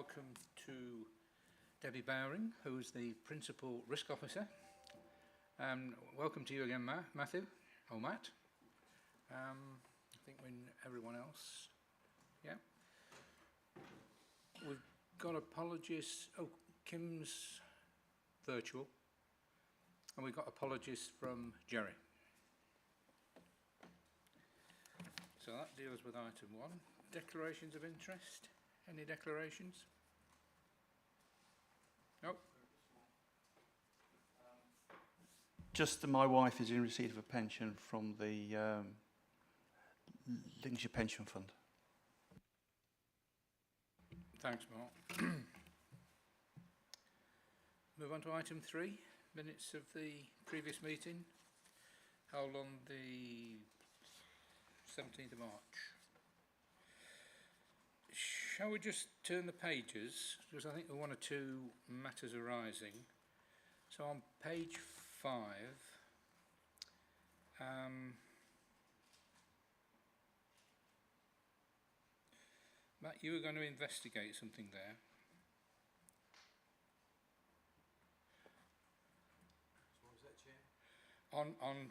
welcome to Debbie Bowring, who is the Principal Risk Officer. Welcome to you again, Matthew, or Matt. I think everyone else, yeah. We've got apologies. Oh, Kim's virtual, and we've got apologies from Jerry. So that deals with item 1. Declarations of interest. Any declarations? Nope. Just that my wife is in receipt of a pension from the Lincolnshire Pension Fund. Thanks, Mark. Move on to item 3, minutes of the previous meeting, held on the 17th of March. Shall we just turn the pages, because I think there are 1 or 2 matters arising. So on page 5, Matt, you were going to investigate something there. So what was that, Chair? On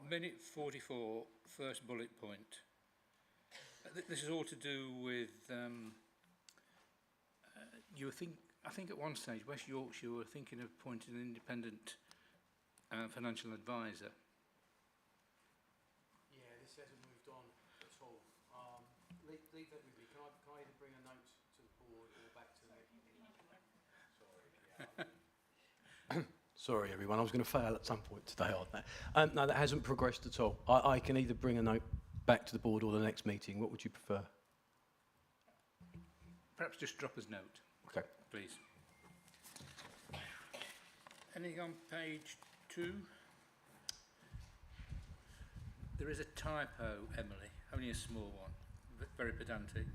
minute 44, first bullet point. This is all to do with I think at one stage West Yorkshire were thinking of appointing an independent financial advisor. Yeah, this hasn't moved on at all. Leave that with me. Can I either bring a note to the board or back to the... Sorry everyone, I was going to fail at some point today on that. No, that hasn't progressed at all. I can either bring a note back to the board or the next meeting. What would you prefer? Perhaps just drop us a note. Okay. Please. Anything on page 2? There is a typo, Emily, only a small one, very pedantic.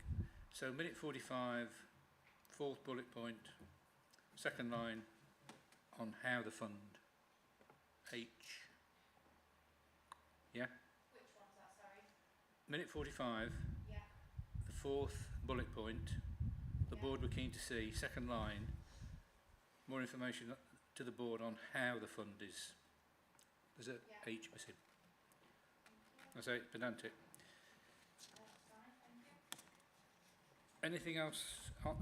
So minute 45, 4th bullet point, 2nd line, on how the fund, H. Yeah? Which one's that, sorry? Minute 45, Yeah. the 4th bullet point, the board were keen to see, 2nd line, more information to the board on how the fund is. There's a H missing. I say pedantic. Fine, thank you. Anything else?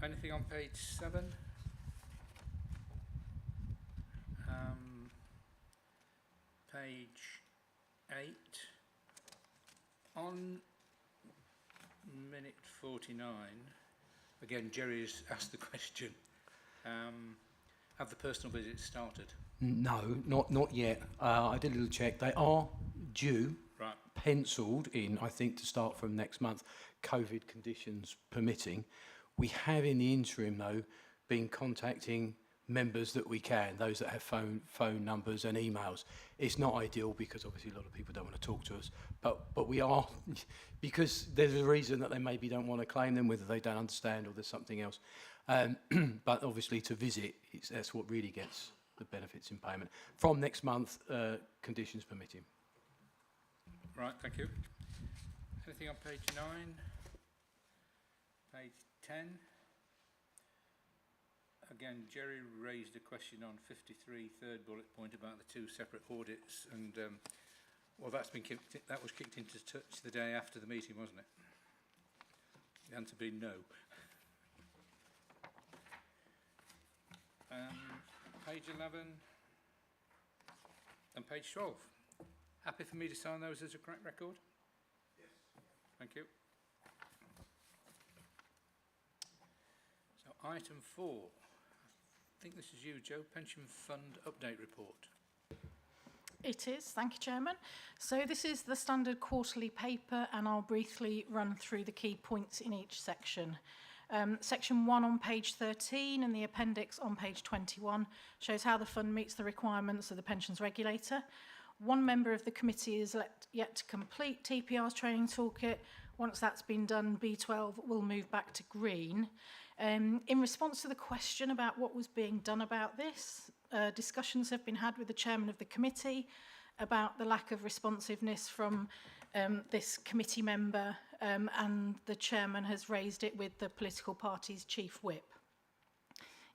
Anything on page 7? Page 8. On minute 49, again, Jerry's asked the question. Have the personal visits started? No, not yet. I did a little check. They are due, Right. penciled in, I think, to start from next month, COVID conditions permitting. We have in the interim, though, been contacting members that we can, those that have phone numbers and emails. It's not ideal because obviously a lot of people don't want to talk to us, but we are, because there's a reason that they maybe don't want to claim them, whether they don't understand or there's something else. But obviously to visit, that's what really gets the benefits in payment. From next month, conditions permitting. Right, thank you. Anything on page 9? Page 10? Again, Jerry raised a question on 53, 3rd bullet point about the 2 separate audits, and well, that was kicked into touch the day after the meeting, wasn't it? The answer being no. Page 11 and page 12. Happy for me to sign those as a correct record? Yes. Thank you. So item 4. I think this is you, Joe, Pension Fund Update Report. It is, thank you, Chairman. So this is the standard quarterly paper, and I'll briefly run through the key points in each section. Section 1 on page 13 and the appendix on page 21 shows how the fund meets the requirements of the pensions regulator. One member of the committee is yet to complete TPR's training toolkit. Once that's been done, B12 will move back to green. In response to the question about what was being done about this, discussions have been had with the chairman of the committee about the lack of responsiveness from this committee member, and the chairman has raised it with the political party's chief whip.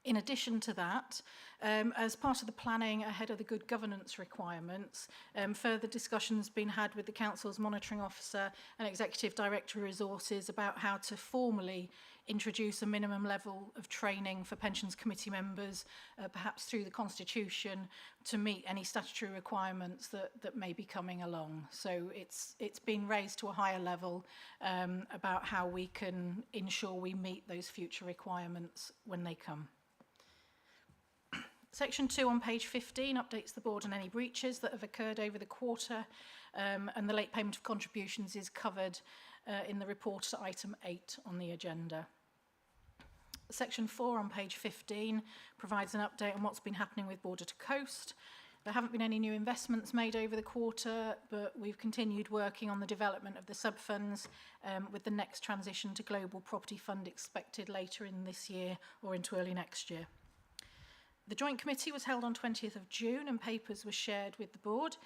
In addition to that, as part of the planning ahead of the good governance requirements, further discussions been had with the Council's monitoring officer and Executive Director of Resources about how to formally introduce a minimum level of training for pensions committee members, perhaps through the Constitution, to meet any statutory requirements that may be coming along. So it's been raised to a higher level about how we can ensure we meet those future requirements when they come. Section 2 on page 15 updates the board on any breaches that have occurred over the quarter, and the late payment of contributions is covered in the report at item 8 on the agenda. Section 4 on page 15 provides an update on what's been happening with Border to Coast. There haven't been any new investments made over the quarter, but we've continued working on the development of the sub-funds, with the next transition to Global Property Fund expected later in this year or into early next year. The Joint Committee was held on 20th of June and papers were shared with the board.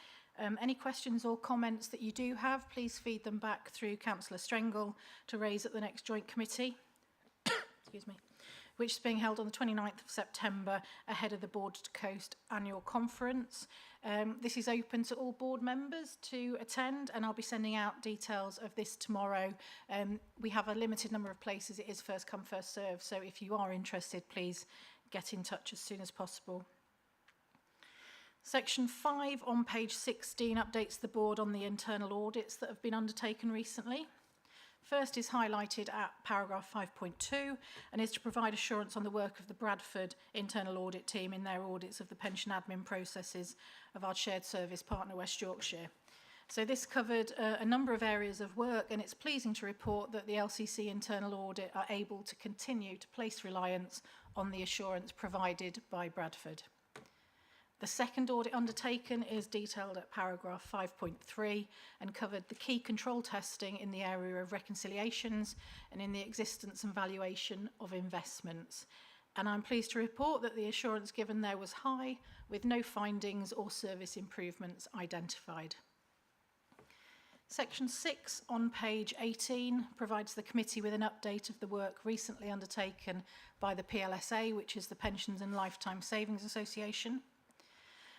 Any questions or comments that you do have, please feed them back through Councillor Strengle to raise at the next Joint Committee, excuse me, which is being held on the 29th of September ahead of the Border to Coast annual conference. This is open to all board members to attend, and I'll be sending out details of this tomorrow. We have a limited number of places. It is first come, first serve, so if you are interested, please get in touch as soon as possible. Section 5 on page 16 updates the board on the internal audits that have been undertaken recently. First is highlighted at paragraph 5.2 and is to provide assurance on the work of the Bradford internal audit team in their audits of the pension admin processes of our shared service partner West Yorkshire. So this covered a number of areas of work, and it's pleasing to report that the LCC internal audit are able to continue to place reliance on the assurance provided by Bradford. The second audit undertaken is detailed at paragraph 5.3 and covered the key control testing in the area of reconciliations and in the existence and valuation of investments. And I'm pleased to report that the assurance given there was high, with no findings or service improvements identified. Section 6 on page 18 provides the committee with an update of the work recently undertaken by the PLSA, which is the Pensions and Lifetime Savings Association.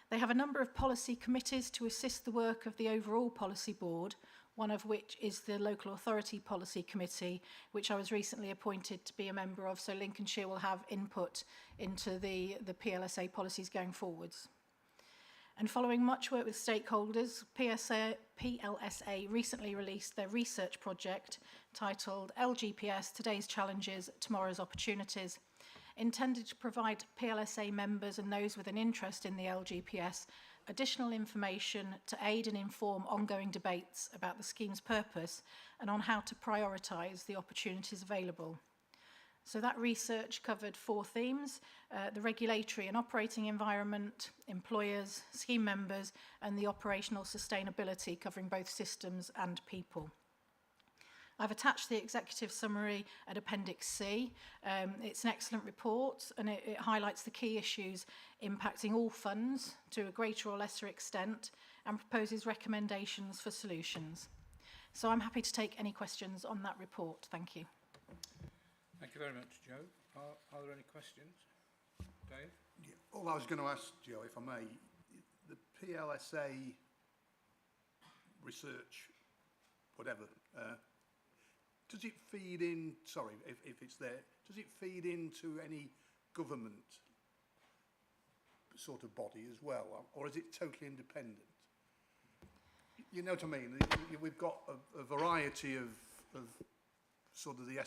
They have a number of policy committees to assist the work of the overall policy board, one of which is the Local Authority Policy Committee, which I was recently appointed to be a member of, so Lincolnshire will have input into the PLSA policies going forwards. And following much work with stakeholders, PLSA recently released their research project titled LGPS, Today's Challenges, Tomorrow's Opportunities, intended to provide PLSA members and those with an interest in the LGPS additional information to aid and inform ongoing debates about the scheme's purpose and on how to prioritise the opportunities available. So that research covered 4 themes: the regulatory and operating environment, employers, scheme members, and the operational sustainability, covering both systems and people. I've attached the executive summary at Appendix C. It's an excellent report, and it highlights the key issues impacting all funds to a greater or lesser extent and proposes recommendations for solutions. So I'm happy to take any questions on that report. Thank you. Thank you very much, Joe. Are there any questions? Dave? Yeah, all I was going to ask, Joe, if I may, the PLSA research, whatever, does it feed in, sorry, if it's there, does it feed into any government sort of body as well, or is it totally independent? You know what I mean? We've got a variety of sort of the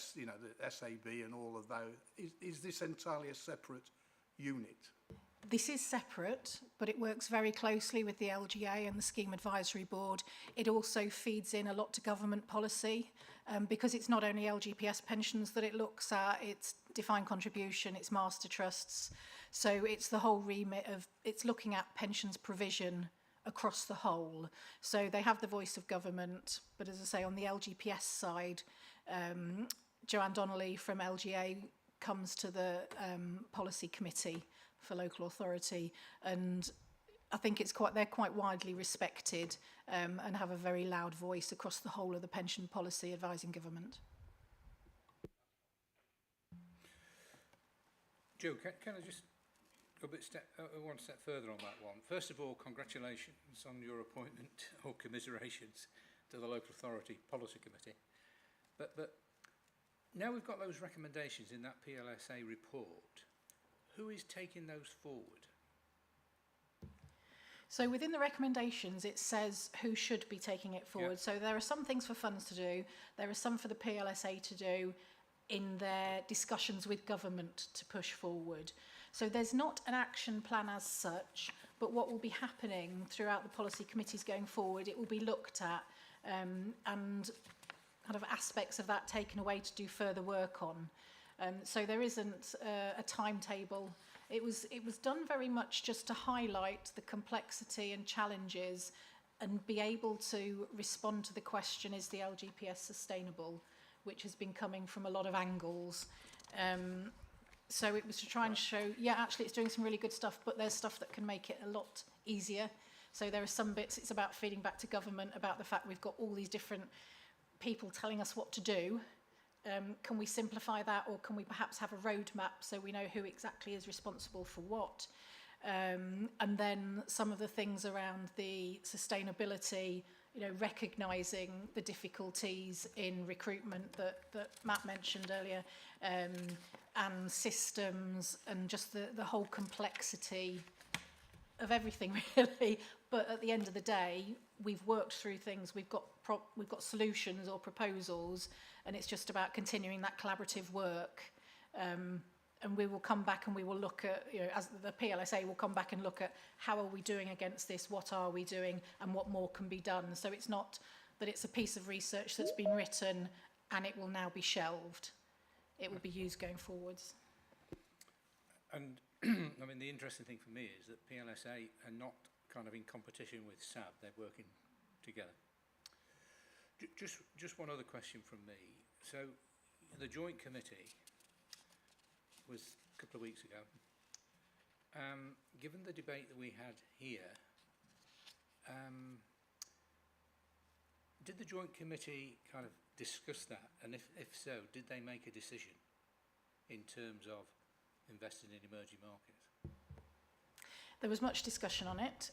SAB and all of those. Is this entirely a separate unit? This is separate, but it works very closely with the LGA and the Scheme Advisory Board. It also feeds in a lot to government policy, because it's not only LGPS pensions that it looks at, it's defined contribution, it's master trusts. So it's the whole remit of, it's looking at pensions provision across the whole. So they have the voice of government, but as I say, on the LGPS side, Joanne Donnelly from LGA comes to the policy committee for local authority, and I think they're quite widely respected and have a very loud voice across the whole of the pension policy advising government. Joe, can I just go one step further on that one? First of all, congratulations on your appointment, or commiserations, to the Local Authority Policy Committee. But now we've got those recommendations in that PLSA report. Who is taking those forward? So within the recommendations, it says who should be taking it forward. So there are some things for funds to do. There are some for the PLSA to do in their discussions with government to push forward. So there's not an action plan as such, but what will be happening throughout the policy committees going forward, it will be looked at and kind of aspects of that taken away to do further work on. So there isn't a timetable. It was done very much just to highlight the complexity and challenges and be able to respond to the question, is the LGPS sustainable, which has been coming from a lot of angles. So it was to try and show, yeah, actually it's doing some really good stuff, but there's stuff that can make it a lot easier. So there are some bits, it's about feeding back to government about the fact we've got all these different people telling us what to do. Can we simplify that, or can we perhaps have a roadmap so we know who exactly is responsible for what? And then some of the things around the sustainability, you know, recognising the difficulties in recruitment that Matt mentioned earlier, and systems, and just the whole complexity of everything really. But at the end of the day, we've worked through things, we've got solutions or proposals, and it's just about continuing that collaborative work. And we will come back and we will look at, you know, as the PLSA will come back and look at how are we doing against this, what are we doing, and what more can be done. So it's not that it's a piece of research that's been written and it will now be shelved. It will be used going forwards. And I mean, the interesting thing for me is that PLSA are not kind of in competition with SAB, they're working together. Just one other question from me. So the joint committee was a couple of weeks ago. Given the debate that we had here, did the joint committee kind of discuss that? And if so, did they make a decision in terms of investing in emerging markets? There was much discussion on it.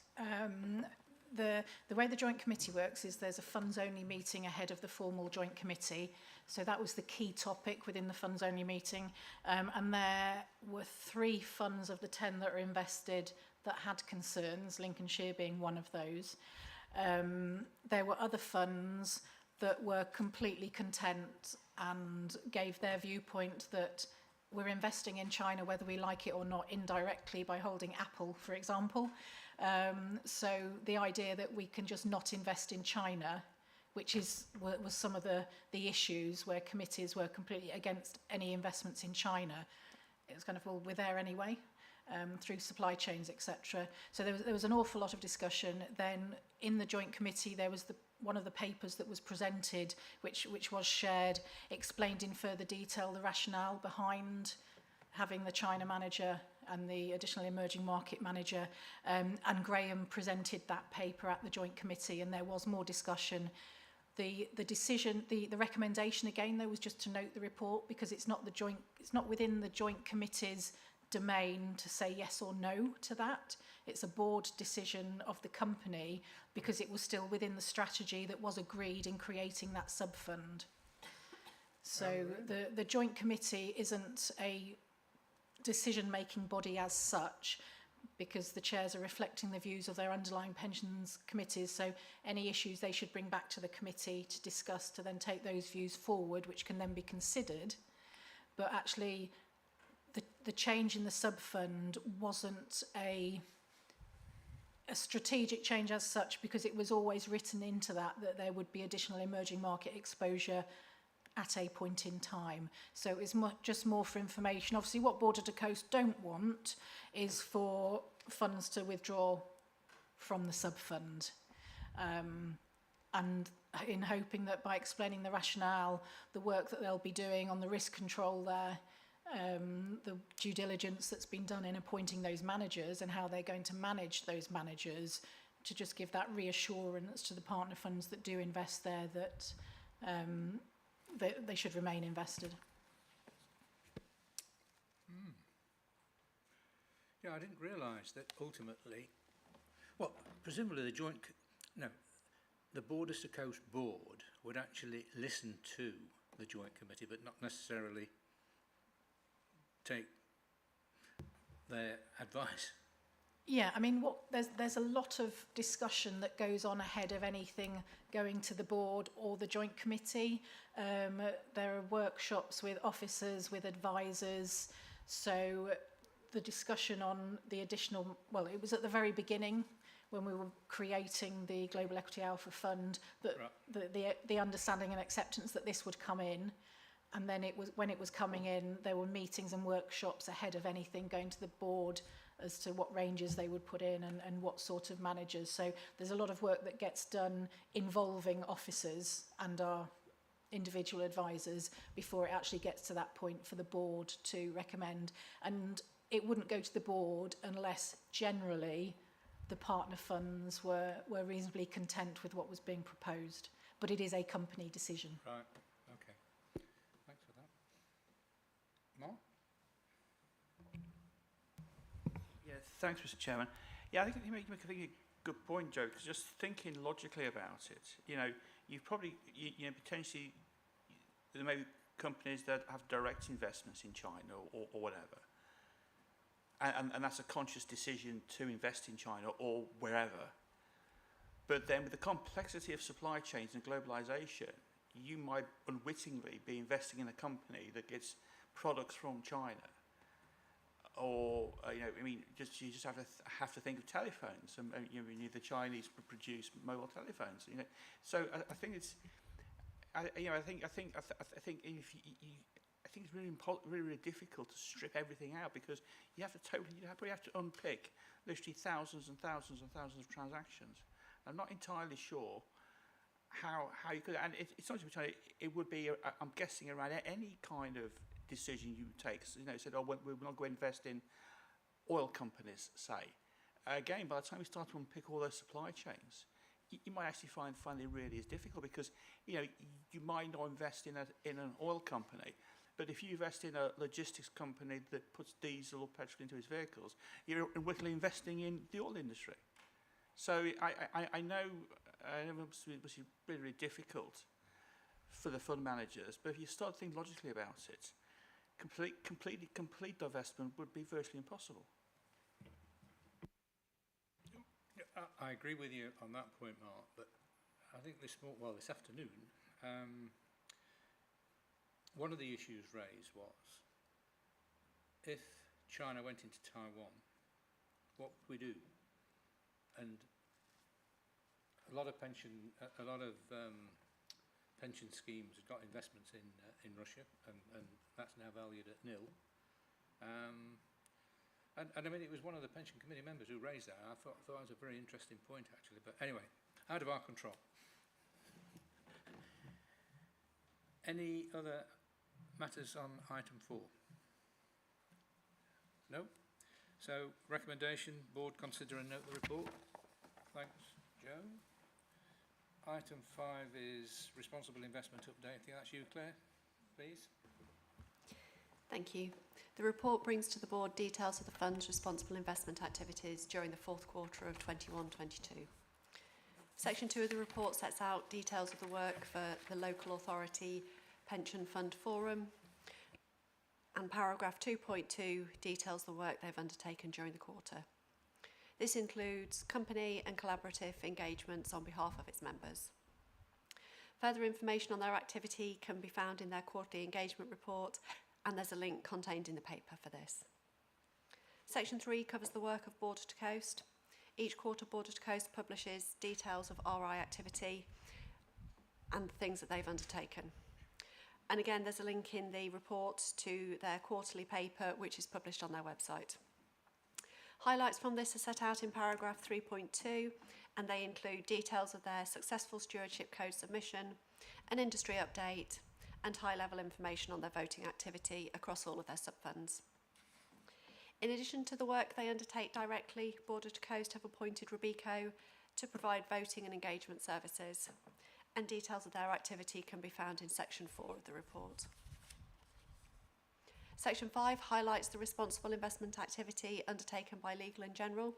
The way the joint committee works is there's a funds only meeting ahead of the formal joint committee. So that was the key topic within the funds only meeting. And there were 3 funds of the 10 that are invested that had concerns, Lincolnshire being one of those. There were other funds that were completely content and gave their viewpoint that we're investing in China whether we like it or not, indirectly by holding Apple, for example. So the idea that we can just not invest in China, which was some of the issues where committees were completely against any investments in China. It was kind of, well, we're there anyway, through supply chains, etc. So there was an awful lot of discussion. Then in the joint committee, there was one of the papers that was presented, which was shared, explained in further detail the rationale behind having the China manager and the additional emerging market manager, and Graham presented that paper at the joint committee, and there was more discussion. The decision, the recommendation again, though, was just to note the report, because it's not within the joint committee's domain to say yes or no to that. It's a board decision of the company, because it was still within the strategy that was agreed in creating that sub-fund. So the joint committee isn't a decision-making body as such, because the chairs are reflecting the views of their underlying pensions committees. So any issues they should bring back to the committee to discuss, to then take those views forward, which can then be considered. But actually, the change in the sub-fund wasn't a strategic change as such, because it was always written into that there would be additional emerging market exposure at a point in time. So it's just more for information. Obviously, what Border to Coast don't want is for funds to withdraw from the sub-fund. And in hoping that by explaining the rationale, the work that they'll be doing on the risk control there, the due diligence that's been done in appointing those managers and how they're going to manage those managers, to just give that reassurance to the partner funds that do invest there that they should remain invested. Yeah, I didn't realise that ultimately, well, presumably the Borders to Coast Board would actually listen to the Joint Committee, but not necessarily take their advice. Yeah, I mean, there's a lot of discussion that goes on ahead of anything going to the board or the joint committee. There are workshops with officers, with advisors. So the discussion on the additional, well, it was at the very beginning when we were creating the Global Equity Alpha Fund that the understanding and acceptance that this would come in. And then when it was coming in, there were meetings and workshops ahead of anything going to the board as to what ranges they would put in and what sort of managers. So there's a lot of work that gets done involving officers and our individual advisors before it actually gets to that point for the board to recommend. And it wouldn't go to the board unless generally the partner funds were reasonably content with what was being proposed. But it is a company decision. Right, okay. Thanks for that. Mark? Yeah, thanks, Mr. Chairman. Yeah, I think you make a good point, Joe, because just thinking logically about it, you've probably, potentially, there may be companies that have direct investments in China or whatever. And that's a conscious decision to invest in China or wherever. But then with the complexity of supply chains and globalization, you might unwittingly be investing in a company that gets products from China. Or, you just have to think of telephones. And the Chinese produce mobile telephones. So I think it's, I think it's really difficult to strip everything out because you probably have to unpick literally thousands and thousands and thousands of transactions. I'm not entirely sure how you could, and it's not just China. It would be, I'm guessing, around any kind of decision you take. So, said, oh, we're not going to invest in oil companies, say. Again, by the time we start to unpick all those supply chains, you might actually find it really is difficult because you might not invest in an oil company, but if you invest in a logistics company that puts diesel or petrol into its vehicles, you're wickedly investing in the oil industry. So I know it must be really, really difficult for the fund managers, but if you start thinking logically about it, complete divestment would be virtually impossible. I agree with you on that point, Mark, but I think this afternoon, one of the issues raised was if China went into Taiwan, what would we do? And a lot of pension schemes have got investments in Russia, and that's now valued at nil. And I mean, it was one of the pension committee members who raised that. I thought that was a very interesting point, actually. But anyway, out of our control. Any other matters on item 4? No? So, recommendation, board consider and note the report. Thanks, Joe. Item 5 is responsible investment update. I think that's you, Claire, please. Thank you. The report brings to the board details of the fund's responsible investment activities during the fourth quarter of 21-22. Section 2 of the report sets out details of the work for the local authority pension fund forum, and paragraph 2.2 details the work they've undertaken during the quarter. This includes company and collaborative engagements on behalf of its members. Further information on their activity can be found in their quarterly engagement report, and there's a link contained in the paper for this. Section 3 covers the work of Border to Coast. Each quarter, Border to Coast publishes details of RI activity and the things that they've undertaken. And again, there's a link in the report to their quarterly paper, which is published on their website. Highlights from this are set out in paragraph 3.2, and they include details of their successful stewardship code submission, an industry update, and high-level information on their voting activity across all of their sub-funds. In addition to the work they undertake directly, Border to Coast have appointed Robeco to provide voting and engagement services, and details of their activity can be found in section 4 of the report. Section 5 highlights the responsible investment activity undertaken by Legal & General.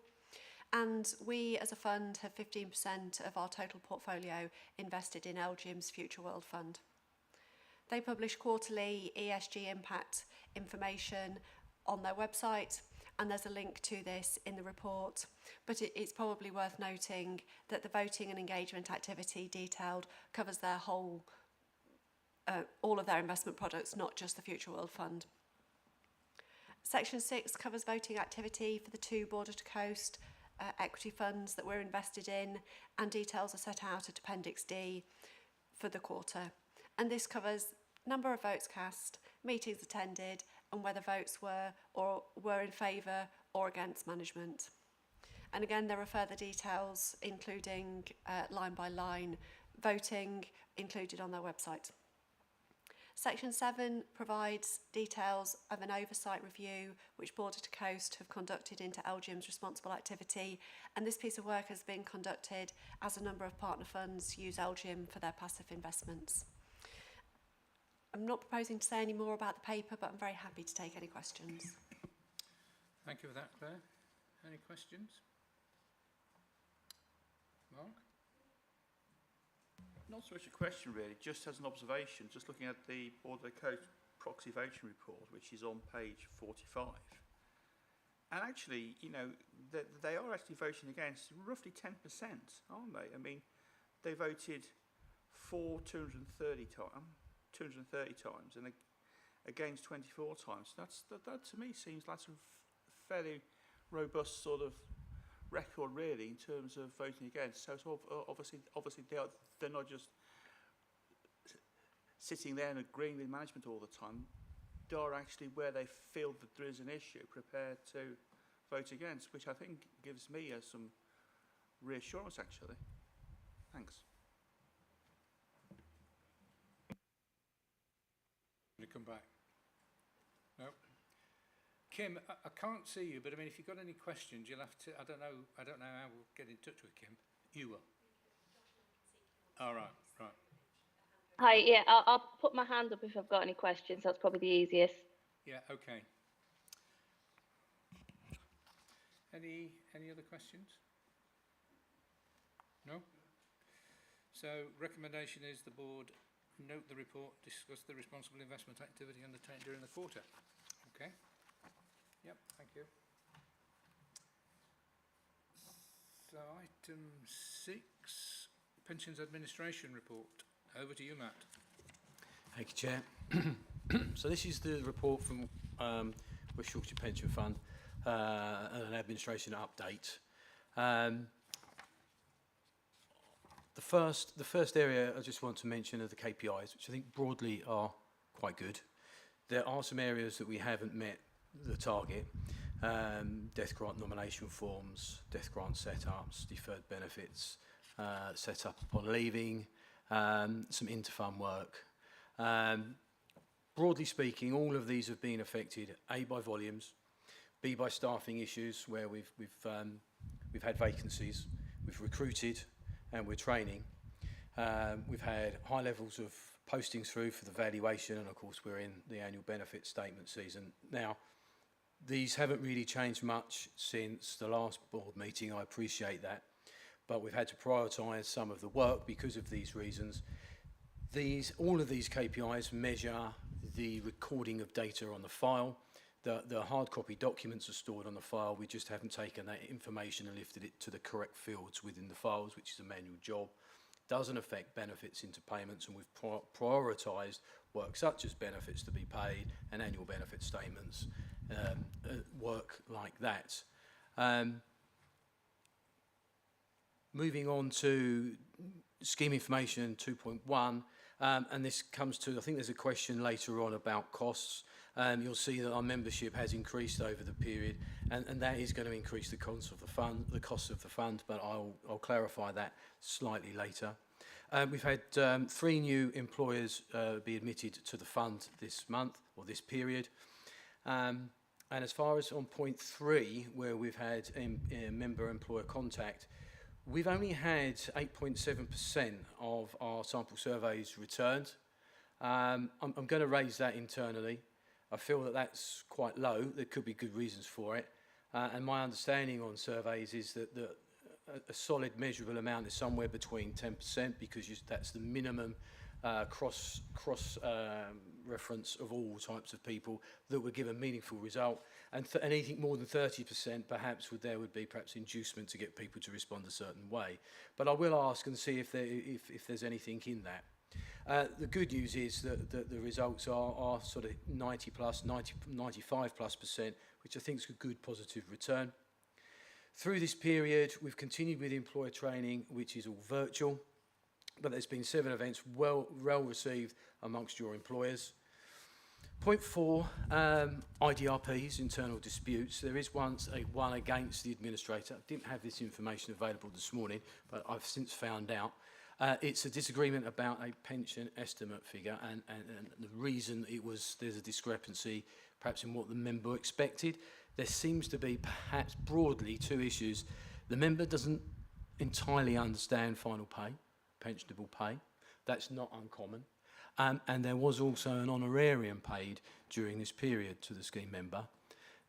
And we, as a fund, have 15% of our total portfolio invested in LGIM's Future World Fund. They publish quarterly ESG impact information on their website, and there's a link to this in the report. But it's probably worth noting that the voting and engagement activity detailed covers their whole, all of their investment products, not just the Future World Fund. Section 6 covers voting activity for the 2 border to coast equity funds that we're invested in, and details are set out at Appendix D for the quarter. And this covers number of votes cast, meetings attended, and whether votes were in favour or against management. And again, there are further details, including line by line voting, included on their website. Section 7 provides details of an oversight review which Border to Coast have conducted into LGIM's responsible activity, and this piece of work has been conducted as a number of partner funds use LGIM for their passive investments. I'm not proposing to say any more about the paper, but I'm very happy to take any questions. Thank you for that, Claire. Any questions? Mark? Not so much a question really, just as an observation, just looking at the Border Coast proxy voting report, which is on page 45. And actually, you know, they are actually voting against roughly 10%, aren't they? I mean, they voted for 230 times and against 24 times. That to me seems like a fairly robust sort of record really in terms of voting against. So obviously they're not just sitting there and agreeing with management all the time. They are actually, where they feel that there is an issue, prepared to vote against, which I think gives me some reassurance actually. Thanks. Going to come back? No. Kim, I can't see you, but I mean, if you've got any questions, you'll have to. I don't know how we'll get in touch with Kim. You will. All right. Right. Hi. Yeah, I'll put my hand up if I've got any questions. That's probably the easiest. Yeah. Okay. Any other questions? No. So recommendation is the board note the report, discuss the responsible investment activity undertaken during the quarter. Okay. Yep, thank you. So item 6, pensions administration report. Over to you, Matt. Thank you, Chair. So this is the report from West Yorkshire Pension Fund, an administration update. The first area I just want to mention are the KPIs, which I think broadly are quite good. There are some areas that we haven't met the target. Death grant nomination forms, death grant setups, deferred benefits, set up upon leaving, some interfund work. Broadly speaking, all of these have been affected, A, by volumes, B, by staffing issues where we've had vacancies, we've recruited and we're training. We've had high levels of postings through for the valuation, and of course we're in the annual benefit statement season. Now, these haven't really changed much since the last board meeting, I appreciate that, but we've had to prioritise some of the work because of these reasons. All of these KPIs measure the recording of data on the file. The hard copy documents are stored on the file. We just haven't taken that information and lifted it to the correct fields within the files, which is a manual job. Doesn't affect benefits into payments, and we've prioritised work such as benefits to be paid and annual benefit statements, work like that. Moving on to scheme information 2.1, and this comes to, I think there's a question later on about costs. You'll see that our membership has increased over the period, and that is going to increase the cost of the fund, but I'll clarify that slightly later. We've had 3 new employers be admitted to the fund this month, or this period. And as far as on point 3, where we've had member-employer contact, we've only had 8.7% of our sample surveys returned. I'm going to raise that internally. I feel that that's quite low. There could be good reasons for it. And my understanding on surveys is that a solid measurable amount is somewhere between 10%, because that's the minimum cross reference of all types of people that would give a meaningful result. And anything more than 30%, perhaps there would be perhaps inducement to get people to respond a certain way. But I will ask and see if there's anything in that. The good news is that the results are sort of 90 plus, 95 plus %, which I think is a good positive return. Through this period, we've continued with employer training, which is all virtual, but there's been 7 events well received amongst your employers. Point 4, IDRPs, internal disputes. There is one against the administrator. I didn't have this information available this morning, but I've since found out. It's a disagreement about a pension estimate figure, and the reason there's a discrepancy perhaps in what the member expected. There seems to be perhaps broadly 2 issues. The member doesn't entirely understand final pay, pensionable pay. That's not uncommon. And there was also an honorarium paid during this period to the scheme member.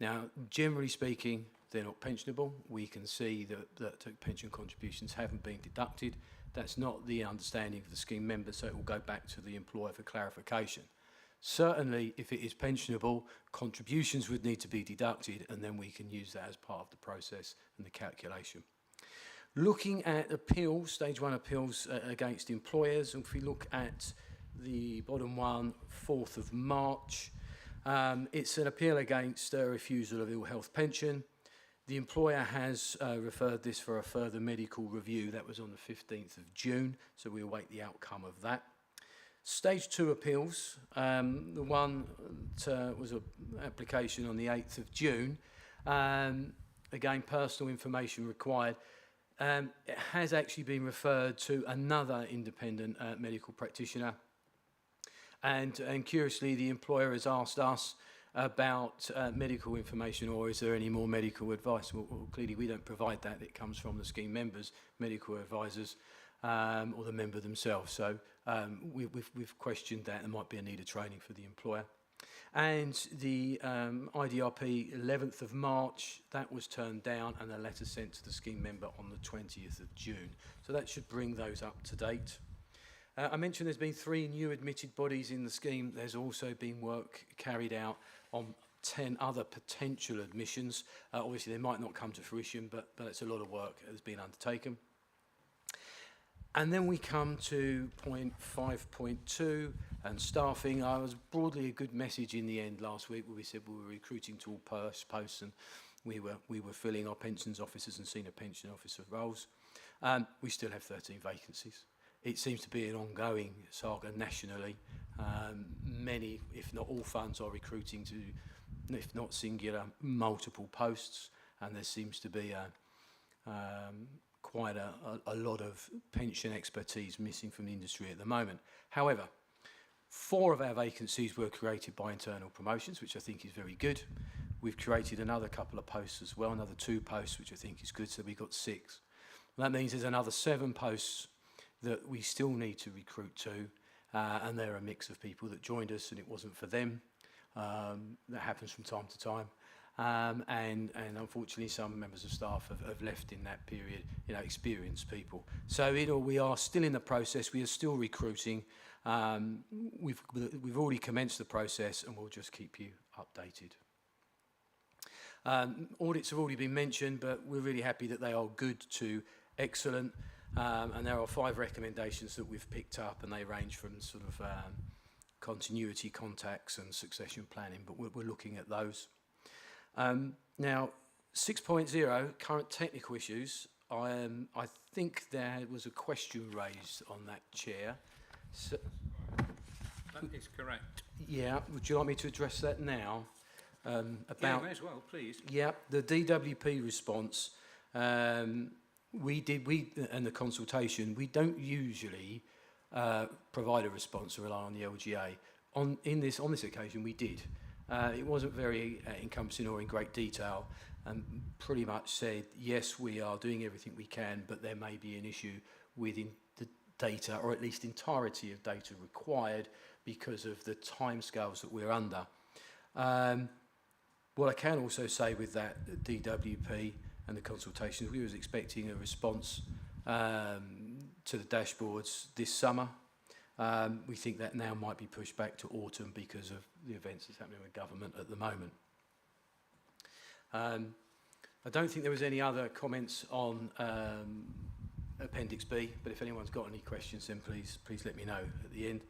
Now, generally speaking, they're not pensionable. We can see that pension contributions haven't been deducted. That's not the understanding of the scheme member, so it will go back to the employer for clarification. Certainly, if it is pensionable, contributions would need to be deducted, and then we can use that as part of the process and the calculation. Looking at appeals, stage 1 appeals against employers, and if we look at the bottom one, 4th of March, it's an appeal against refusal of ill health pension. The employer has referred this for a further medical review. That was on the 15th of June, so we await the outcome of that. Stage 2 appeals, the one that was an application on the 8th of June, again, personal information required. It has actually been referred to another independent medical practitioner. And curiously, the employer has asked us about medical information, or is there any more medical advice? Well, clearly we don't provide that. It comes from the scheme members, medical advisors, or the member themselves. So we've questioned that. There might be a need of training for the employer. And the IDRP 11th of March, that was turned down, and a letter sent to the scheme member on the 20th of June. So that should bring those up to date. I mentioned there's been 3 new admitted bodies in the scheme. There's also been work carried out on 10 other potential admissions. Obviously, they might not come to fruition, but it's a lot of work that has been undertaken. And then we come to point 5.2 and staffing. I was broadly a good message in the end last week where we said we were recruiting to all posts, and we were filling our pensions officers and senior pension officer roles. We still have 13 vacancies. It seems to be an ongoing saga nationally. Many, if not all, funds are recruiting to, if not singular, multiple posts, and there seems to be quite a lot of pension expertise missing from the industry at the moment. However, 4 of our vacancies were created by internal promotions, which I think is very good. We've created another couple of posts as well, another 2 posts, which I think is good, so we've got 6. That means there's another 7 posts that we still need to recruit to, and they're a mix of people that joined us and it wasn't for them. That happens from time to time. And unfortunately some members of staff have left in that period, experienced people. So we are still in the process, we are still recruiting. We've already commenced the process, and we'll just keep you updated. Audits have already been mentioned, but we're really happy that they are good to excellent. And there are 5 recommendations that we've picked up, and they range from sort of continuity contacts and succession planning, but we're looking at those. Now, 6.0, current technical issues. I think there was a question raised on that, Chair. So, that is correct. Yeah, would you like me to address that now? Yeah, may as well, please. Yeah, the DWP response. We and the consultation, we don't usually provide a response or rely on the LGA. On this occasion, we did. It wasn't very encompassing or in great detail, and pretty much said, yes, we are doing everything we can, but there may be an issue with the data, or at least entirety of data required because of the timescales that we're under. What I can also say with that DWP and the consultations, we was expecting a response to the dashboards this summer. We think that now might be pushed back to autumn because of the events that's happening with government at the moment. I don't think there was any other comments on Appendix B, but if anyone's got any questions, then please let me know at the end.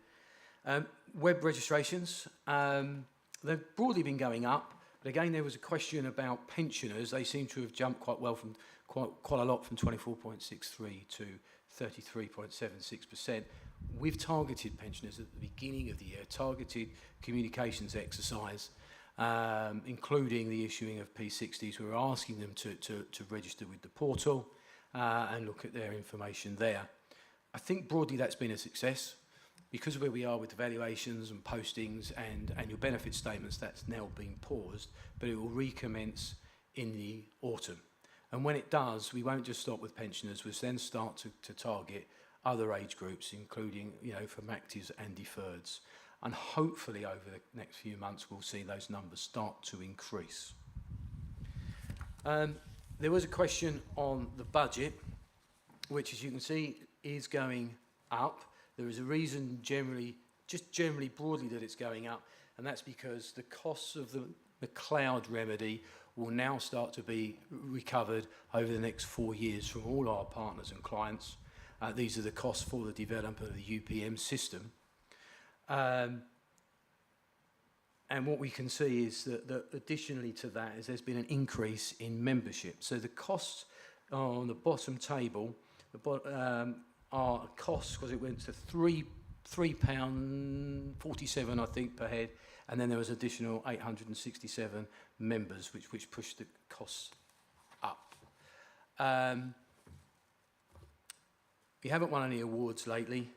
Web registrations, they've broadly been going up, but again there was a question about pensioners. They seem to have jumped quite well from quite a lot from 24.63 to 33.76%. We've targeted pensioners at the beginning of the year, targeted communications exercise, including the issuing of P60s. We're asking them to register with the portal and look at their information there. I think broadly that's been a success. Because of where we are with evaluations and postings and annual benefit statements, that's now been paused, but it will recommence in the autumn. And when it does, we won't just stop with pensioners, we'll then start to target other age groups, including, from actives and deferreds. And hopefully over the next few months, we'll see those numbers start to increase. There was a question on the budget, which, as you can see, is going up. There is a reason generally broadly that it's going up, and that's because the costs of the cloud remedy will now start to be recovered over the next 4 years from all our partners and clients. These are the costs for the development of the UPM system. And what we can see is that additionally to that is there's been an increase in membership. So the costs on the bottom table, our costs, because it went to £3.47, I think, per head, and then there was additional 867 members, which pushed the costs up. We haven't won any awards lately,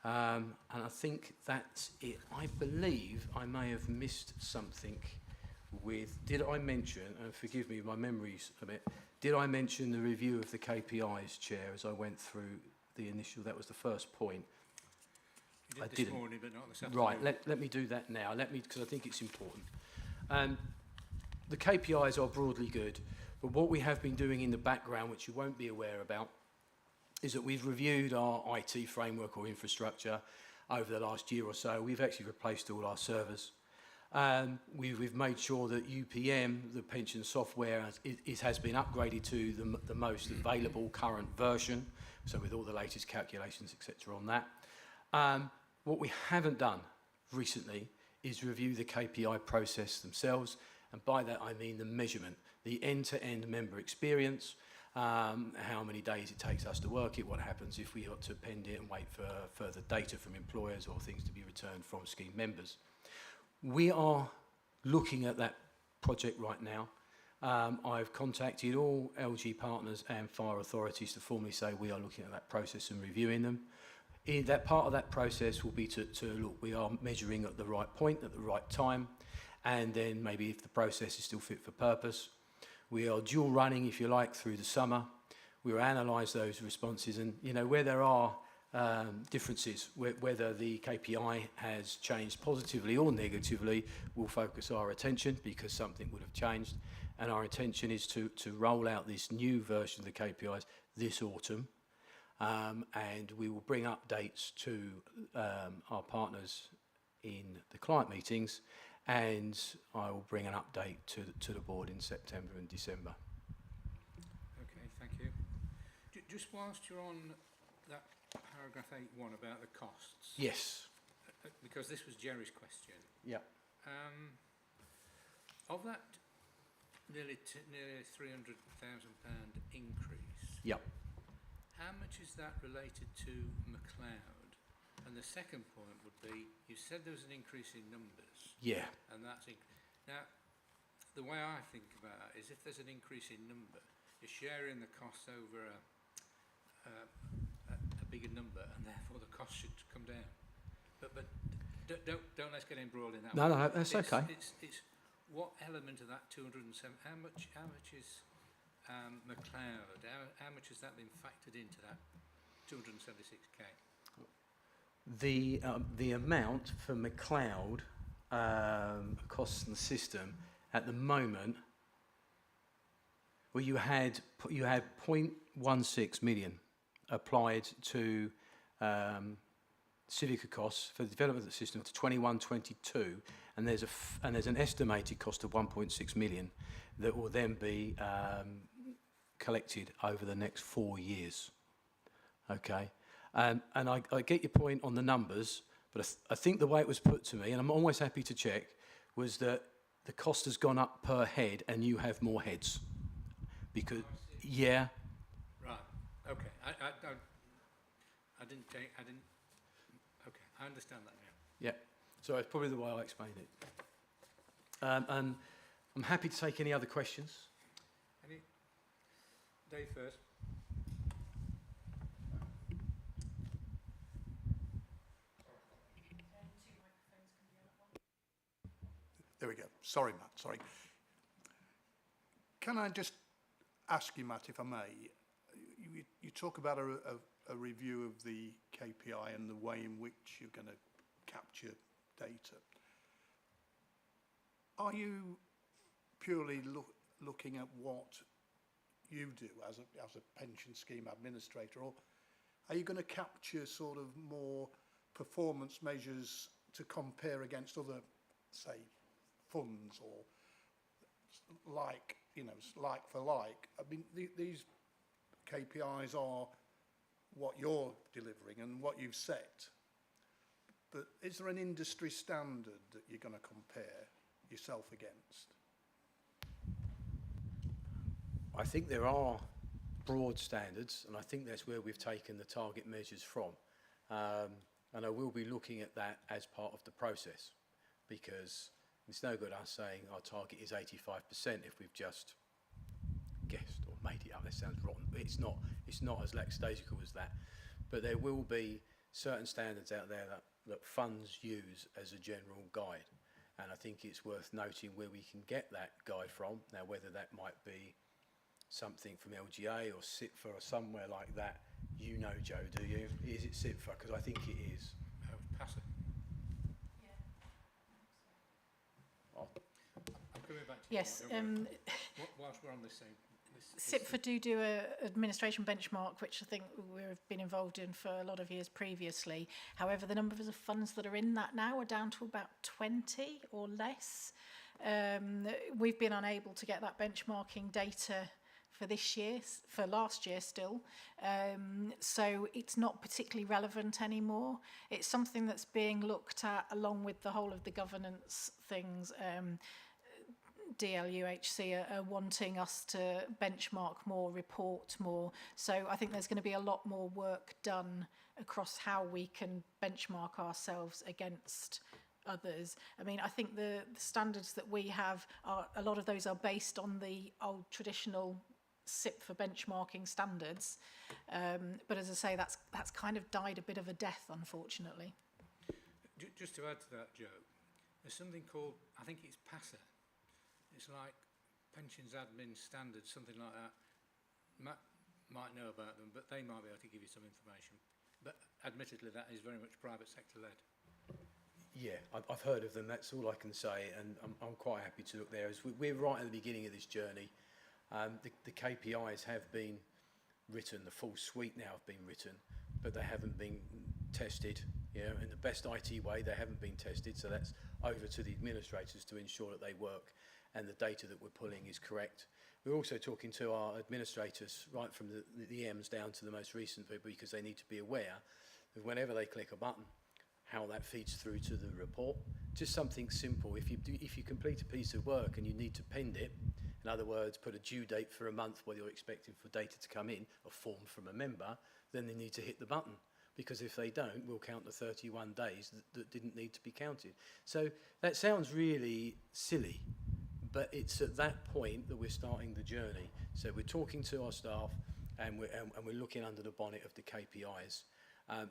and I think that's it. I believe I may have missed something with, did I mention, and forgive me, my memory's a bit, did I mention the review of the KPIs, Chair, as I went through the initial, that was the first point. You did I this didn't. morning, but not this afternoon. Right, let me do that now, because I think it's important. The KPIs are broadly good, but what we have been doing in the background, which you won't be aware about, is that we've reviewed our IT framework or infrastructure over the last year or so. We've actually replaced all our servers. We've made sure that UPM, the pension software, has been upgraded to the most available current version, so with all the latest calculations, etc. on that. What we haven't done recently is review the KPI process themselves, and by that I mean the measurement, the end-to-end member experience, how many days it takes us to work it, what happens if we have to append it and wait for further data from employers or things to be returned from scheme members. We are looking at that project right now. I've contacted all LG partners and fire authorities to formally say we are looking at that process and reviewing them. In that part of that process will be to look, we are measuring at the right point, at the right time, and then maybe if the process is still fit for purpose. We are dual running, if you like, through the summer. We will analyse those responses, and where there are differences, whether the KPI has changed positively or negatively, we'll focus our attention because something would have changed, and our intention is to roll out this new version of the KPIs this autumn, and we will bring updates to our partners in the client meetings, and I will bring an update to the board in September and December. Okay, thank you. Just whilst you're on that paragraph 8.1 about the costs. Yes. Because this was Jerry's question. Yeah. Of that nearly £300,000 increase. Yeah. How much is that related to McLeod? And the second point would be, you said there was an increase in numbers. Yeah. And that's now, the way I think about it is if there's an increase in number, you're sharing the costs over a bigger number, and therefore the cost should come down. But don't let's get embroiled in that. No, that's okay. It's what element of that 207? How much is McLeod? How much has that been factored into that 276k? The amount for McLeod costs in the system, at the moment, well, you had 0.16 million applied to Civica costs for the development of the system to 21-22, and there's an estimated cost of 1.6 million that will then be collected over the next 4 years. Okay, and I get your point on the numbers, but I think the way it was put to me, and I'm always happy to check, was that the cost has gone up per head, and you have more heads, because yeah. Right. Okay. I didn't take. I didn't. Okay. I understand that now. Yeah. So it's probably the way I explained it. And I'm happy to take any other questions. Any? Dave first. There we go. Sorry, Matt, sorry. Can I just ask you, Matt, if I may, you talk about a review of the KPI and the way in which you're going to capture data. Are you purely looking at what you do as a pension scheme administrator, or are you going to capture sort of more performance measures to compare against other, say, funds or like, you know, like for like? I mean, these KPIs are what you're delivering and what you've set, but is there an industry standard that you're going to compare yourself against? I think there are broad standards, and I think that's where we've taken the target measures from. And I will be looking at that as part of the process, because it's no good us saying our target is 85% if we've just guessed or made it up. That sounds rotten. It's not as lackadaisical as that. But there will be certain standards out there that funds use as a general guide. And I think it's worth noting where we can get that guide from. Now, whether that might be something from LGA or CITFA or somewhere like that, you know, Joe, do you? Is it CITFA? Because I think it is. Pass it. I'm coming back to Yes. whilst we're on this same. CITFA do a administration benchmark, which I think we've been involved in for a lot of years previously. However, the numbers of funds that are in that now are down to about 20 or less. We've been unable to get that benchmarking data for this year, for last year still. So it's not particularly relevant anymore. It's something that's being looked at along with the whole of the governance things. DLUHC are wanting us to benchmark more, report more. So I think there's going to be a lot more work done across how we can benchmark ourselves against others. I mean, I think the standards that we have, a lot of those are based on the old traditional CITFA benchmarking standards. But as I say, that's kind of died a bit of a death, unfortunately. Just to add to that, Joe, there's something called, I think it's PASA. It's like pensions admin standards, something like that. Matt might know about them, but they might be able to give you some information. But admittedly, that is very much private sector led. Yeah, I've heard of them. That's all I can say, and I'm quite happy to look there. As we're right at the beginning of this journey. The KPIs have been written, the full suite now have been written, but they haven't been tested. You know, in the best IT way, they haven't been tested. So that's over to the administrators to ensure that they work and the data that we're pulling is correct. We're also talking to our administrators, right from the EMs down to the most recent people, because they need to be aware of whenever they click a button, how that feeds through to the report. Just something simple. If you complete a piece of work and you need to pend it, in other words, put a due date for a month where you're expecting for data to come in, a form from a member, then they need to hit the button. Because if they don't, we'll count the 31 days that didn't need to be counted. So that sounds really silly, but it's at that point that we're starting the journey. So we're talking to our staff and we're looking under the bonnet of the KPIs.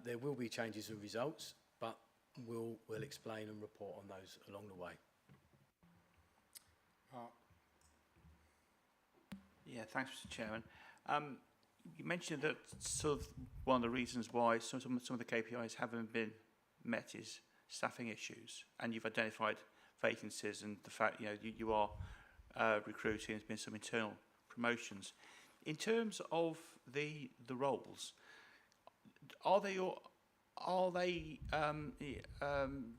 There will be changes in results, but we'll explain and report on those along the way. Yeah, thanks, Mr. Chairman. You mentioned that sort of one of the reasons why some of the KPIs haven't been met is staffing issues, and you've identified vacancies and the fact you are recruiting. There's been some internal promotions. In terms of the roles, are they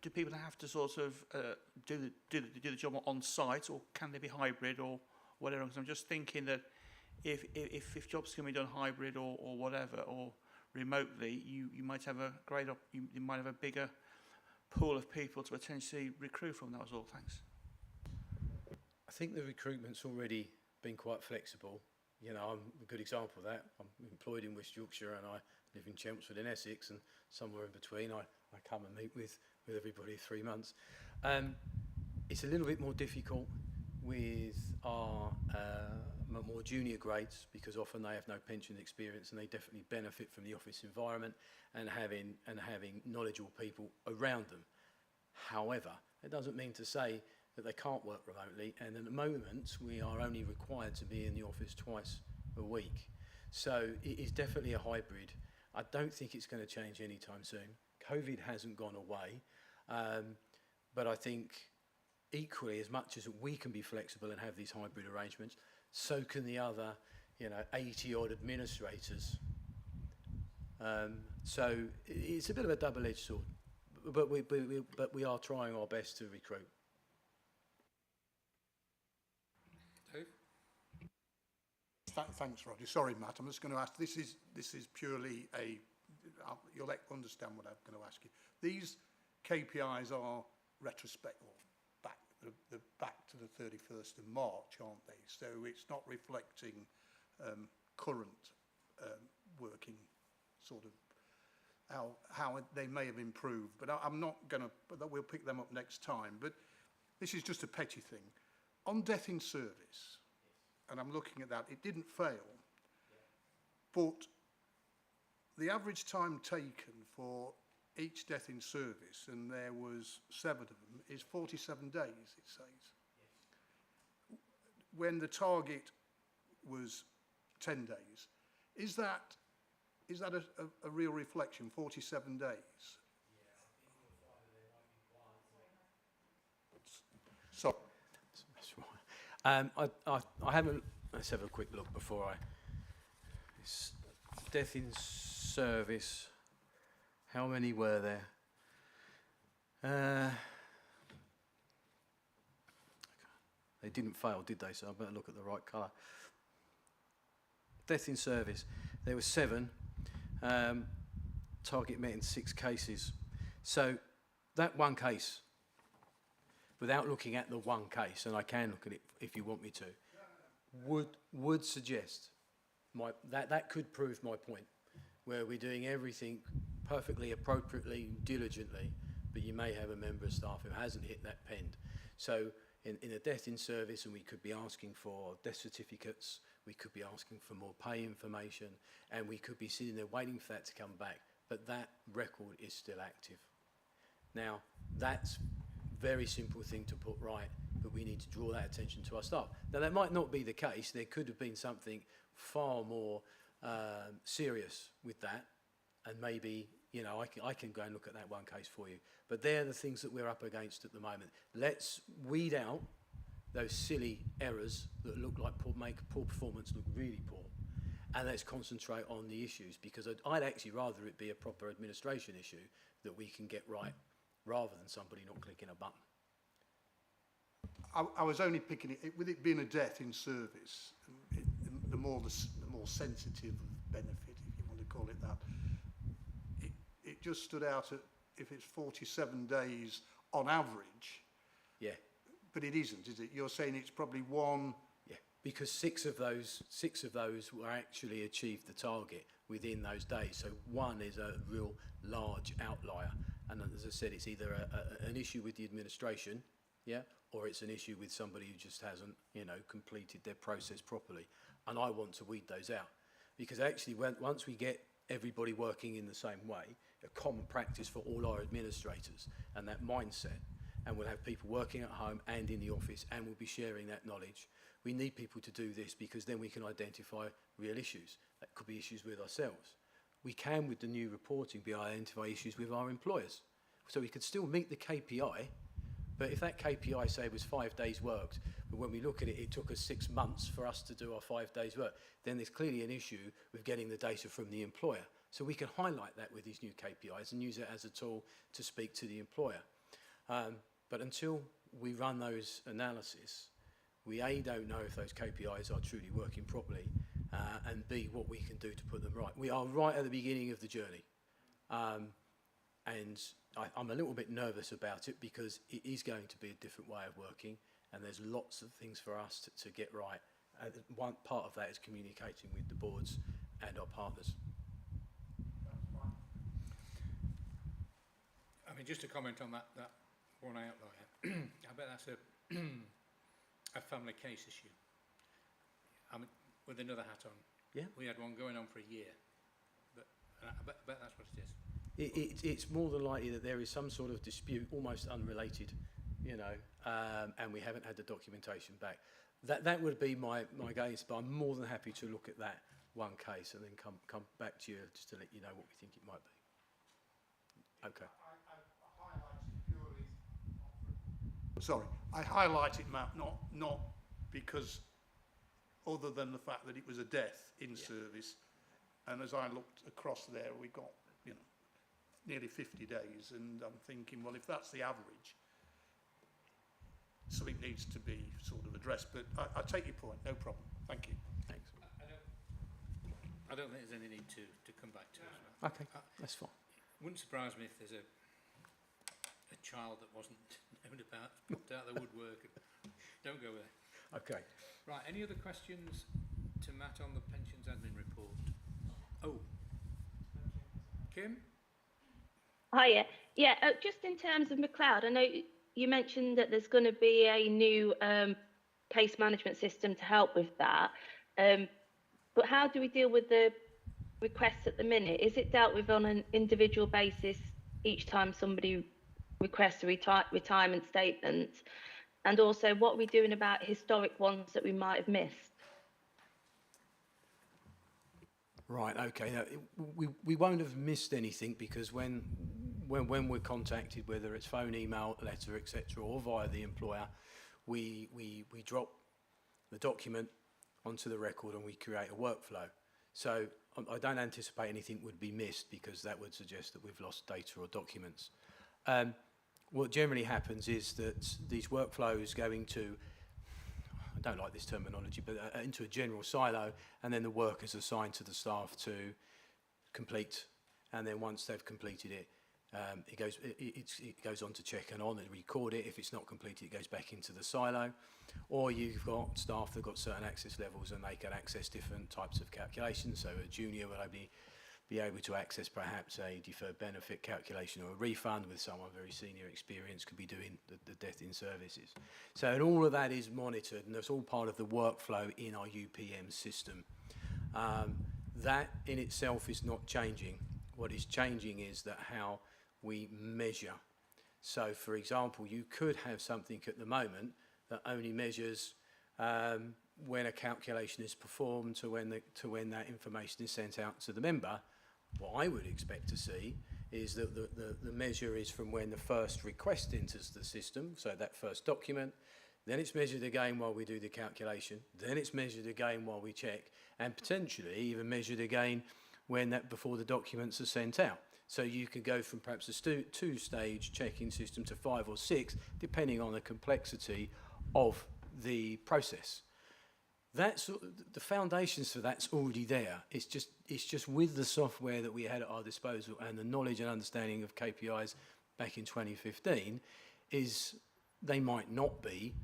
do people have to sort of do the job on site, or can they be hybrid or whatever? Because I'm just thinking that if jobs can be done hybrid or whatever, or remotely, you might have a you might have a bigger pool of people to potentially recruit from. That was all. Thanks. I think the recruitment's already been quite flexible. You know, I'm a good example of that. I'm employed in West Yorkshire and I live in Chelmsford in Essex, and somewhere in between I come and meet with everybody 3 months. It's a little bit more difficult with our more junior grades, because often they have no pension experience and they definitely benefit from the office environment and having knowledgeable people around them. However, it doesn't mean to say that they can't work remotely, and at the moment we are only required to be in the office twice a week. So it is definitely a hybrid. I don't think it's going to change anytime soon. COVID hasn't gone away, but I think equally, as much as we can be flexible and have these hybrid arrangements, so can the other, 80 odd administrators. So it's a bit of a double-edged sword, but we are trying our best to recruit. Dave? Thanks, Roger. Sorry, Matt. I'm just going to ask. This is purely a. You'll understand what I'm going to ask you. These KPIs are retrospective, back to the 31st of March, aren't they? So it's not reflecting current working sort of how they may have improved. But I'm not going to. But we'll pick them up next time. But this is just a petty thing. On death in service, and I'm looking at that, it didn't fail, but the average time taken for each death in service, and there was 7 of them, is 47 days, it says. Yes. When the target was 10 days, is that a real reflection, 47 days? So. I haven't. Let's have a quick look before it's death in service. How many were there? They didn't fail, did they? So I better look at the right colour. Death in service. There were 7. Target met in 6 cases. So that one case, without looking at the one case, and I can look at it if you want me to, would suggest that could prove my point, where we're doing everything perfectly, appropriately, diligently, but you may have a member of staff who hasn't hit that pend. So in a death in service, and we could be asking for death certificates, we could be asking for more pay information, and we could be sitting there waiting for that to come back, but that record is still active. Now, that's very simple thing to put right, but we need to draw that attention to our staff. Now, that might not be the case. There could have been something far more serious with that, and maybe, I can go and look at that one case for you. But they're the things that we're up against at the moment. Let's weed out those silly errors that look like make poor performance look really poor, and let's concentrate on the issues, because I'd actually rather it be a proper administration issue that we can get right, rather than somebody not clicking a button. I was only picking it with it being a death in service. The more sensitive benefit, if you want to call it that. It just stood out at if it's 47 days on average. Yeah. But it isn't, is it? You're saying it's probably one. Yeah, because 6 of those were actually achieved the target within those days. So one is a real large outlier. And as I said, it's either an issue with the administration, or it's an issue with somebody who just hasn't, completed their process properly. And I want to weed those out, because actually, once we get everybody working in the same way, a common practice for all our administrators, and that mindset, and we'll have people working at home and in the office, and we'll be sharing that knowledge. We need people to do this, because then we can identify real issues. That could be issues with ourselves. We can, with the new reporting, identify issues with our employers. So we could still meet the KPI, but if that KPI, say, was 5 days worked, but when we look at it, it took us 6 months for us to do our 5 days work, then there's clearly an issue with getting the data from the employer. So we can highlight that with these new KPIs and use it as a tool to speak to the employer. But until we run those analyses, we A, don't know if those KPIs are truly working properly, and B, what we can do to put them right. We are right at the beginning of the journey. And I'm a little bit nervous about it because it is going to be a different way of working, and there's lots of things for us to get right. And one part of that is communicating with the boards and our partners. I mean, just to comment on that one outlier, I bet that's a family case issue. I mean, with another hat on. Yeah. We had one going on for a year, but I bet that's what it is. It's more than likely that there is some sort of dispute, almost unrelated, you know, and we haven't had the documentation back. That would be my guess, but I'm more than happy to look at that one case and then come back to you just to let you know what we think it might be. Okay. I highlight it, Matt, not because other than the fact that it was a death in service, and as I looked across there, we got, you know, nearly 50 days, and I'm thinking, well, if that's the average, something needs to be sort of addressed. But I take your point, no problem. Thank you. Thanks. I don't think there's any need to come back to us. Okay, that's fine. Wouldn't surprise me if there's a child that wasn't known about, popped out the woodwork. Don't go there. Okay. Right, any other questions to Matt on the pensions admin report? Oh, Kim? Hiya. Yeah, just in terms of McLeod, I know you mentioned that there's going to be a new case management system to help with that. But how do we deal with the requests at the minute? Is it dealt with on an individual basis each time somebody requests a retirement statement? And also, what are we doing about historic ones that we might have missed? Right, okay. Now, we won't have missed anything because when we're contacted, whether it's phone, email, letter, etc., or via the employer, we drop the document onto the record and we create a workflow. So I don't anticipate anything would be missed because that would suggest that we've lost data or documents. What generally happens is that these workflows go into, I don't like this terminology, but into a general silo, and then the work is assigned to the staff to complete. And then once they've completed it, it goes on to check and on and record it. If it's not completed, it goes back into the silo. Or you've got staff that have got certain access levels and they can access different types of calculations. So a junior will only be able to access perhaps a deferred benefit calculation or a refund, with someone very senior experience could be doing the death in services. So and all of that is monitored, and that's all part of the workflow in our UPM system. That in itself is not changing. What is changing is that how we measure. So for example, you could have something at the moment that only measures when a calculation is performed to when that information is sent out to the member. What I would expect to see is that the measure is from when the first request enters the system, so that first document, then it's measured again while we do the calculation, then it's measured again while we check, and potentially even measured again before the documents are sent out. So you could go from perhaps a two-stage checking system to 5 or 6, depending on the complexity of the process. That's the foundations for that's already there. It's just with the software that we had at our disposal and the knowledge and understanding of KPIs back in 2015, is they might not be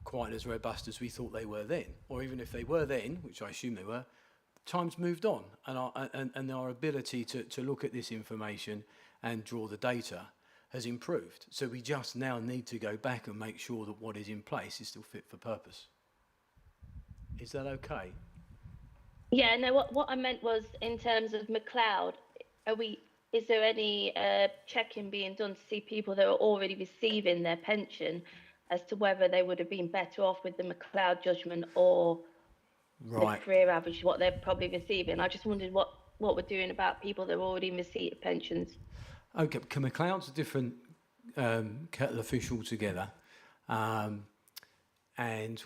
quite as robust as we thought they were then, or even if they were then, which I assume they were. Time's moved on, and our ability to look at this information and draw the data has improved. So we just now need to go back and make sure that what is in place is still fit for purpose. Is that okay? Yeah, no, what I meant was in terms of McLeod, is there any checking being done to see people that are already receiving their pension as to whether they would have been better off with the McLeod judgment or the career average, what they're probably receiving? I just wondered what we're doing about people that are already in receipt of pensions. Okay, McLeod's a different kettle of fish altogether. And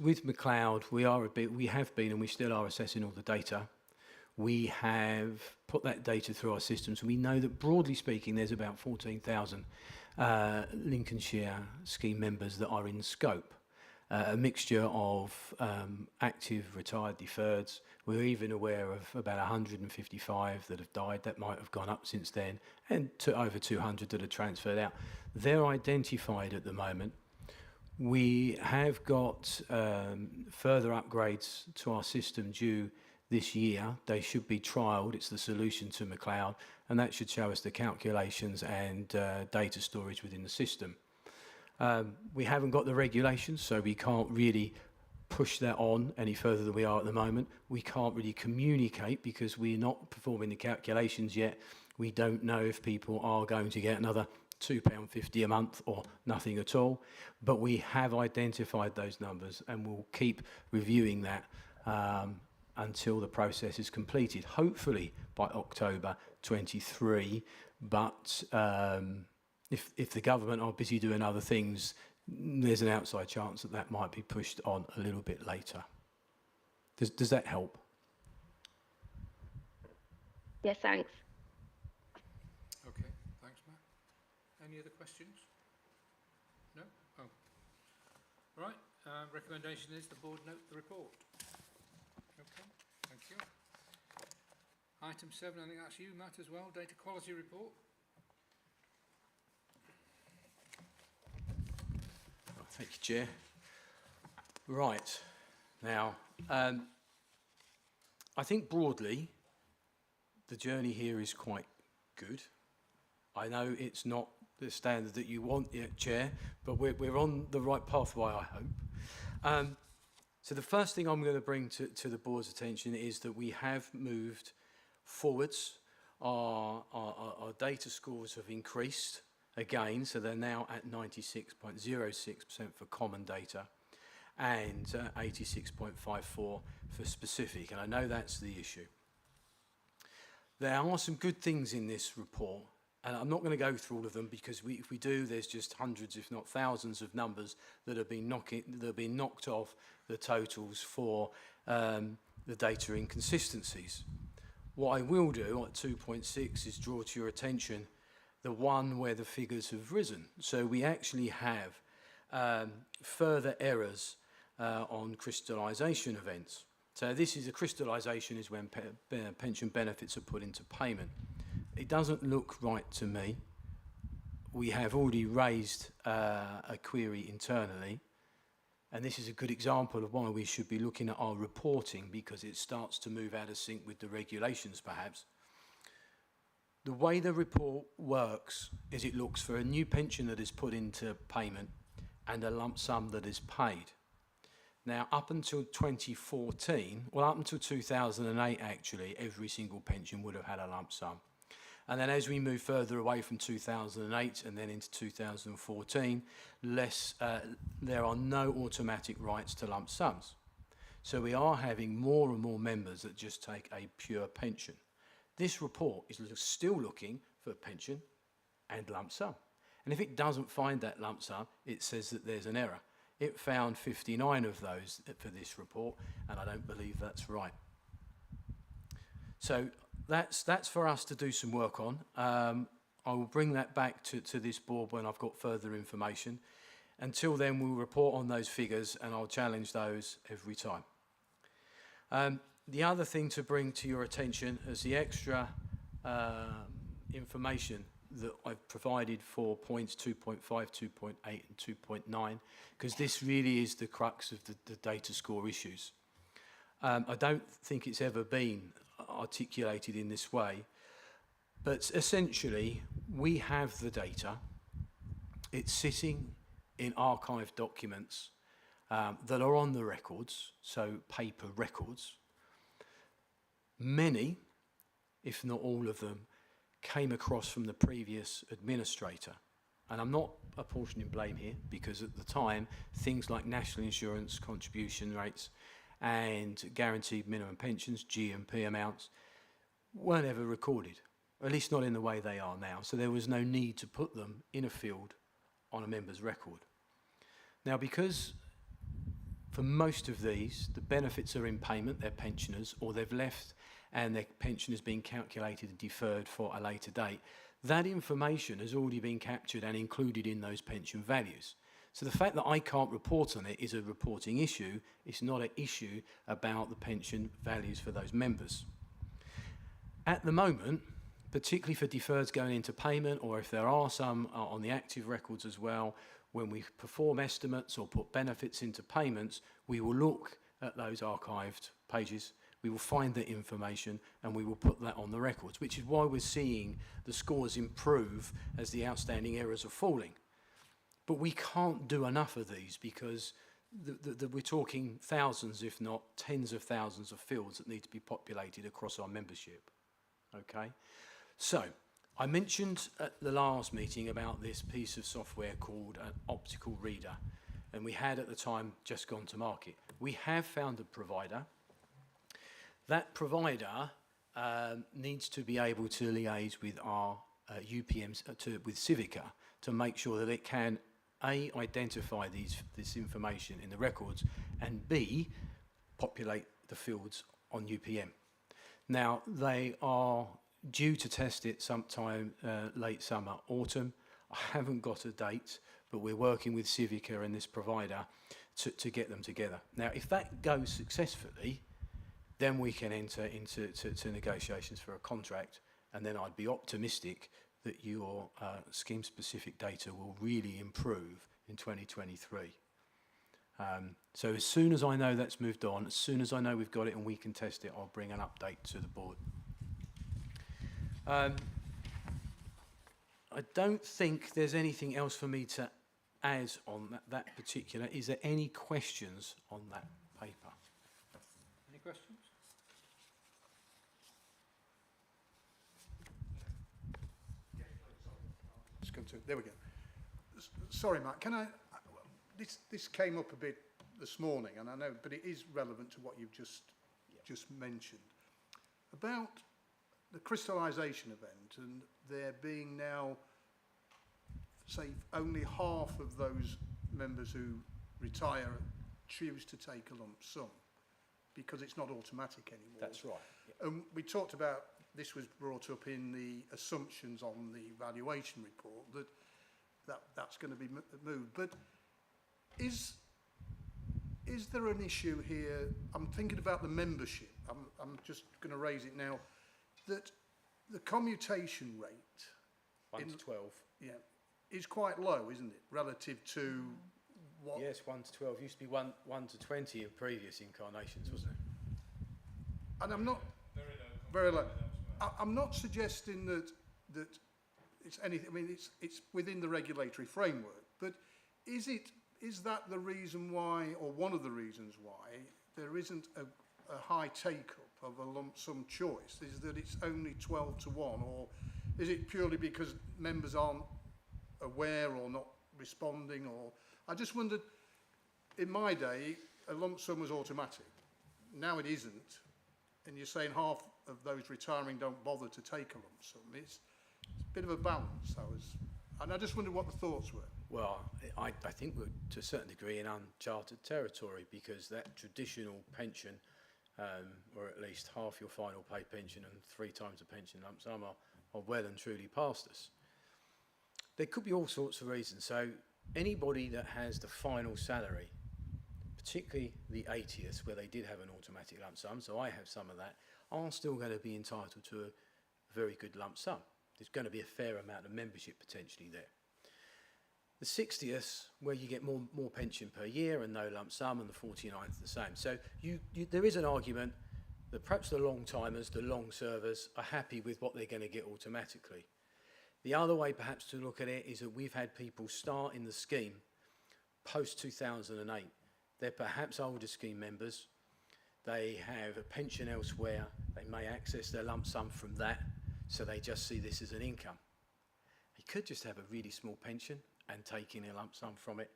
with McLeod, we have been and we still are assessing all the data. We have put that data through our systems. We know that broadly speaking, there's about 14,000 Lincolnshire scheme members that are in scope. A mixture of active, retired, deferreds. We're even aware of about 155 that have died. That might have gone up since then, and to over 200 that are transferred out. They're identified at the moment. We have got further upgrades to our system due this year. They should be trialled. It's the solution to McLeod, and that should show us the calculations and data storage within the system. We haven't got the regulations, so we can't really push that on any further than we are at the moment. We can't really communicate because we're not performing the calculations yet. We don't know if people are going to get another £2.50 a month or nothing at all, but we have identified those numbers and we'll keep reviewing that until the process is completed, hopefully by October 23, but if the government are busy doing other things, there's an outside chance that that might be pushed on a little bit later. Does that help? Yes, thanks. Okay, thanks, Matt. Any other questions? No? Oh. Right, recommendation is the board note the report. Okay, thank you. Item 7, I think that's you, Matt, as well, data quality report. Thank you, Chair. Right, now, I think broadly, the journey here is quite good. I know it's not the standard that you want yet, Chair, but we're on the right pathway, I hope. So the first thing I'm going to bring to the board's attention is that we have moved forwards. Our data scores have increased again, so they're now at 96.06% for common data and 86.54% for specific, and I know that's the issue. There are some good things in this report, and I'm not going to go through all of them because if we do, there's just hundreds, if not thousands, of numbers that have been knocked off the totals for the data inconsistencies. What I will do at 2.6 is draw to your attention the one where the figures have risen. So we actually have further errors on crystallisation events. So this is a crystallisation is when pension benefits are put into payment. It doesn't look right to me. We have already raised a query internally, and this is a good example of why we should be looking at our reporting, because it starts to move out of sync with the regulations perhaps. The way the report works is it looks for a new pension that is put into payment and a lump sum that is paid. Now, up until 2014, well, up until 2008, actually, every single pension would have had a lump sum. And then as we move further away from 2008 and then into 2014, there are no automatic rights to lump sums. So we are having more and more members that just take a pure pension. This report is still looking for pension and lump sum. And if it doesn't find that lump sum, it says that there's an error. It found 59 of those for this report, and I don't believe that's right. So that's for us to do some work on. I will bring that back to this board when I've got further information. Until then, we'll report on those figures, and I'll challenge those every time. The other thing to bring to your attention is the extra information that I've provided for points 2.5, 2.8 and 2.9, because this really is the crux of the data score issues. I don't think it's ever been articulated in this way, but essentially we have the data. It's sitting in archived documents that are on the records, so paper records. Many, if not all of them, came across from the previous administrator. And I'm not apportioning blame here, because at the time, things like national insurance contribution rates and guaranteed minimum pensions, G&P amounts, weren't ever recorded. at least not in the way they are now. So there was no need to put them in a field on a member's record. Now, because for most of these, the benefits are in payment, they're pensioners, or they've left and their pension has been calculated and deferred for a later date, that information has already been captured and included in those pension values. So the fact that I can't report on it is a reporting issue. It's not an issue about the pension values for those members. At the moment, particularly for deferreds going into payment, or if there are some on the active records as well, when we perform estimates or put benefits into payments, we will look at those archived pages, we will find the information, and we will put that on the records, which is why we're seeing the scores improve as the outstanding errors are falling. But we can't do enough of these because we're talking thousands, if not tens of thousands of fields that need to be populated across our membership. Okay? So, I mentioned at the last meeting about this piece of software called an optical reader, and we had at the time just gone to market. We have found a provider. That provider needs to be able to liaise with our UPMs, with Civica, to make sure that it can A, identify this information in the records, and B, populate the fields on UPM. Now, they are due to test it sometime late summer, autumn. I haven't got a date, but we're working with Civica and this provider to get them together. Now, if that goes successfully, then we can enter into negotiations for a contract, and then I'd be optimistic that your scheme-specific data will really improve in 2023. So as soon as I know that's moved on, as soon as I know we've got it and we can test it, I'll bring an update to the board. I don't think there's anything else for me to add on that particular. Is there any questions on that paper? Any questions? There we go. Sorry, Matt. Can I? This came up a bit this morning, and I know, but it is relevant to what you've just mentioned about the crystallisation event, and there being now, say, only half of those members who retire choose to take a lump sum because it's not automatic anymore. That's right. Yeah. We talked about, this was brought up in the assumptions on the valuation report, that's going to be moved. But is there an issue here? I'm thinking about the membership. I'm just going to raise it now. That the commutation rate 1 to 12. Yeah, is quite low, isn't it, relative to what? Yes, 1 to 12 used to be 1 to 20 in previous incarnations, wasn't it? And I'm not very low. I'm not suggesting that it's anything. I mean, it's within the regulatory framework. But is that the reason why, or one of the reasons why, there isn't a high take-up of a lump sum choice? Is that it's only 12 to 1, or is it purely because members aren't aware or not responding? Or I just wondered, in my day, a lump sum was automatic. Now it isn't, and you're saying half of those retiring don't bother to take a lump sum. It's a bit of a balance. And I just wondered what the thoughts were. Well, I think we're to a certain degree in uncharted territory, because that traditional pension, or at least half your final pay pension and 3 times the pension lump sum, are well and truly past us. There could be all sorts of reasons. So anybody that has the final salary, particularly the 80th, where they did have an automatic lump sum, so I have some of that, are still going to be entitled to a very good lump sum. There's going to be a fair amount of membership potentially there. The 60th, where you get more pension per year and no lump sum, and the 49th the same. So there is an argument that perhaps the long timers, the long servers, are happy with what they're going to get automatically. The other way perhaps to look at it is that we've had people start in the scheme post 2008. They're perhaps older scheme members. They have a pension elsewhere. They may access their lump sum from that, so they just see this as an income. They could just have a really small pension, and taking a lump sum from it,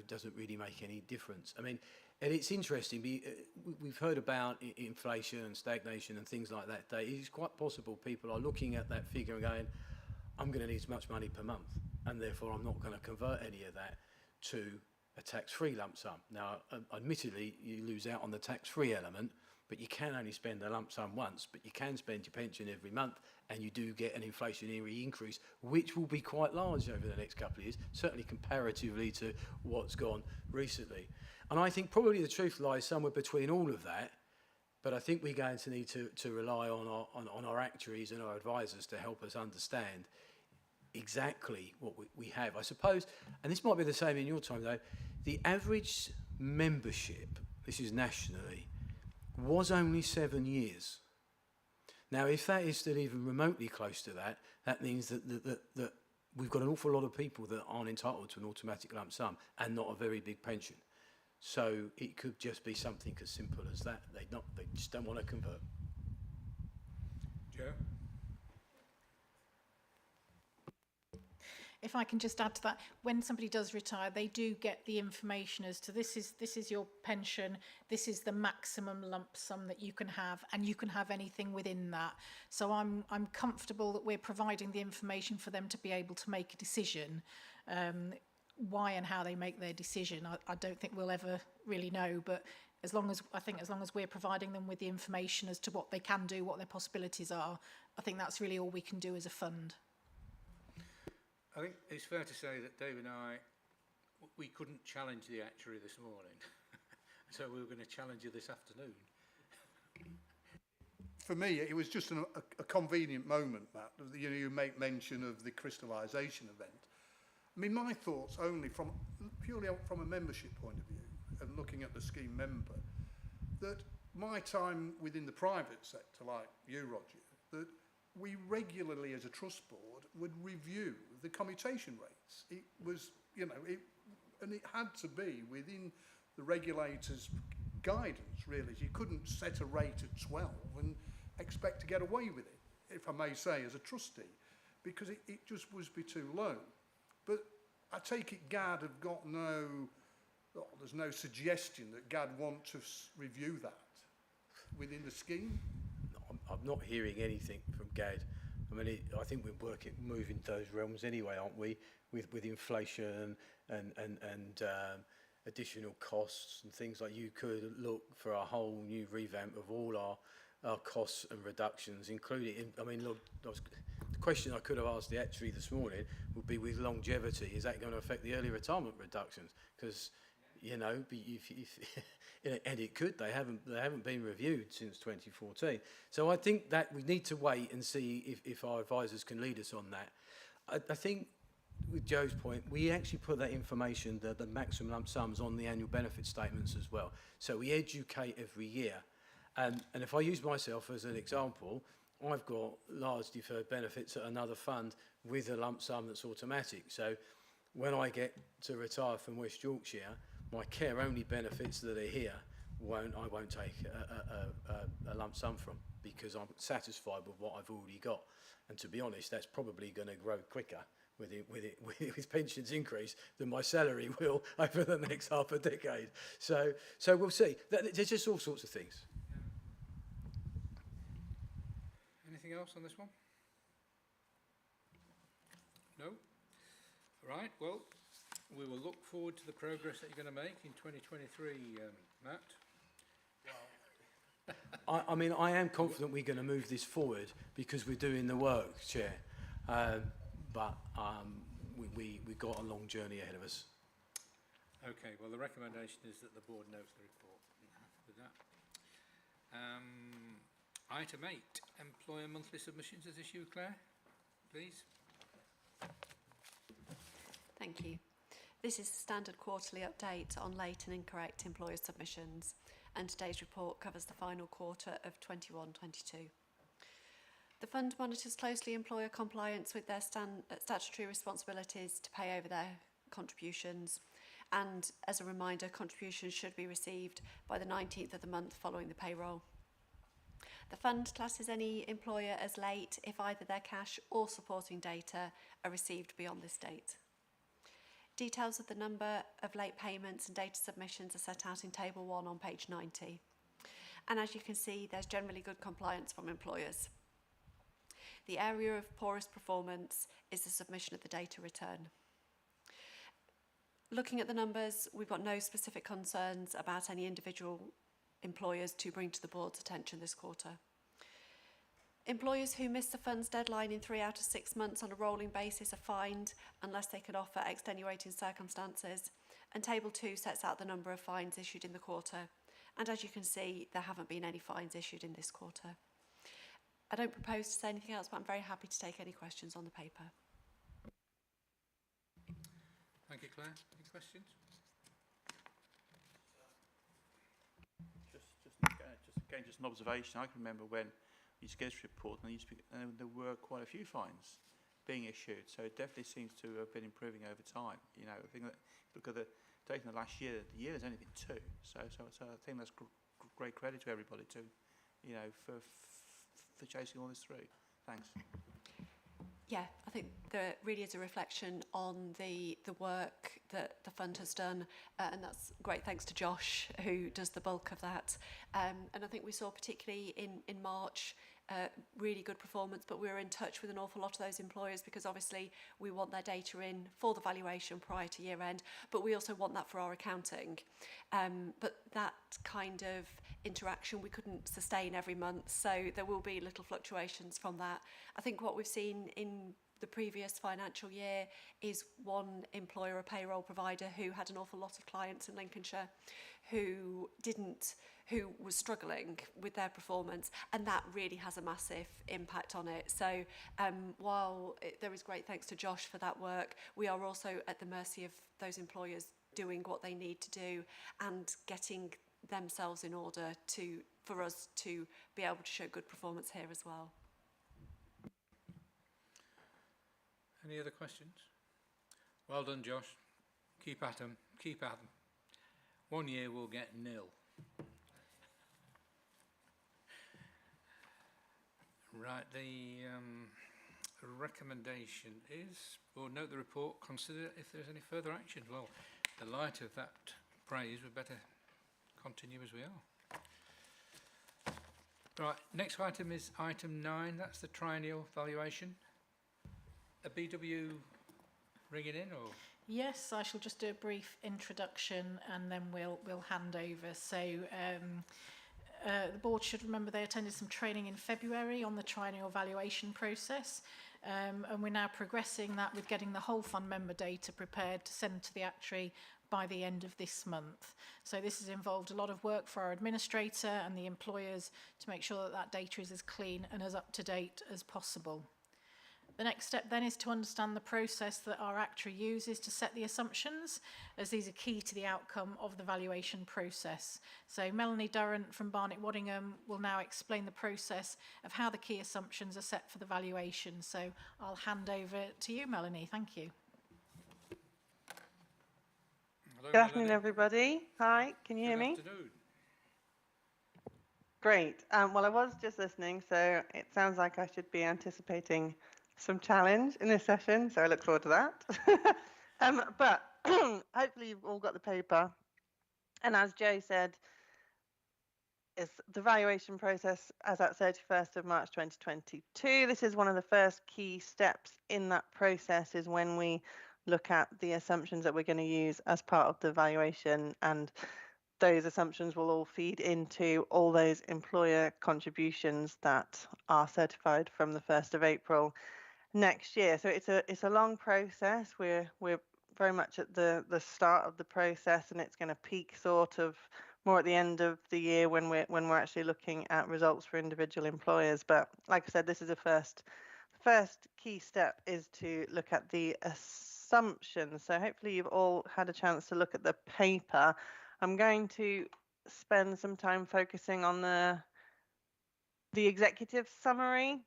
doesn't really make any difference. I mean, And it's interesting, we've heard about inflation and stagnation and things like that. It is quite possible people are looking at that figure and going, I'm going to need as much money per month, and therefore I'm not going to convert any of that to a tax-free lump sum. Now, admittedly, you lose out on the tax-free element, but you can only spend a lump sum once, but you can spend your pension every month, and you do get an inflationary increase, which will be quite large over the next couple of years, certainly comparatively to what's gone recently. And I think probably the truth lies somewhere between all of that, but I think we're going to need to rely on our actuaries and our advisors to help us understand exactly what we have. I suppose, and this might be the same in your time though, the average membership, this is nationally, was only 7 years. Now, if that is still even remotely close to that, that means that we've got an awful lot of people that aren't entitled to an automatic lump sum and not a very big pension. So it could just be something as simple as that. They just don't want to convert. Joe? If I can just add to that, when somebody does retire, they do get the information as to this is your pension, this is the maximum lump sum that you can have, and you can have anything within that. So I'm comfortable that we're providing the information for them to be able to make a decision. Why and how they make their decision, I don't think we'll ever really know, but as long as we're providing them with the information as to what they can do, what their possibilities are, I think that's really all we can do as a fund. I think it's fair to say that Dave and I, we couldn't challenge the actuary this morning, so we were going to challenge you this afternoon. For me, it was just a convenient moment, Matt. You know, you make mention of the crystallisation event. I mean, my thoughts only purely from a membership point of view and looking at the scheme member, that my time within the private sector, like you, Roger, that we regularly as a trust board would review the commutation rates. It was, you know, and it had to be within the regulator's guidance, really. You couldn't set a rate at 12 and expect to get away with it, if I may say, as a trustee, because it just would be too low. But I take it GAD have got there's no suggestion that GAD want to review that within the scheme? I'm not hearing anything from GAD. I mean, I think we're moving those realms anyway, aren't we? With inflation and additional costs and things like, you could look for a whole new revamp of all our costs and reductions, including, I mean, look, the question I could have asked the actuary this morning would be, with longevity, is that going to affect the early retirement reductions? Because, you know, and it could. They haven't been reviewed since 2014. So I think that we need to wait and see if our advisors can lead us on that. I think, with Joe's point, we actually put that information, the maximum lump sums, on the annual benefit statements as well. So we educate every year. And if I use myself as an example, I've got large deferred benefits at another fund with a lump sum that's automatic. So when I get to retire from West Yorkshire, my care-only benefits that are here, I won't take a lump sum from, because I'm satisfied with what I've already got. And to be honest, that's probably going to grow quicker with pensions increase than my salary will over the next half a decade. So we'll see. There's just all sorts of things. Anything else on this one? No? Right, well, we will look forward to the progress that you're going to make in 2023, Matt. I mean, I am confident we're going to move this forward because we're doing the work, Chair. But we've got a long journey ahead of us. Okay, well, the recommendation is that the board notes the report with that. Item 8, employer monthly submissions as issued. Claire, please. Thank you. This is the standard quarterly update on late and incorrect employer submissions, and today's report covers the final quarter of 21-22. The fund monitors closely employer compliance with their statutory responsibilities to pay over their contributions, and as a reminder, contributions should be received by the 19th of the month following the payroll. The fund classes any employer as late if either their cash or supporting data are received beyond this date. Details of the number of late payments and data submissions are set out in Table 1 on page 90. And as you can see, there's generally good compliance from employers. The area of poorest performance is the submission of the data return. Looking at the numbers, we've got no specific concerns about any individual employers to bring to the board's attention this quarter. Employers who miss the funds deadline in 3 out of 6 months on a rolling basis are fined unless they can offer extenuating circumstances. And Table 2 sets out the number of fines issued in the quarter. And as you can see, there haven't been any fines issued in this quarter. I don't propose to say anything else, but I'm very happy to take any questions on the paper. Thank you, Claire. Any questions? Just an observation. I can remember when we used to get this report, and there were quite a few fines being issued. So it definitely seems to have been improving over time. You know, I think that look at the taking the last year, the year has only been 2. So I think that's great credit to everybody too. You know, for chasing all this through. Thanks. Yeah, I think there really is a reflection on the work that the fund has done, and that's great thanks to Josh, who does the bulk of that. And I think we saw particularly in March, really good performance, but we were in touch with an awful lot of those employers because obviously we want their data in for the valuation prior to year end, but we also want that for our accounting. But that kind of interaction we couldn't sustain every month, so there will be little fluctuations from that. I think what we've seen in the previous financial year is one employer, a payroll provider, who had an awful lot of clients in Lincolnshire who was struggling with their performance, and that really has a massive impact on it. So while there is great thanks to Josh for that work, we are also at the mercy of those employers doing what they need to do and getting themselves in order for us to be able to show good performance here as well. Any other questions? Well done, Josh. Keep at them. Keep at them. 1 year we'll get 0. Right, the recommendation is, we'll note the report, consider if there's any further action. Well, in the light of that praise, we'd better continue as we are. Right, next item is item 9, that's the triennial valuation. A BW ringing in, or? Yes, I shall just do a brief introduction and then we'll hand over. So the board should remember they attended some training in February on the triennial valuation process, and we're now progressing that with getting the whole fund member data prepared to send to the actuary by the end of this month. So this has involved a lot of work for our administrator and the employers to make sure that that data is as clean and as up to date as possible. The next step then is to understand the process that our actuary uses to set the assumptions, as these are key to the outcome of the valuation process. So Melanie Durrant from Barnet Waddingham will now explain the process of how the key assumptions are set for the valuation. So I'll hand over to you, Melanie. Thank you. Hello, Good afternoon, everybody. Hi, can you hear me? Good afternoon. Great. Well, I was just listening, so it sounds like I should be anticipating some challenge in this session, so I look forward to that. But hopefully you've all got the paper. And as Joe said, it's the valuation process as at 31st of March 2022. This is one of the first key steps in that process, is when we look at the assumptions that we're going to use as part of the valuation, and those assumptions will all feed into all those employer contributions that are certified from the 1st of April next year. So it's a long process. We're very much at the start of the process, and it's going to peak sort of more at the end of the year when we're actually looking at results for individual employers. But like I said, this is the first key step, is to look at the assumptions. So hopefully you've all had a chance to look at the paper. I'm going to spend some time focusing on the executive summary,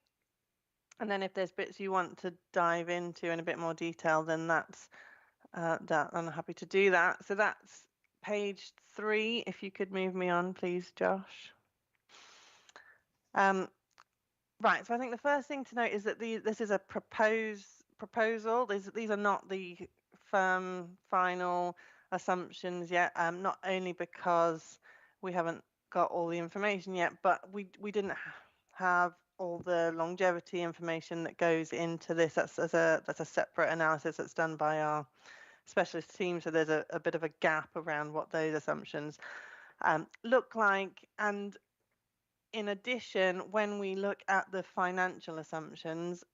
and then if there's bits you want to dive into in a bit more detail, then that's that I'm happy to do that. So that's page 3. If you could move me on, please, Josh. Right. So I think the first thing to note is that this is a proposal. These are not the firm final assumptions yet, not only because we haven't got all the information yet, but we didn't have all the longevity information that goes into this. That's a separate analysis that's done by our specialist team. So there's a bit of a gap around what those assumptions look like. And in addition, when we look at the financial assumptions,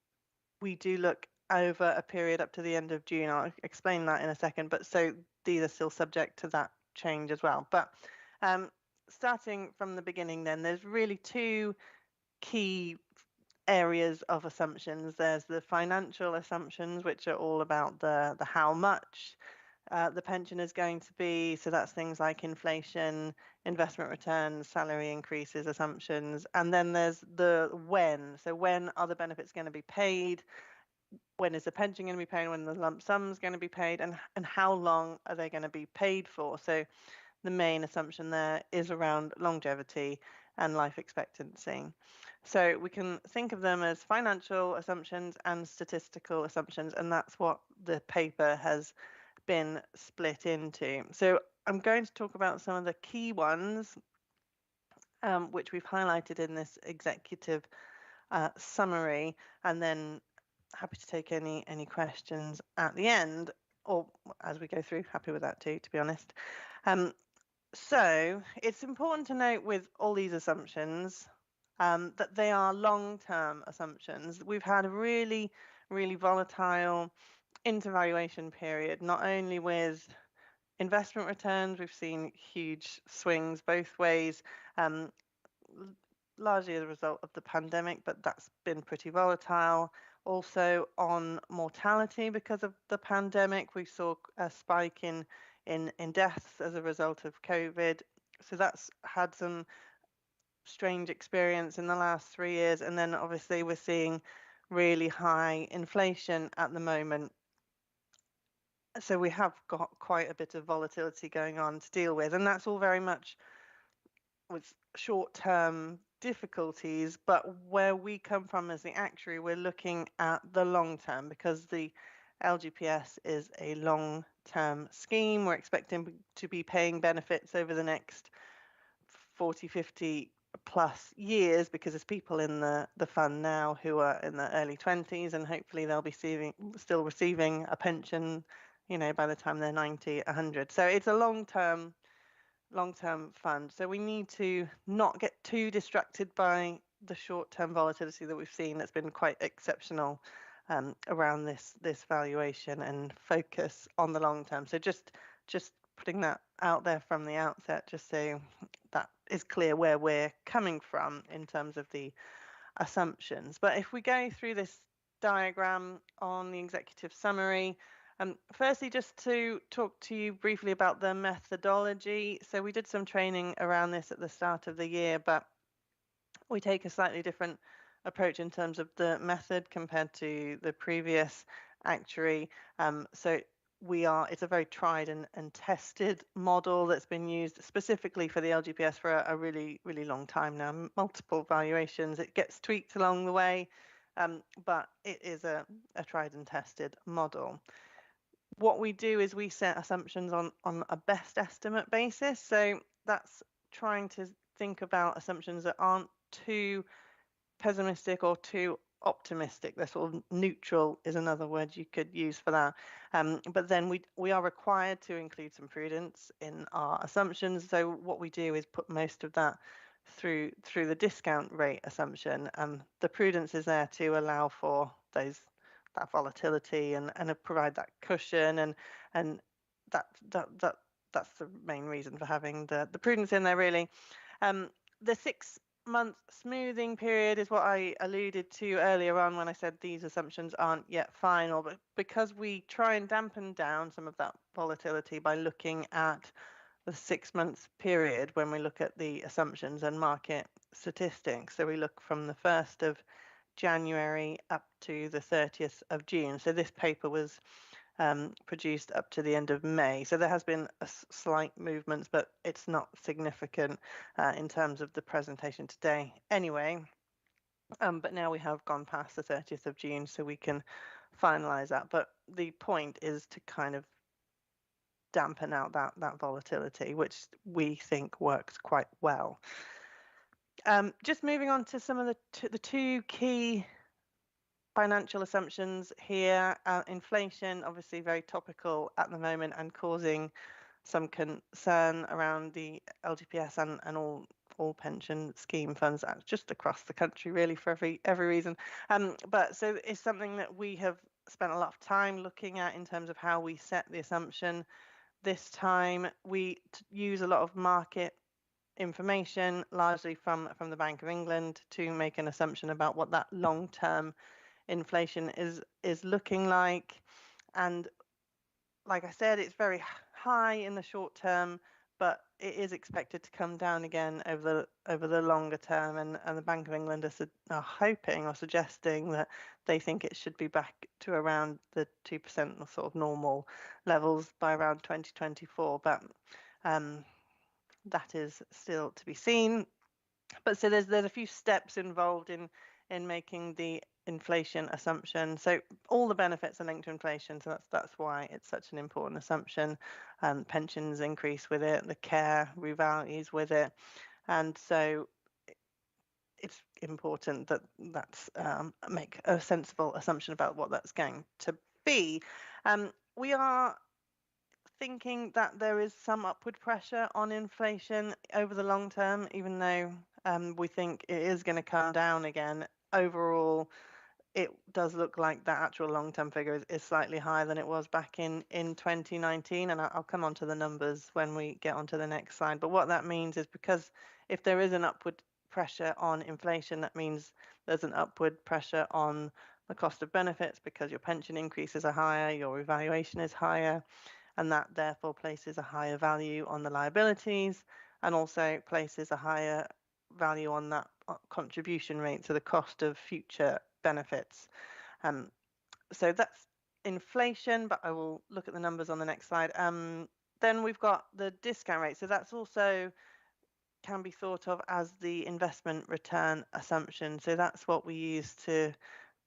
we do look over a period up to the end of June. I'll explain that in a second. But so these are still subject to that change as well. But starting from the beginning, then there's really two key areas of assumptions. There's the financial assumptions, which are all about the how much the pension is going to be. So that's things like inflation, investment returns, salary increases assumptions. And then there's the when. So when are the benefits going to be paid? When is the pension going to be paid? When the lump sum is going to be paid? And how long are they going to be paid for? So the main assumption there is around longevity and life expectancy. So we can think of them as financial assumptions and statistical assumptions, and that's what the paper has been split into. So I'm going to talk about some of the key ones, which we've highlighted in this executive summary, and then happy to take any questions at the end, or as we go through. Happy with that too, to be honest. So it's important to note with all these assumptions that they are long-term assumptions. We've had a really, really volatile intervaluation period, not only with investment returns, we've seen huge swings both ways, largely as a result of the pandemic, but that's been pretty volatile. Also on mortality because of the pandemic, we saw a spike in deaths as a result of COVID. So that's had some strange experience in the last 3 years. And then obviously we're seeing really high inflation at the moment. So we have got quite a bit of volatility going on to deal with. And that's all very much with short-term difficulties, but where we come from as the actuary, we're looking at the long term because the LGPS is a long-term scheme. We're expecting to be paying benefits over the next 40, 50 plus years because there's people in the fund now who are in their early 20s, and hopefully they'll be still receiving a pension, you know, by the time they're 90, 100. So it's a long-term fund. So we need to not get too distracted by the short-term volatility that we've seen. That's been quite exceptional around this valuation, and focus on the long term. So just putting that out there from the outset, just so that is clear where we're coming from in terms of the assumptions. But if we go through this diagram on the executive summary, firstly, just to talk to you briefly about the methodology. So we did some training around this at the start of the year, but we take a slightly different approach in terms of the method compared to the previous actuary. So it's a very tried and tested model that's been used specifically for the LGPS for a really, really long time now, multiple valuations. It gets tweaked along the way, but it is a tried and tested model. What we do is we set assumptions on a best estimate basis. So that's trying to think about assumptions that aren't too pessimistic or too optimistic. They're sort of neutral is another word you could use for that. But then we are required to include some prudence in our assumptions. So what we do is put most of that through the discount rate assumption. The prudence is there to allow for that volatility and provide that cushion, and that's the main reason for having the prudence in there, really. The 6-month smoothing period is what I alluded to earlier on when I said these assumptions aren't yet final, but because we try and dampen down some of that volatility by looking at the 6-month period when we look at the assumptions and market statistics. So we look from the 1st of January up to the 30th of June. So this paper was produced up to the end of May. So there has been a slight movements, but it's not significant in terms of the presentation today anyway. But now we have gone past the 30th of June, so we can finalise that. But the point is to kind of dampen out that volatility, which we think works quite well. Just moving on to some of the two key financial assumptions here. Inflation, obviously very topical at the moment and causing some concern around the LGPS and all pension scheme funds, just across the country really, for every reason. But so it's something that we have spent a lot of time looking at in terms of how we set the assumption. This time we use a lot of market information, largely from the Bank of England, to make an assumption about what that long-term inflation is looking like. And like I said, it's very high in the short term, but it is expected to come down again over the longer term. And the Bank of England are hoping or suggesting that they think it should be back to around the 2% sort of normal levels by around 2024. But that is still to be seen. But so there's a few steps involved in making the inflation assumption. So all the benefits are linked to inflation, so that's why it's such an important assumption. Pensions increase with it, the care revalues with it, and so it's important that that's make a sensible assumption about what that's going to be. We are thinking that there is some upward pressure on inflation over the long term, even though we think it is going to come down again. Overall, it does look like that actual long-term figure is slightly higher than it was back in 2019, and I'll come on to the numbers when we get onto the next slide. But what that means is, because if there is an upward pressure on inflation, that means there's an upward pressure on the cost of benefits, because your pension increases are higher, your revaluation is higher, and that therefore places a higher value on the liabilities, and also places a higher value on that contribution rate, so the cost of future benefits. So that's inflation, but I will look at the numbers on the next slide. Then we've got the discount rate. So that's also can be thought of as the investment return assumption. So that's what we use to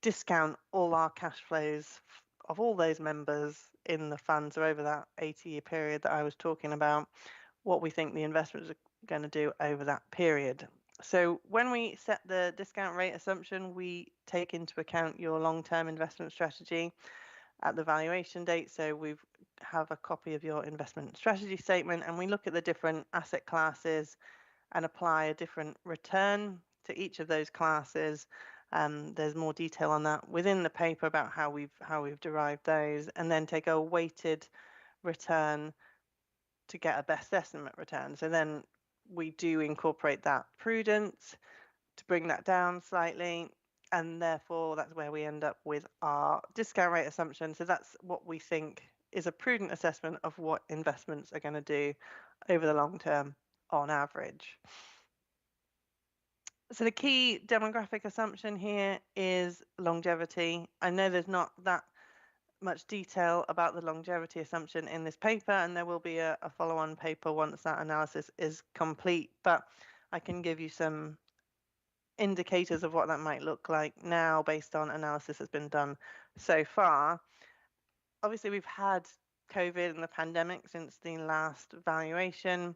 discount all our cash flows of all those members in the funds, or over that 80-year period that I was talking about, what we think the investments are going to do over that period. So when we set the discount rate assumption, we take into account your long-term investment strategy at the valuation date. So we have a copy of your investment strategy statement, and we look at the different asset classes and apply a different return to each of those classes. There's more detail on that within the paper about how we've derived those, and then take a weighted return to get a best estimate return. So then we do incorporate that prudence to bring that down slightly, and therefore that's where we end up with our discount rate assumption. So that's what we think is a prudent assessment of what investments are going to do over the long term on average. So the key demographic assumption here is longevity. I know there's not that much detail about the longevity assumption in this paper, and there will be a follow-on paper once that analysis is complete, but I can give you some indicators of what that might look like now based on analysis that's been done so far. Obviously, we've had COVID and the pandemic since the last valuation.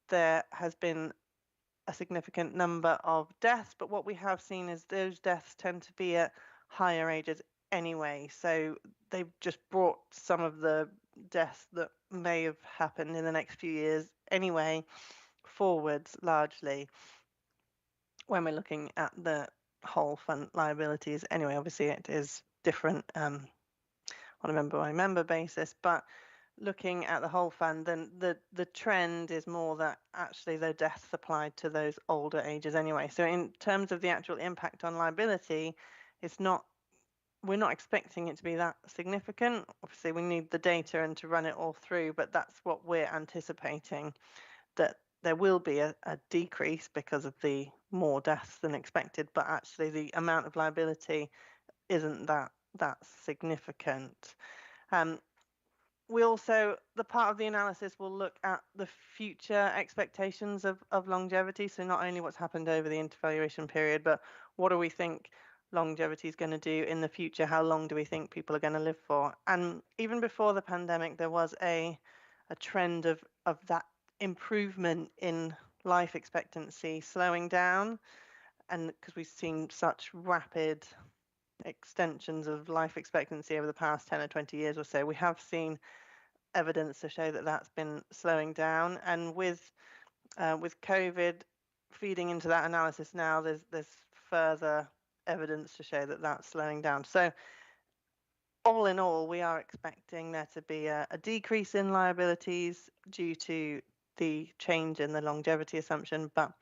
There has been a significant number of deaths, but what we have seen is those deaths tend to be at higher ages anyway. So they've just brought some of the deaths that may have happened in the next few years anyway forwards, largely, when we're looking at the whole fund liabilities. Anyway, obviously it is different on a member-by-member basis, but looking at the whole fund, then the trend is more that actually the deaths applied to those older ages anyway. So in terms of the actual impact on liability, we're not expecting it to be that significant. Obviously, we need the data and to run it all through, but that's what we're anticipating, that there will be a decrease because of the more deaths than expected, but actually the amount of liability isn't that significant. We also, the part of the analysis will look at the future expectations of longevity. So not only what's happened over the intervaluation period, but what do we think longevity is going to do in the future. How long do we think people are going to live for? And even before the pandemic, there was a trend of that improvement in life expectancy slowing down, and because we've seen such rapid extensions of life expectancy over the past 10 or 20 years or so, we have seen evidence to show that that's been slowing down. And with COVID feeding into that analysis now, there's further evidence to show that that's slowing down. So all in all, we are expecting there to be a decrease in liabilities due to the change in the longevity assumption, but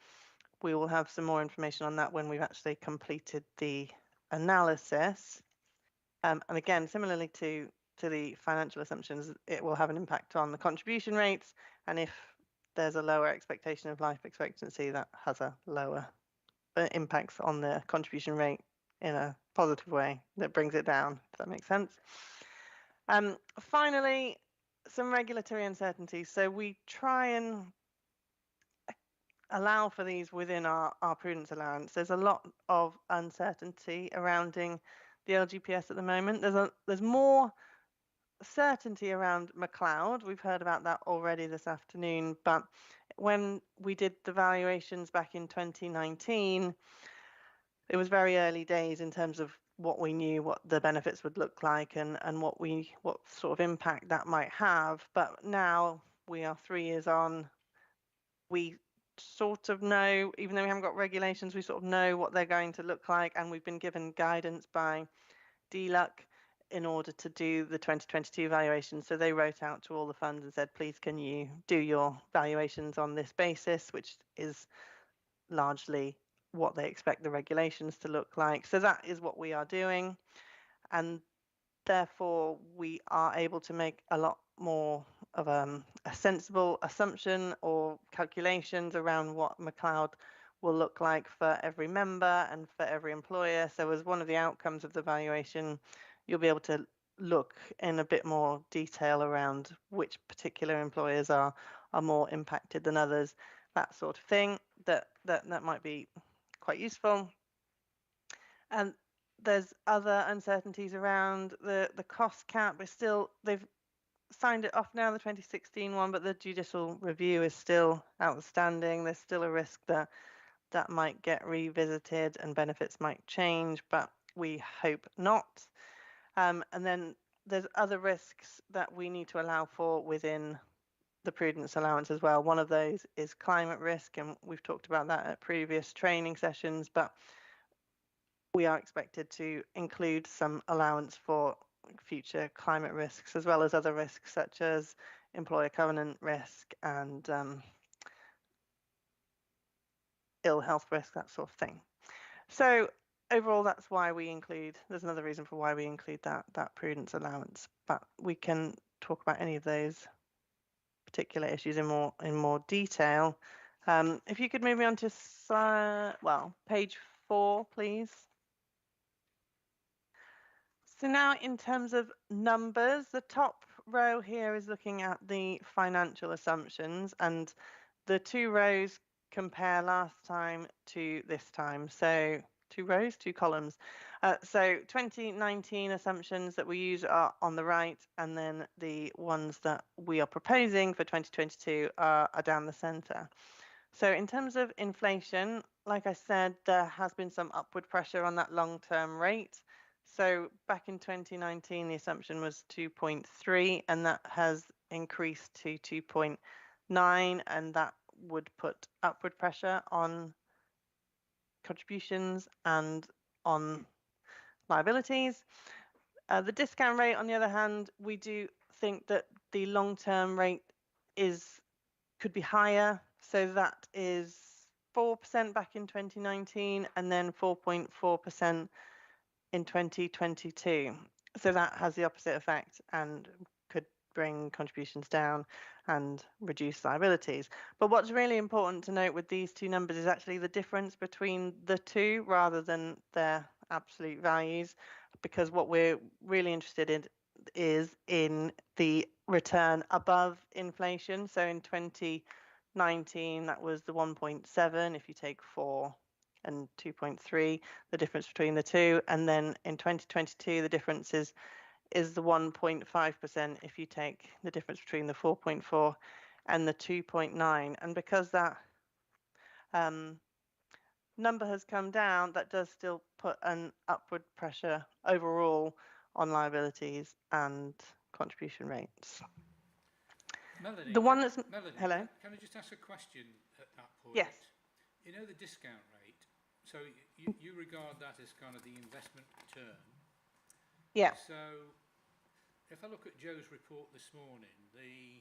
we will have some more information on that when we've actually completed the analysis. And again, similarly to the financial assumptions, it will have an impact on the contribution rates, and if there's a lower expectation of life expectancy, that has a lower impacts on the contribution rate in a positive way that brings it down. Does that make sense? Finally, some regulatory uncertainties. So we try and allow for these within our prudence allowance. There's a lot of uncertainty surrounding the LGPS at the moment. There's more certainty around McLeod. We've heard about that already this afternoon, but when we did the valuations back in 2019, it was very early days in terms of what we knew, what the benefits would look like, and what sort of impact that might have. But now we are 3 years on, we sort of know, even though we haven't got regulations, we sort of know what they're going to look like, and we've been given guidance by DLUC in order to do the 2022 valuation. So they wrote out to all the funds and said, please can you do your valuations on this basis, which is largely what they expect the regulations to look like. So that is what we are doing, and therefore we are able to make a lot more of a sensible assumption or calculations around what McLeod will look like for every member and for every employer. So as one of the outcomes of the valuation, you'll be able to look in a bit more detail around which particular employers are more impacted than others, that sort of thing. That might be quite useful. And there's other uncertainties around the cost cap. They've signed it off now, the 2016 one, but the judicial review is still outstanding. There's still a risk that might get revisited and benefits might change, but we hope not. And then there's other risks that we need to allow for within the prudence allowance as well. One of those is climate risk, and we've talked about that at previous training sessions, but we are expected to include some allowance for future climate risks, as well as other risks such as employer covenant risk and ill health risk, that sort of thing. So overall, that's why we include, there's another reason for why we include that prudence allowance, but we can talk about any of those particular issues in more detail. If you could move me on to page 4, please. So now in terms of numbers, the top row here is looking at the financial assumptions, and the 2 rows compare last time to this time. So 2 rows, 2 columns. So 2019 assumptions that we use are on the right, and then the ones that we are proposing for 2022 are down the center. So in terms of inflation, like I said, there has been some upward pressure on that long-term rate. So back in 2019, the assumption was 2.3, and that has increased to 2.9, and that would put upward pressure on contributions and on liabilities. The discount rate, on the other hand, we do think that the long-term rate could be higher. So that is 4% back in 2019, and then 4.4% in 2022. So that has the opposite effect and could bring contributions down and reduce liabilities. But what's really important to note with these 2 numbers is actually the difference between the 2 rather than their absolute values, because what we're really interested in is in the return above inflation. So in 2019, that was the 1.7 if you take 4 and 2.3, the difference between the two. And then in 2022, the difference is the 1.5% if you take the difference between the 4.4 and the 2.9. And because that number has come down, that does still put an upward pressure overall on liabilities and contribution rates. Melanie, The one that's Melanie, hello. Can I just ask a question at that point? Yes. You know the discount rate. So you regard that as kind of the investment return. Yeah. So if I look at Joe's report this morning, the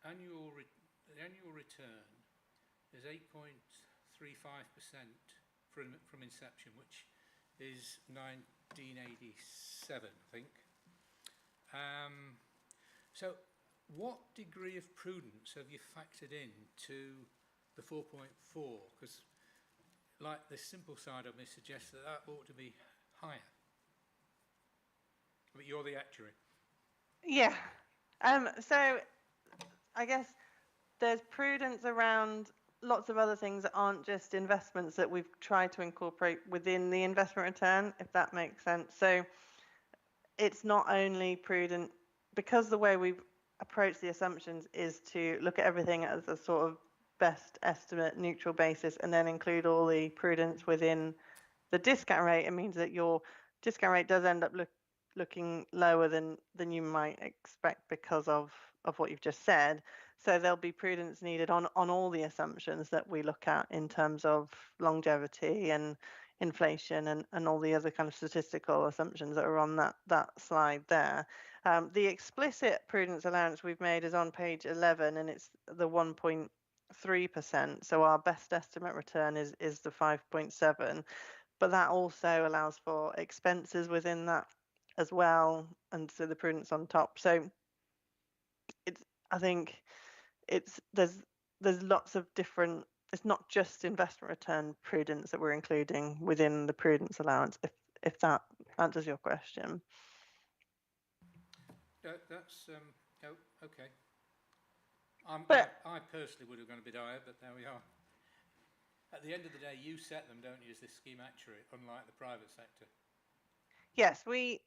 annual return is 8.35% from inception, which is 1987, I think. So what degree of prudence have you factored in to the 4.4? Because like the simple side of me suggests that that ought to be higher. But you're the actuary. Yeah. So I guess there's prudence around lots of other things that aren't just investments that we've tried to incorporate within the investment return, if that makes sense. So it's not only prudent because the way we've approached the assumptions is to look at everything as a sort of best estimate neutral basis and then include all the prudence within the discount rate. It means that your discount rate does end up looking lower than you might expect because of what you've just said. So there'll be prudence needed on all the assumptions that we look at in terms of longevity and inflation and all the other kind of statistical assumptions that are on that slide there. The explicit prudence allowance we've made is on page 11 and it's the 1.3%. So our best estimate return is the 5.7, but that also allows for expenses within that as well, and so the prudence on top. So I think there's lots of different. It's not just investment return prudence that we're including within the prudence allowance. If that answers your question. That's okay. I personally would have gone a bit higher, but there we are. At the end of the day, you set them, don't you, as this scheme actuary, unlike the private sector? Yes, we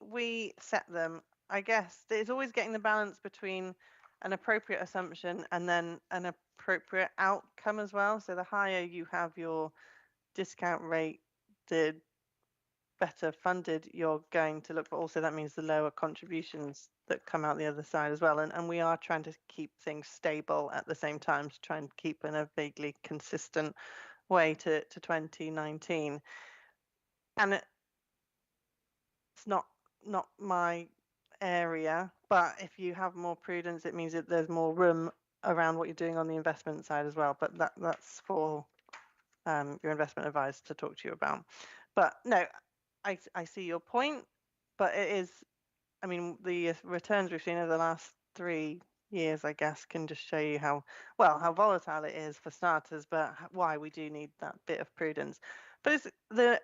set them. I guess it's always getting the balance between an appropriate assumption and then an appropriate outcome as well. So the higher you have your discount rate, the better funded you're going to look, but also that means the lower contributions that come out the other side as well. And we are trying to keep things stable at the same time to try and keep in a vaguely consistent way to 2019. And it's not my area, but if you have more prudence, it means that there's more room around what you're doing on the investment side as well. But that's for your investment advisor to talk to you about. But no, I see your point, but it is, I mean, the returns we've seen over the last 3 years, I guess, can just show you how volatile it is for starters, but why we do need that bit of prudence. But it's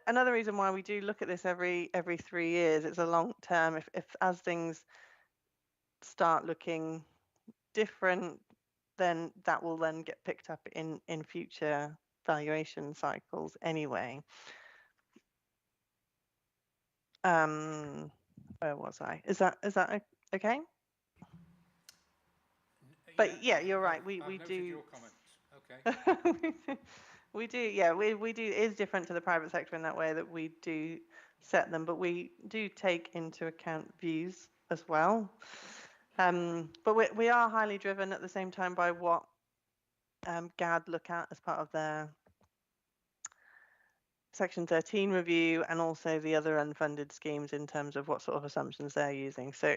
another reason why we do look at this every 3 years. It's a long term. If as things start looking different, then that will then get picked up in future valuation cycles anyway. Where was I? Is that okay? But yeah, you're right. We do. Your comments. Okay. We do. Yeah, we do. It is different to the private sector in that way that we do set them, but we do take into account views as well. But we are highly driven at the same time by what GAD look at as part of their Section 13 review and also the other unfunded schemes in terms of what sort of assumptions they're using. So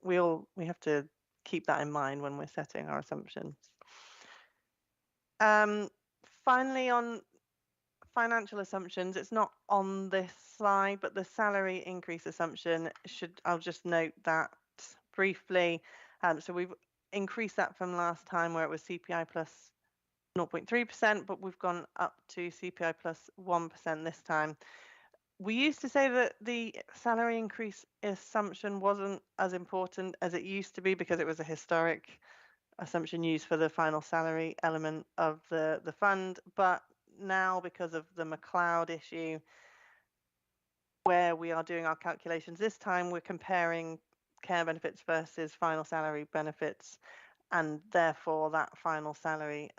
we have to keep that in mind when we're setting our assumptions. Finally, on financial assumptions, it's not on this slide, but the salary increase assumption I'll just note that briefly. So we've increased that from last time where it was CPI plus 0.3%, but we've gone up to CPI plus 1% this time. We used to say that the salary increase assumption wasn't as important as it used to be because it was a historic assumption used for the final salary element of the fund, but now, because of the McLeod issue, where we are doing our calculations this time, we're comparing care benefits versus final salary benefits, and therefore that final salary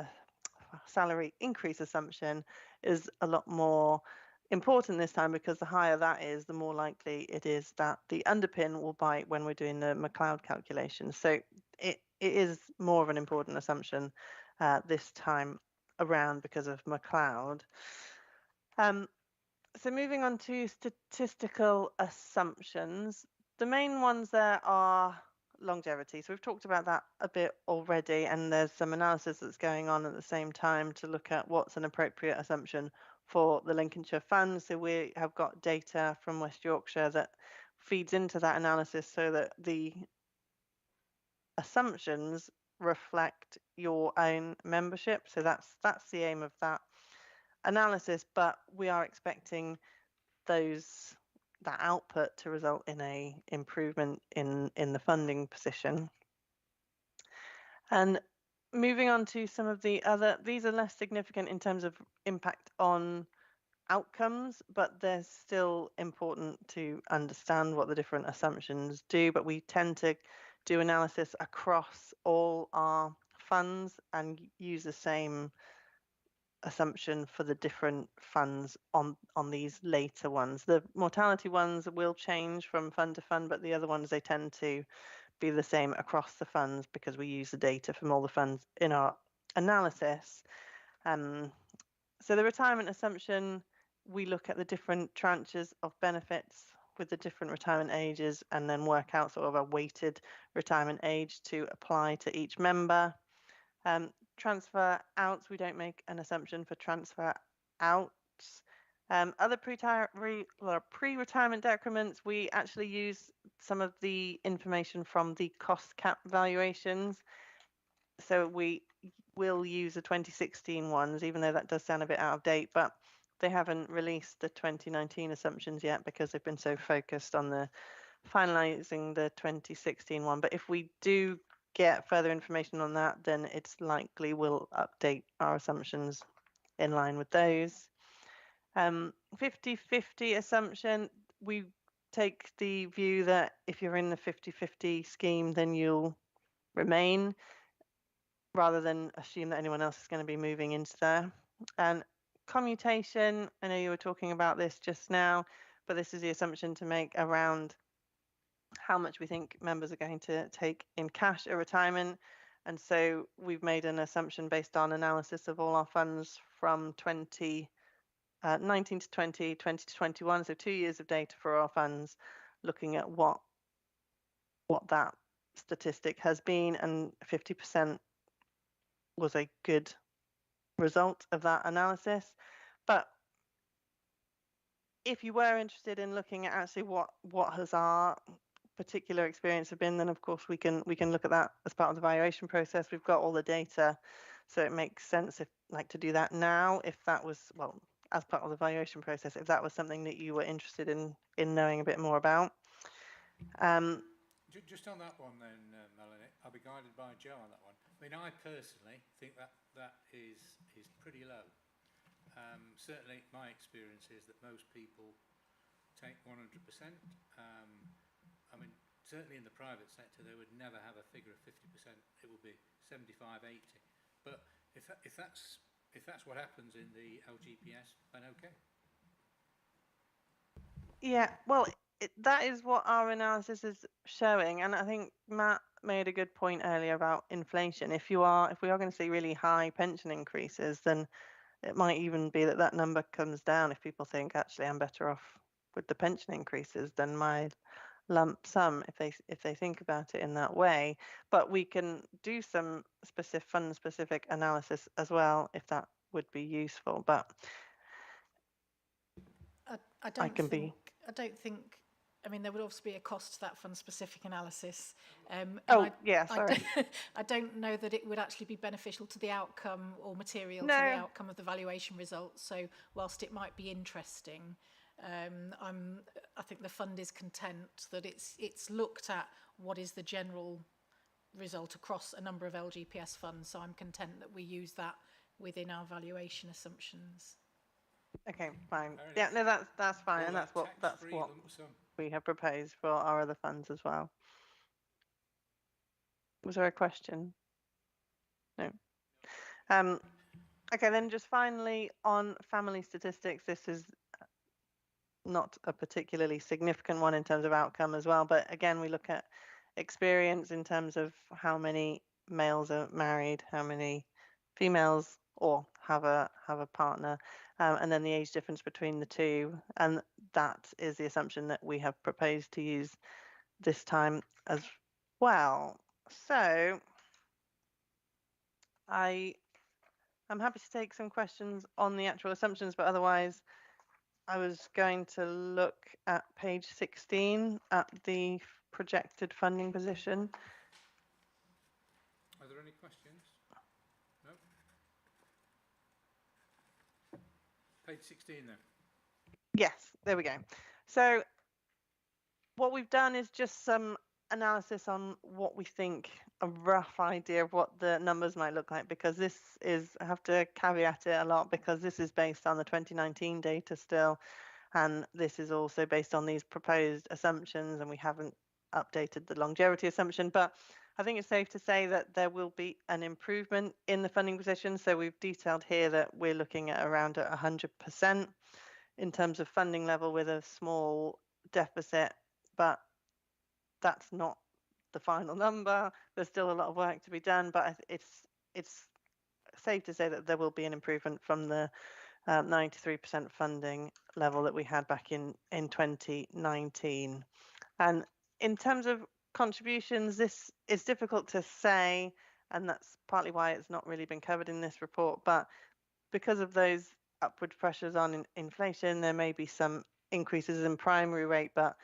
increase assumption is a lot more important this time, because the higher that is, the more likely it is that the underpin will bite when we're doing the McLeod calculation. So it is more of an important assumption this time around because of McLeod. So moving on to statistical assumptions, the main ones there are longevity. So we've talked about that a bit already, and there's some analysis that's going on at the same time to look at what's an appropriate assumption for the Lincolnshire funds. So we have got data from West Yorkshire that feeds into that analysis so that the assumptions reflect your own membership. So that's the aim of that analysis, but we are expecting that output to result in a improvement in the funding position. And moving on to some of the other, these are less significant in terms of impact on outcomes, but they're still important to understand what the different assumptions do. But we tend to do analysis across all our funds and use the same assumption for the different funds on these later ones. The mortality ones will change from fund to fund, but the other ones, they tend to be the same across the funds because we use the data from all the funds in our analysis. So the retirement assumption, we look at the different tranches of benefits with the different retirement ages and then work out sort of a weighted retirement age to apply to each member. Transfer outs, we don't make an assumption for transfer outs. Other pre-retirement decrements, we actually use some of the information from the cost cap valuations. So we will use the 2016 ones, even though that does sound a bit out of date, but they haven't released the 2019 assumptions yet because they've been so focused on the finalizing the 2016 one. But if we do get further information on that, then it's likely we'll update our assumptions in line with those. 50-50 assumption, we take the view that if you're in the 50-50 scheme, then you'll remain, rather than assume that anyone else is going to be moving into there. And commutation, I know you were talking about this just now, but this is the assumption to make around how much we think members are going to take in cash at retirement. And so we've made an assumption based on analysis of all our funds from 2019 to 20, 20 to 21, so 2 years of data for our funds, looking at what that statistic has been, and 50% was a good result of that analysis. But if you were interested in looking at actually what has our particular experience have been, then of course we can look at that as part of the valuation process. We've got all the data, so it makes sense to do that now, if that was, well, as part of the valuation process, if that was something that you were interested in knowing a bit more about. Just on that one then, Melanie, I'll be guided by Joe on that one. I mean, I personally think that is pretty low. Certainly my experience is that most people take 100%. I mean, certainly in the private sector, they would never have a figure of 50%. It will be 75, 80. But if that's what happens in the LGPS, then okay. Yeah, well, that is what our analysis is showing, and I think Matt made a good point earlier about inflation. If we are going to see really high pension increases, then it might even be that number comes down if people think, actually, I'm better off with the pension increases than my lump sum, if they think about it in that way. But we can do some fund-specific analysis as well, if that would be useful. But I don't think. I mean, there would obviously be a cost to that fund-specific analysis. Sorry. I don't know that it would actually be beneficial to the outcome or material to the outcome of the valuation results. So whilst it might be interesting, I think the fund is content that it's looked at what is the general result across a number of LGPS funds. So I'm content that we use that within our valuation assumptions. Okay, fine. Fair Yeah, enough. no, that's fine, Call and that that's tax-free what lump sum. we have proposed for our other funds as well. Was there a question? No. Okay, then just finally on family statistics, this is not a particularly significant one in terms of outcome as well, but again, we look at experience in terms of how many males are married, how many females or have a partner, and then the age difference between the two, and that is the assumption that we have proposed to use this time as well. So I'm happy to take some questions on the actual assumptions, but otherwise I was going to look at page 16 at the projected funding position. Are there any questions? No? Page 16 then. Yes, there we go. So what we've done is just some analysis on what we think a rough idea of what the numbers might look like, because this is, I have to caveat it a lot, because this is based on the 2019 data still, and this is also based on these proposed assumptions, and we haven't updated the longevity assumption, but I think it's safe to say that there will be an improvement in the funding position. So we've detailed here that we're looking at around 100% in terms of funding level with a small deficit, but that's not the final number. There's still a lot of work to be done, but it's safe to say that there will be an improvement from the 93% funding level that we had back in 2019. And in terms of contributions, this is difficult to say, and that's partly why it's not really been covered in this report, but because of those upward pressures on inflation, there may be some increases in primary rate, but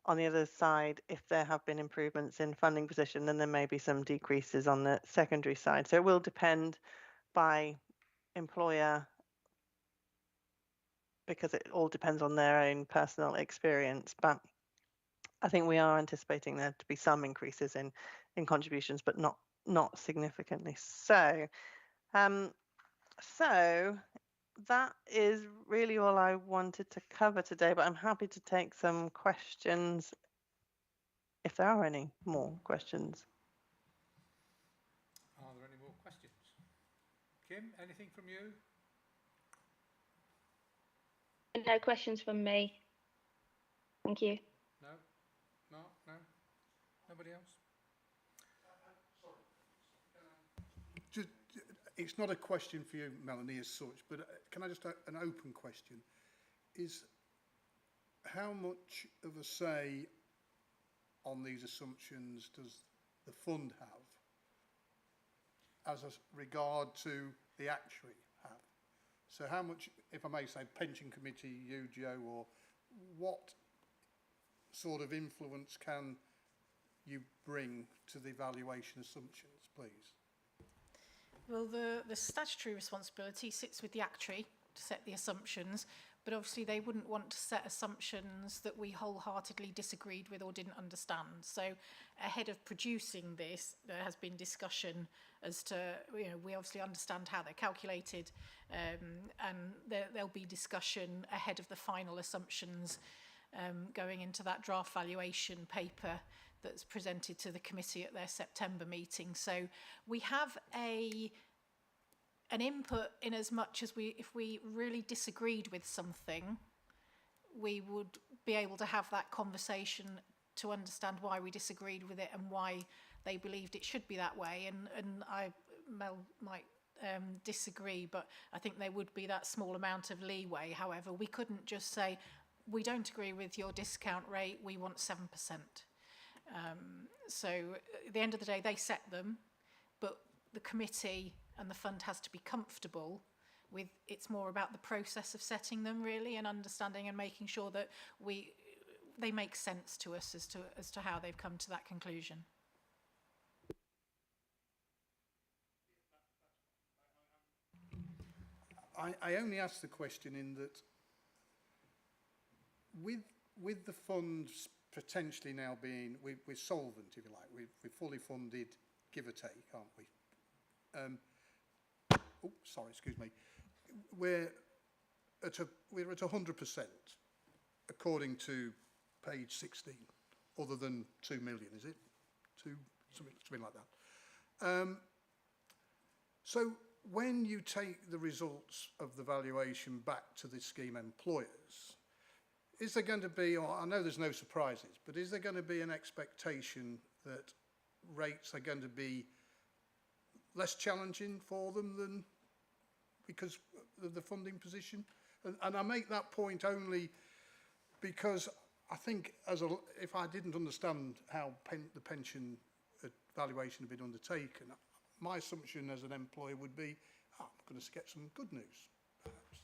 on the other side, if there have been improvements in funding position, then there may be some decreases on the secondary side. So it will depend by employer, because it all depends on their own personal experience. But I think we are anticipating there to be some increases in contributions, but not significantly. So so that is really all I wanted to cover today, but I'm happy to take some questions if there are any more questions. Are there any more questions? Kim, anything from you? No questions from me. Thank you. No? Mark? No? Nobody else? Just, it's not a question for you, Melanie, as such, but can I just an open question? Is how much of a say on these assumptions does the fund have as a regard to the actuary have? So how much, if I may say, pension committee, you, Joe, or what sort of influence can you bring to the valuation assumptions, please? Well, the statutory responsibility sits with the actuary to set the assumptions, but obviously they wouldn't want to set assumptions that we wholeheartedly disagreed with or didn't understand. So ahead of producing this, there has been discussion as to, you know, we obviously understand how they're calculated, and there'll be discussion ahead of the final assumptions going into that draft valuation paper that's presented to the committee at their September meeting. So we have an input in as much as if we really disagreed with something, we would be able to have that conversation to understand why we disagreed with it and why they believed it should be that way. And Mel might disagree, but I think there would be that small amount of leeway. However, we couldn't just say, we don't agree with your discount rate, we want 7%. So at the end of the day, they set them, but the committee and the fund has to be comfortable with, it's more about the process of setting them really, and understanding and making sure that they make sense to us as to how they've come to that conclusion. I only asked the question in that with the funds potentially now being, we're solvent, if you like, we're fully funded, give or take, aren't we? excuse me, we're at 100% according to page 16, other than 2 million, is it? Something like that. So when you take the results of the valuation back to the scheme employers, is there going to be, or I know there's no surprises, but is there going to be an expectation that rates are going to be less challenging for them than because of the funding position? And I make that point only because I think if I didn't understand how the pension valuation had been undertaken, my assumption as an employer would be, I'm going to get some good news, perhaps.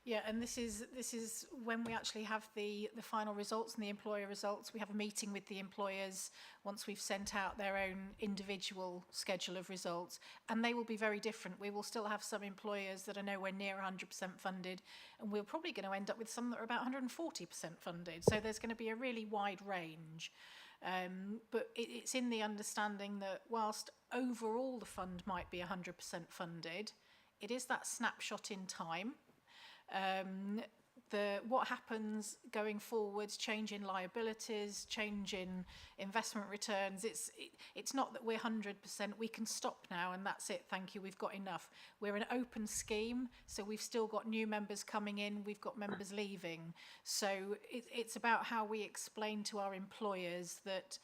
Yeah, and this is when we actually have the final results and the employer results. We have a meeting with the employers once we've sent out their own individual schedule of results, and they will be very different. We will still have some employers that are nowhere near 100% funded, and we're probably going to end up with some that are about 140% funded. So there's going to be a really wide range. But it's in the understanding that whilst overall the fund might be 100% funded, it is that snapshot in time. What happens going forwards, change in liabilities, change in investment returns, it's not that we're 100%, we can stop now and that's it, thank you, we've got enough. We're an open scheme, so we've still got new members coming in, we've got members leaving. So it's about how we explain to our employers that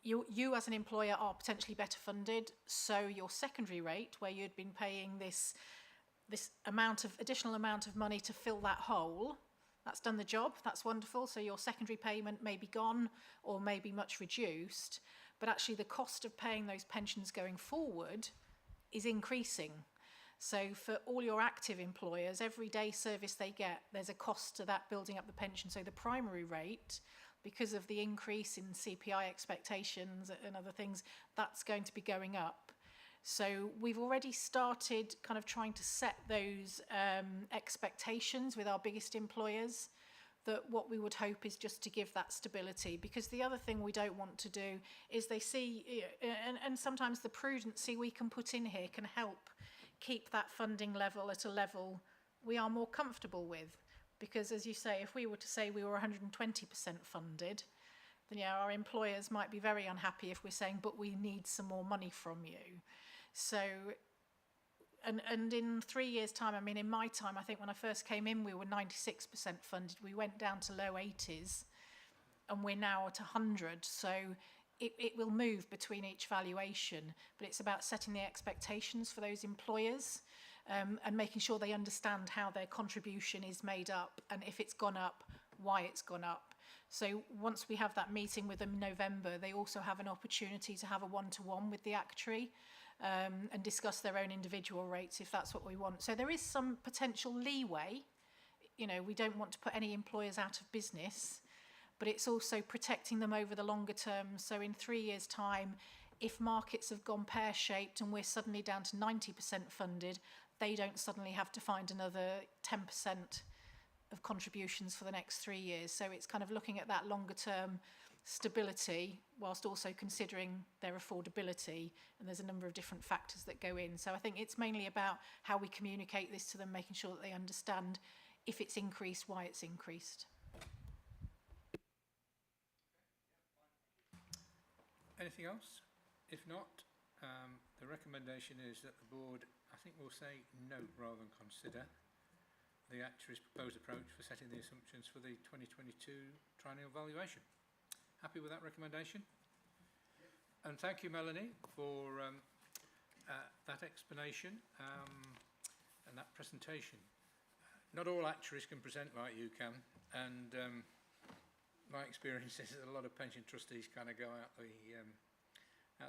you as an employer are potentially better funded, so your secondary rate, where you'd been paying this additional amount of money to fill that hole, that's done the job, that's wonderful. So your secondary payment may be gone or may be much reduced, but actually the cost of paying those pensions going forward is increasing. So for all your active employers, every day service they get, there's a cost to that building up the pension. So the primary rate, because of the increase in CPI expectations and other things, that's going to be going up. So we've already started kind of trying to set those expectations with our biggest employers, that what we would hope is just to give that stability. Because the other thing we don't want to do is they see, and sometimes the prudency we can put in here can help keep that funding level at a level we are more comfortable with. Because as you say, if we were to say we were 120% funded, then yeah, our employers might be very unhappy if we're saying, but we need some more money from you. So, and in 3 years' time, I mean, in my time, I think when I first came in, we were 96% funded. We went down to low 80s, and we're now at 100. So it will move between each valuation, but it's about setting the expectations for those employers and making sure they understand how their contribution is made up, and if it's gone up, why it's gone up. So once we have that meeting with them in November, they also have an opportunity to have a one-to-one with the actuary and discuss their own individual rates if that's what we want. So there is some potential leeway. You know, we don't want to put any employers out of business, but it's also protecting them over the longer term. So in 3 years' time, if markets have gone pear-shaped and we're suddenly down to 90% funded, they don't suddenly have to find another 10% of contributions for the next 3 years. So it's kind of looking at that longer term stability whilst also considering their affordability, and there's a number of different factors that go in. So I think it's mainly about how we communicate this to them, making sure that they understand if it's increased, why it's increased. Anything else? If not, the recommendation is that the board, I think we'll say note rather than consider the actuary's proposed approach for setting the assumptions for the 2022 triennial valuation. Happy with that recommendation? And thank you, Melanie, for that explanation and that presentation. Not all actuaries can present like you can, and my experience is that a lot of pension trustees kind of go out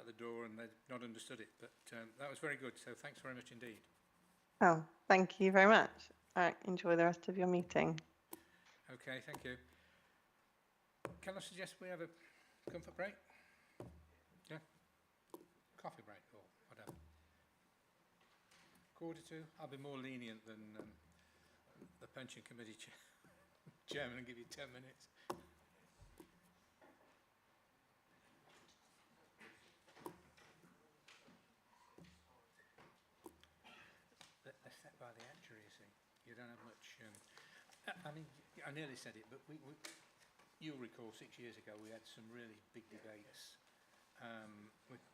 the door and they've not understood it. But that was very good, so thanks very much indeed. Oh, thank you very much. Enjoy the rest of your meeting. Okay, thank you. Can I suggest we have a comfort break? Yeah? Coffee break or whatever. 1:45. I'll be more lenient than the pension committee chairman and give you 10 minutes. don't have much. I mean, I nearly said it, but you'll recall 6 years ago we had some really big debates with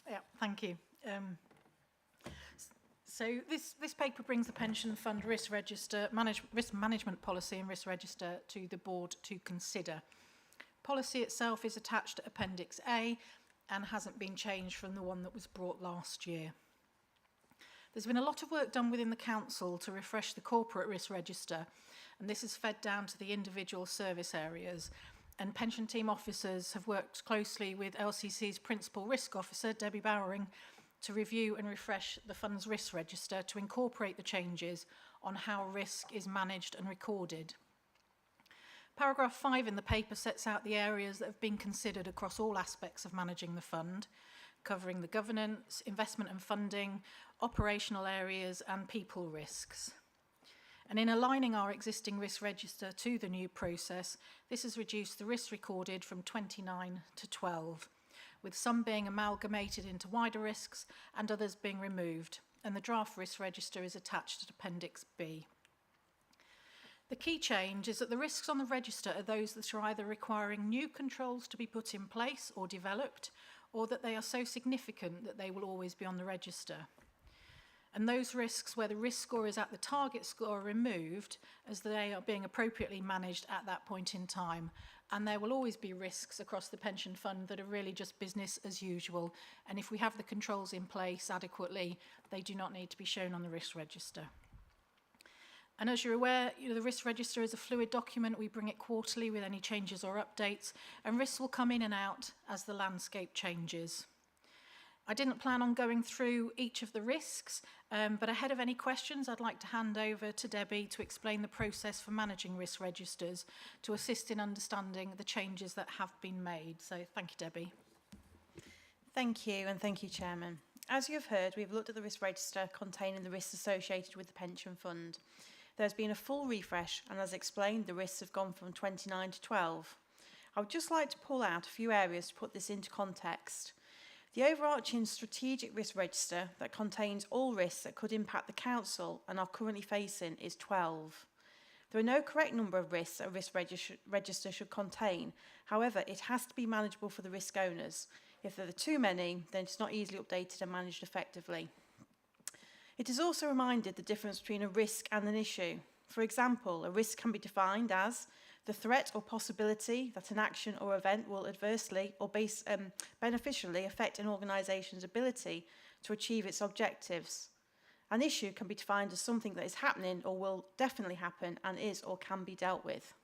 Yeah, thank you. So this paper brings the pension fund risk register, risk management policy and risk register to the board to consider. Policy itself is attached to Appendix A and hasn't been changed from the one that was brought last year. There's been a lot of work done within the council to refresh the corporate risk register, and this is fed down to the individual service areas. And pension team officers have worked closely with LCC's principal risk officer, Debbie Bowering, to review and refresh the fund's risk register to incorporate the changes on how risk is managed and recorded. Paragraph 5 in the paper sets out the areas that have been considered across all aspects of managing the fund, covering the governance, investment and funding, operational areas and people risks. And in aligning our existing risk register to the new process, this has reduced the risks recorded from 29 to 12, with some being amalgamated into wider risks and others being removed, and the draft risk register is attached to Appendix B. The key change is that the risks on the register are those that are either requiring new controls to be put in place or developed, or that they are so significant that they will always be on the register. And those risks where the risk score is at the target score are removed as they are being appropriately managed at that point in time. And there will always be risks across the pension fund that are really just business as usual. And if we have the controls in place adequately, they do not need to be shown on the risk register. And as you're aware, the risk register is a fluid document. We bring it quarterly with any changes or updates, and risks will come in and out as the landscape changes. I didn't plan on going through each of the risks, but ahead of any questions, I'd like to hand over to Debbie to explain the process for managing risk registers to assist in understanding the changes that have been made. So thank you, Debbie. Thank you, and thank you, Chairman. As you have heard, we've looked at the risk register containing the risks associated with the pension fund. There's been a full refresh, and as explained, the risks have gone from 29 to 12. I would just like to pull out a few areas to put this into context. The overarching strategic risk register that contains all risks that could impact the council and are currently facing is 12. There are no correct number of risks a risk register should contain. However, it has to be manageable for the risk owners. If there are too many, then it's not easily updated and managed effectively. It is also reminded the difference between a risk and an issue. For example, a risk can be defined as the threat or possibility that an action or event will adversely or beneficially affect an organisation's ability to achieve its objectives. An issue can be defined as something that is happening or will definitely happen and is or can be dealt with.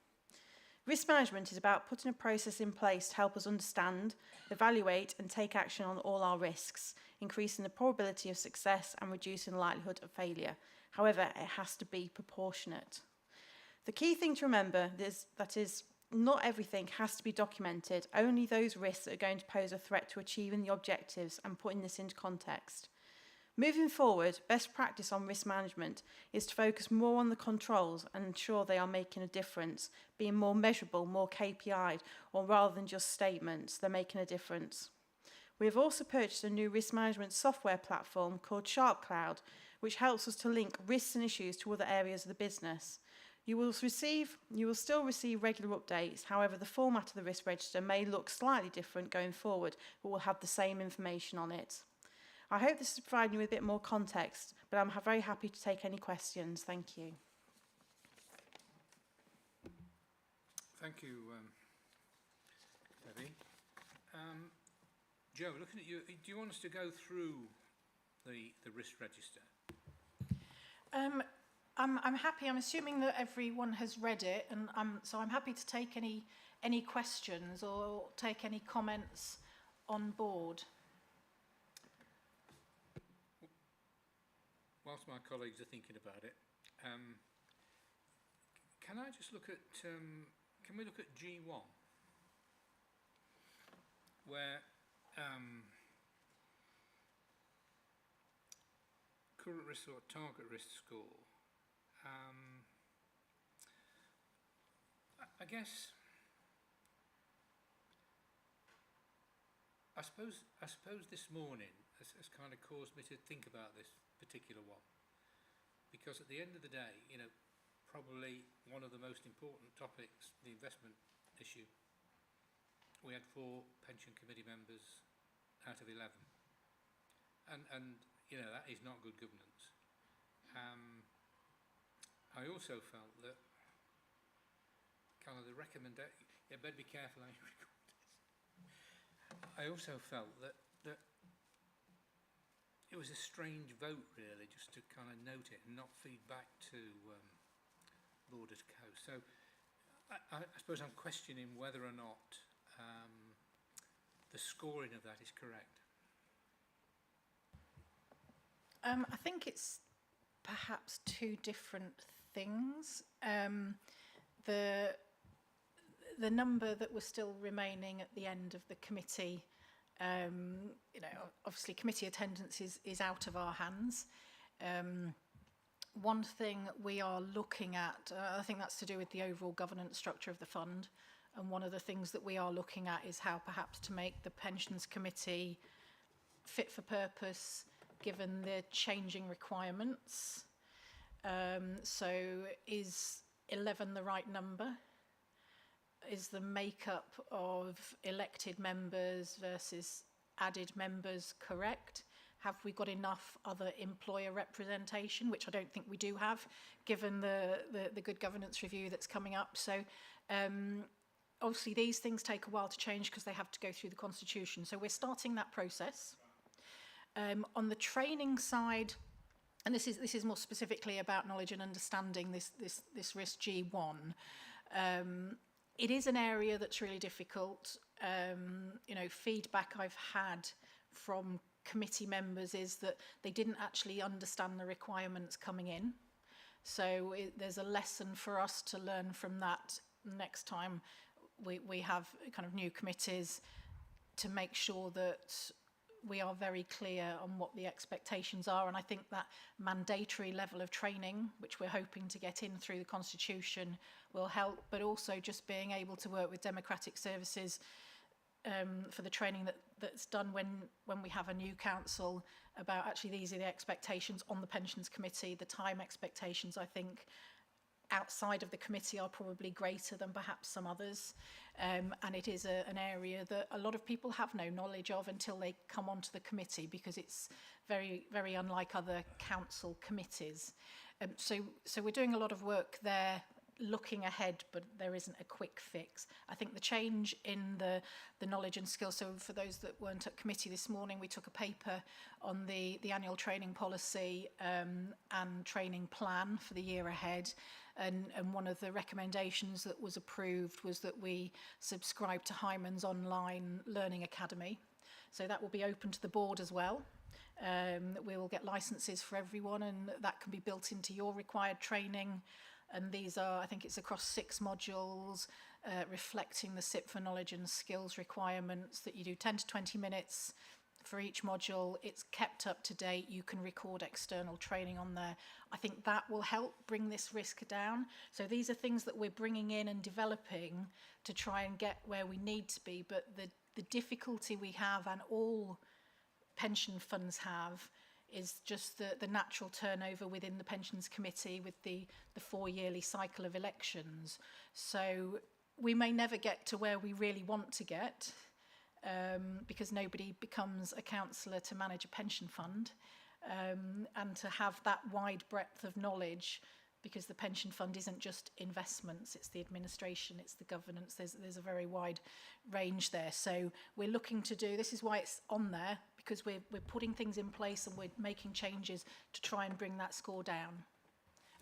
Risk management is about putting a process in place to help us understand, evaluate and take action on all our risks, increasing the probability of success and reducing the likelihood of failure. However, it has to be proportionate. The key thing to remember is that not everything has to be documented, only those risks that are going to pose a threat to achieving the objectives and putting this into context. Moving forward, best practice on risk management is to focus more on the controls and ensure they are making a difference, being more measurable, more KPI'd, or rather than just statements, they're making a difference. We have also purchased a new risk management software platform called Sharp Cloud, which helps us to link risks and issues to other areas of the business. You will still receive regular updates. However, the format of the risk register may look slightly different going forward, but will have the same information on it. I hope this is providing you with a bit more context, but I'm very happy to take any questions. Thank you. Thank you, Debbie. Joe, looking at you, do you want us to go through the risk register? I'm happy. I'm assuming that everyone has read it, and so I'm happy to take any questions or take any comments on board. Whilst my colleagues are thinking about it, can I just look at, can we look at G1, where current risk or target risk score, I guess, I suppose this morning has kind of caused me to think about this particular one, because at the end of the day, probably one of the most important topics, the investment issue, we had 4 pension committee members out of 11 and you know, that is not good governance. I also felt that kind of the recommendation, yeah, better be careful how you record this. I also felt that it was a strange vote, really, just to kind of note it and not feed back to Lord of Coast. So I suppose I'm questioning whether or not the scoring of that is correct. I think it's perhaps two different things. The number that was still remaining at the end of the committee, you know, obviously committee attendance is out of our hands. One thing we are looking at, I think that's to do with the overall governance structure of the fund, and one of the things that we are looking at is how perhaps to make the pensions committee fit for purpose given the changing requirements. So is 11 the right number? Is the makeup of elected members versus added members correct? Have we got enough other employer representation, which I don't think we do have, given the good governance review that's coming up. So obviously these things take a while to change because they have to go through the constitution. So we're starting that process. On the training side, and this is more specifically about knowledge and understanding, this risk G1, it is an area that's really difficult. You know, feedback I've had from committee members is that they didn't actually understand the requirements coming in. So there's a lesson for us to learn from that next time we have kind of new committees, to make sure that we are very clear on what the expectations are. And I think that mandatory level of training, which we're hoping to get in through the constitution, will help, but also just being able to work with democratic services for the training that's done when we have a new council, about actually these are the expectations on the pensions committee. The time expectations, I think, outside of the committee are probably greater than perhaps some others, and it is an area that a lot of people have no knowledge of until they come onto the committee, because it's very, very unlike other council committees. So we're doing a lot of work there, looking ahead, but there isn't a quick fix. I think the change in the knowledge and skills, so for those that weren't at committee this morning, we took a paper on the annual training policy and training plan for the year ahead, and one of the recommendations that was approved was that we subscribe to Hyman's online learning academy. So that will be open to the board as well. We will get licenses for everyone, and that can be built into your required training. And these are, I think it's across 6 modules, reflecting the SIP for knowledge and skills requirements, that you do 10 to 20 minutes for each module. It's kept up to date. You can record external training on there. I think that will help bring this risk down. So these are things that we're bringing in and developing to try and get where we need to be. But the difficulty we have, and all pension funds have, is just the natural turnover within the pensions committee with the 4-yearly cycle of elections. So we may never get to where we really want to get, because nobody becomes a councillor to manage a pension fund, and to have that wide breadth of knowledge, because the pension fund isn't just investments, it's the administration, it's the governance, there's a very wide range there. So we're looking to do, this is why it's on there, because we're putting things in place and we're making changes to try and bring that score down.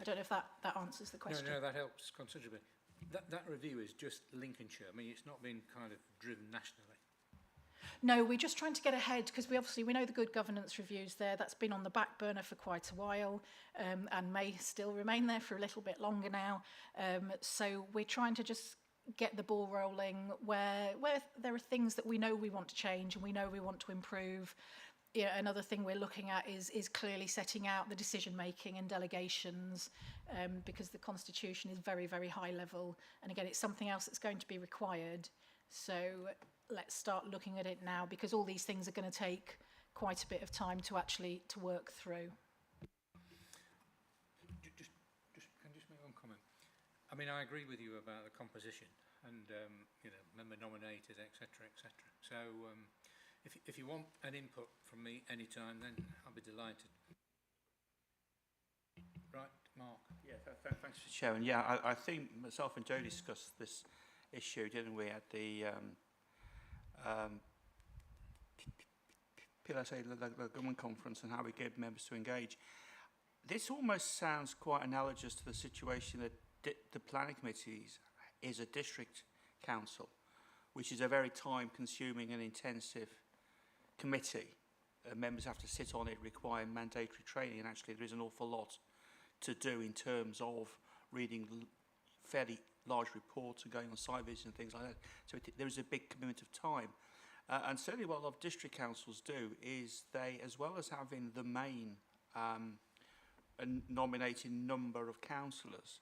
I don't know if that answers the question. No, that helps considerably. That review is just Lincolnshire. I mean, it's not been kind of driven nationally. No, we're just trying to get ahead, because we know the good governance reviews there. That's been on the back burner for quite a while, and may still remain there for a little bit longer now. So we're trying to just get the ball rolling where there are things that we know we want to change and we know we want to improve. Yeah, another thing we're looking at is clearly setting out the decision making and delegations, because the constitution is very, very high level, and again it's something else that's going to be required. So let's start looking at it now, because all these things are going to take quite a bit of time to work through. Can I just make one comment? I mean, I agree with you about the composition and you know, member nominated, etc., etc. So If you want an input from me anytime, then I'll be delighted. Right, Mark. Yeah, thanks for sharing. Yeah, I think myself and Joe discussed this issue, didn't we, at the PLSA, the government conference, and how we get members to engage. This almost sounds quite analogous to the situation that the planning committees is a district council, which is a very time-consuming and intensive committee. Members have to sit on it, require mandatory training, and actually there is an awful lot to do in terms of reading fairly large reports and going on site visits and things like that. So there is a big commitment of time. And certainly what a lot of district councils do is they, as well as having the main nominating number of councillors,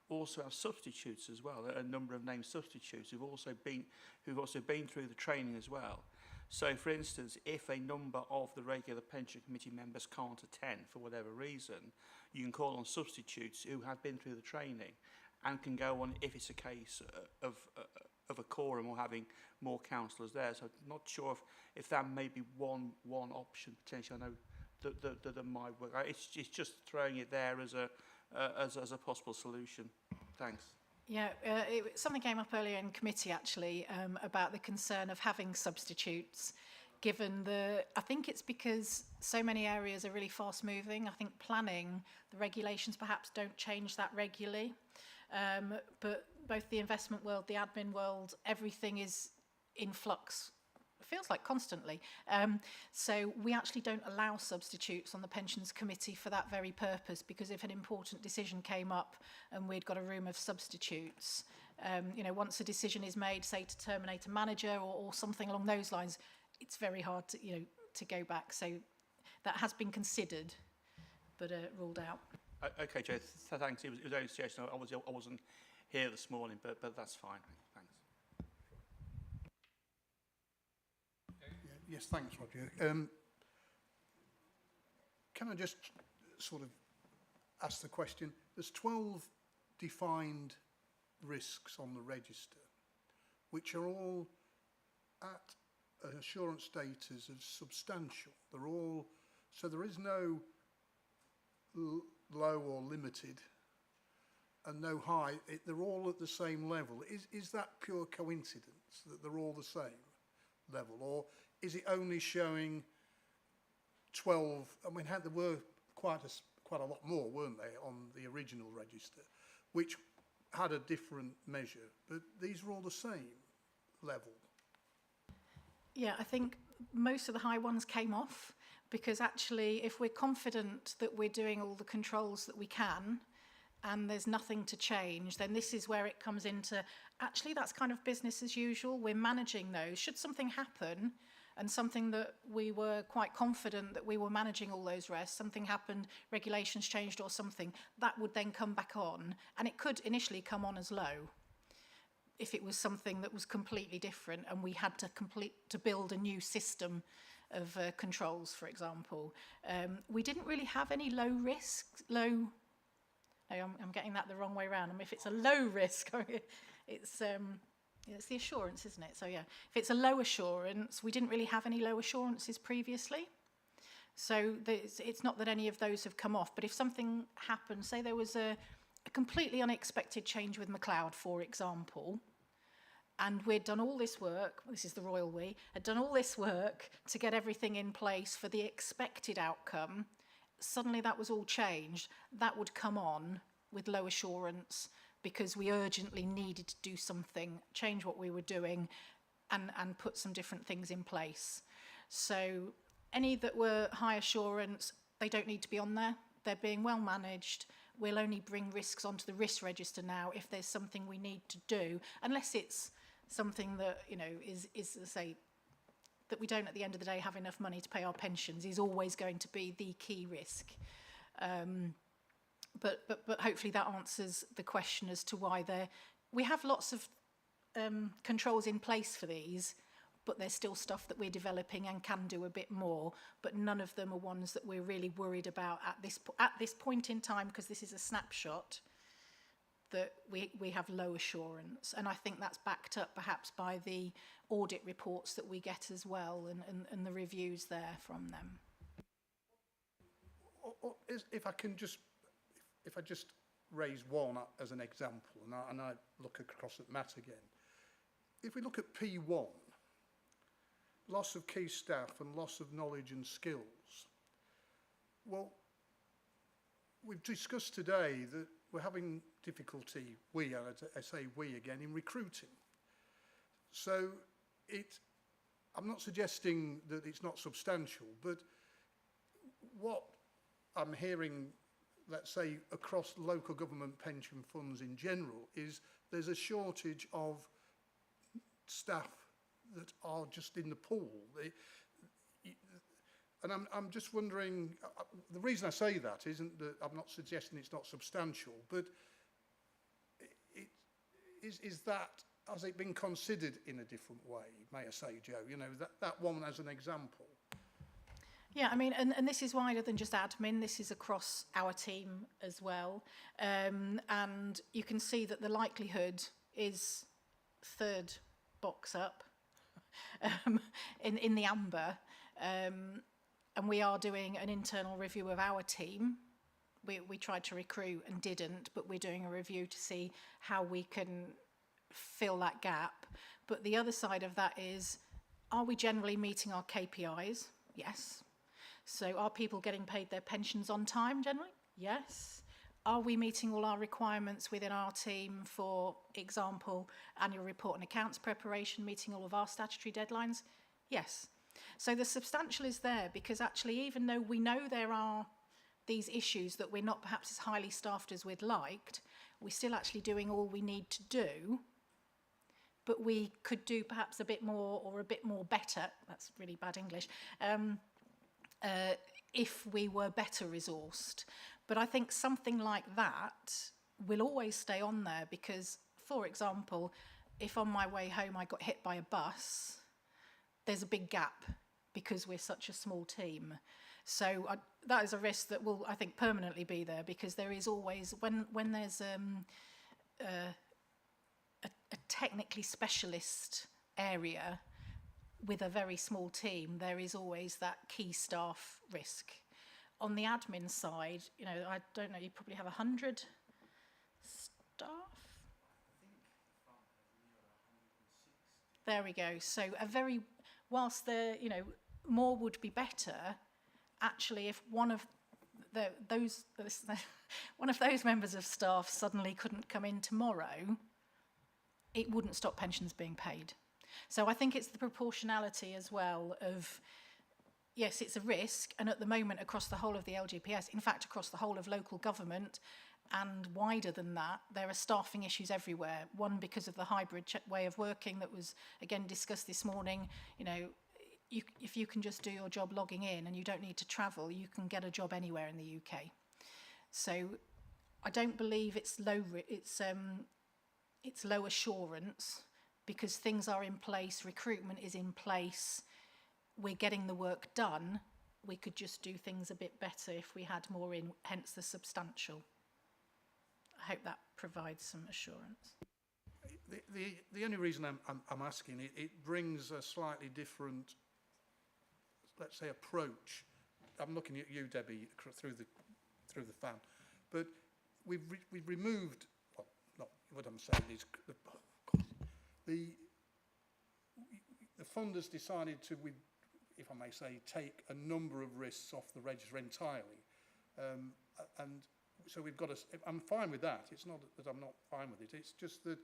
also have substitutes as well, a number of named substitutes who've also been through the training as well. So, for instance, if a number of the regular pension committee members can't attend for whatever reason, you can call on substitutes who have been through the training and can go on if it's a case of a quorum or having more councillors there. So I'm not sure if that may be one option potentially. I know that might work. It's just throwing it there as a possible solution. Thanks. Yeah, something came up earlier in committee actually about the concern of having substitutes, given I think it's because so many areas are really fast moving. I think planning, the regulations perhaps don't change that regularly, but both the investment world, the admin world, everything is in flux. Feels like constantly. So we actually don't allow substitutes on the pensions committee for that very purpose, because if an important decision came up and we'd got a room of substitutes, once a decision is made, say to terminate a manager or something along those lines, it's very hard to go back. So that has been considered, but ruled out. Okay, Joe, thanks. It was only a suggestion. I wasn't here this morning, but that's fine. Thanks. Yes, thanks, Roger. Can I just sort of ask the question? There's 12 defined risks on the register, which are all at an assurance status of substantial. They're all, so there is no low or limited and no high. They're all at the same level. Is that pure coincidence that they're all the same level, or is it only showing 12? I mean, there were quite a lot more, weren't they, on the original register, which had a different measure, but these are all the same level. Yeah, I think most of the high ones came off, because actually if we're confident that we're doing all the controls that we can and there's nothing to change, then this is where it comes into, actually that's kind of business as usual. We're managing those. Should something happen, and something that we were quite confident that we were managing all those risks, something happened, regulations changed or something, that would then come back on, and it could initially come on as low if it was something that was completely different and we had to build a new system of controls, for example. We didn't really have any low risk, I'm getting that the wrong way around. I mean, if it's a low risk, it's the assurance, isn't it? So yeah, if it's a low assurance, we didn't really have any low assurances previously. So it's not that any of those have come off, but if something happened, say there was a completely unexpected change with McLeod, for example, and we'd done all this work, this is the royal we, had done all this work to get everything in place for the expected outcome, suddenly that was all changed, that would come on with low assurance because we urgently needed to do something, change what we were doing and put some different things in place. So any that were high assurance, they don't need to be on there. They're being well managed. We'll only bring risks onto the risk register now if there's something we need to do, unless it's something that, is say, that we don't at the end of the day have enough money to pay our pensions is always going to be the key risk. But hopefully that answers the question as to why we have lots of controls in place for these, but there's still stuff that we're developing and can do a bit more, but none of them are ones that we're really worried about at this point in time, because this is a snapshot. that we have low assurance. And I think that's backed up perhaps by the audit reports that we get as well, and the reviews there from them. If I just raise one as an example, and I look across at Matt again. If we look at P1, loss of key staff and loss of knowledge and skills, well, we've discussed today that we're having difficulty, I say we again, in recruiting. So I'm not suggesting that it's not substantial, but what I'm hearing, let's say, across local government pension funds in general, is there's a shortage of staff that are just in the pool. And I'm just wondering, the reason I say that isn't that I'm not suggesting it's not substantial, but is that, has it been considered in a different way, may I say, Joe? You know, that one as an example. Yeah, I mean, and this is wider than just admin. This is across our team as well. And you can see that the likelihood is third box up in the amber. And we are doing an internal review of our team. We tried to recruit and didn't, but we're doing a review to see how we can fill that gap. But the other side of that is, are we generally meeting our KPIs? Yes. So are people getting paid their pensions on time generally? Yes. Are we meeting all our requirements within our team, for example, annual report and accounts preparation, meeting all of our statutory deadlines? Yes. So the substantial is there, because actually, even though we know there are these issues that we're not perhaps as highly staffed as we'd liked, we're still actually doing all we need to do, but we could do perhaps a bit more, or a bit more better. That's really bad English. If we were better resourced. But I think something like that will always stay on there, because, for example, if on my way home I got hit by a bus, there's a big gap because we're such a small team. So that is a risk that will, I think, permanently be there, because there is always, when there's a technically specialist area with a very small team, there is always that key staff risk. On the admin side, you know, I don't know, you probably have 100 staff? There we go. So whilst there, you know, more would be better, actually, if one of those members of staff suddenly couldn't come in tomorrow, it wouldn't stop pensions being paid. So I think it's the proportionality as well of, yes, it's a risk, and at the moment across the whole of the LGPS, in fact across the whole of local government and wider than that, there are staffing issues everywhere. One, because of the hybrid way of working that was again discussed this morning. You know, if you can just do your job logging in and you don't need to travel, you can get a job anywhere in the UK. So I don't believe it's low assurance, because things are in place, recruitment is in place, we're getting the work done. We could just do things a bit better if we had more in, hence the substantial. I hope that provides some assurance. The only reason I'm asking, it brings a slightly different, let's say, approach. I'm looking at you, Debbie, through the fan, but we've removed. Well, not what I'm saying is the fund has decided to, if I may say, take a number of risks off the register entirely, and so we've got I'm fine with that. It's not that I'm not fine with it. It's just that,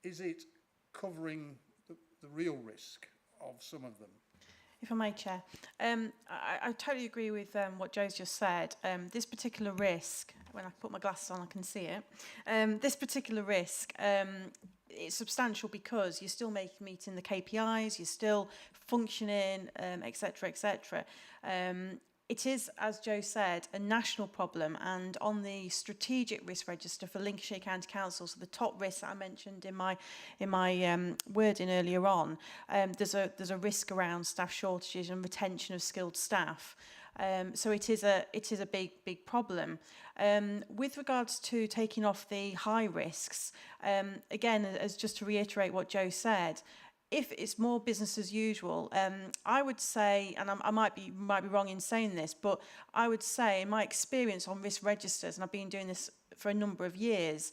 is it covering the real risk of some of them? If I may, Chair, I totally agree with what Joe's just said. This particular risk, when I put my glasses on, I can see it. This particular risk, it's substantial because you're still meeting the KPIs, you're still functioning, etc., etc. It is, as Joe said, a national problem, and on the strategic risk register for Lincolnshire County Council, so the top risks that I mentioned in my wording earlier on, there's a risk around staff shortages and retention of skilled staff. So it is a big problem. With regards to taking off the high risks, again, as just to reiterate what Joe said, if it's more business as usual, I would say, and I might be wrong in saying this, but I would say in my experience on risk registers, and I've been doing this for a number of years,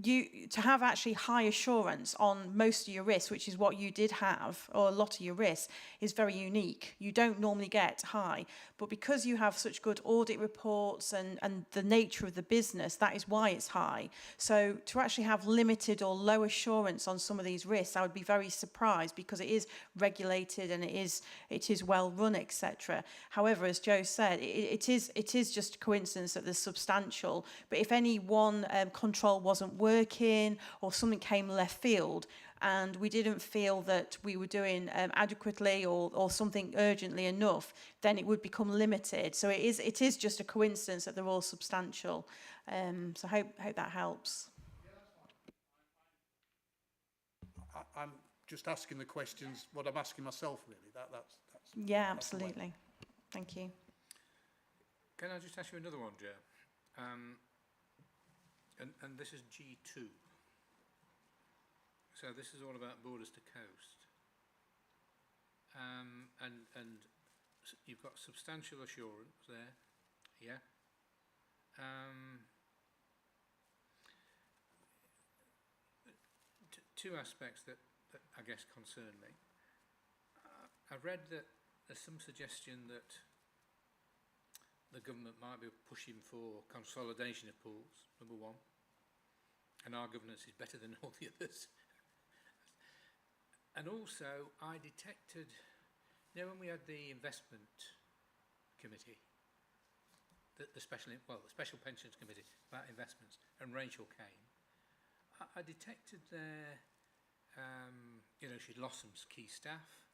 to have actually high assurance on most of your risks, which is what you did have, or a lot of your risks, is very unique. You don't normally get high, but because you have such good audit reports and the nature of the business, that is why it's high. So to actually have limited or low assurance on some of these risks, I would be very surprised, because it is regulated and it is well run, etc. However, as Joe said, it is just a coincidence that there's substantial, but if any one control wasn't working or something came left field and we didn't feel that we were doing adequately or something urgently enough, then it would become limited. So it is just a coincidence that they're all substantial. So I hope that helps. I'm just asking the questions, what I'm asking myself, really. That's yeah, absolutely. Thank you. Can I just ask you another one, Joe? And this is G2. So this is all about borders to coast. And you've got substantial assurance there, yeah. Two aspects that I guess concern me. I've read that there's some suggestion that the government might be pushing for consolidation of pools, number one, and our governance is better than all the others. And also, I detected, when we had the investment committee, the special pensions committee about investments, and Rachel came, I detected there, she'd lost some key staff,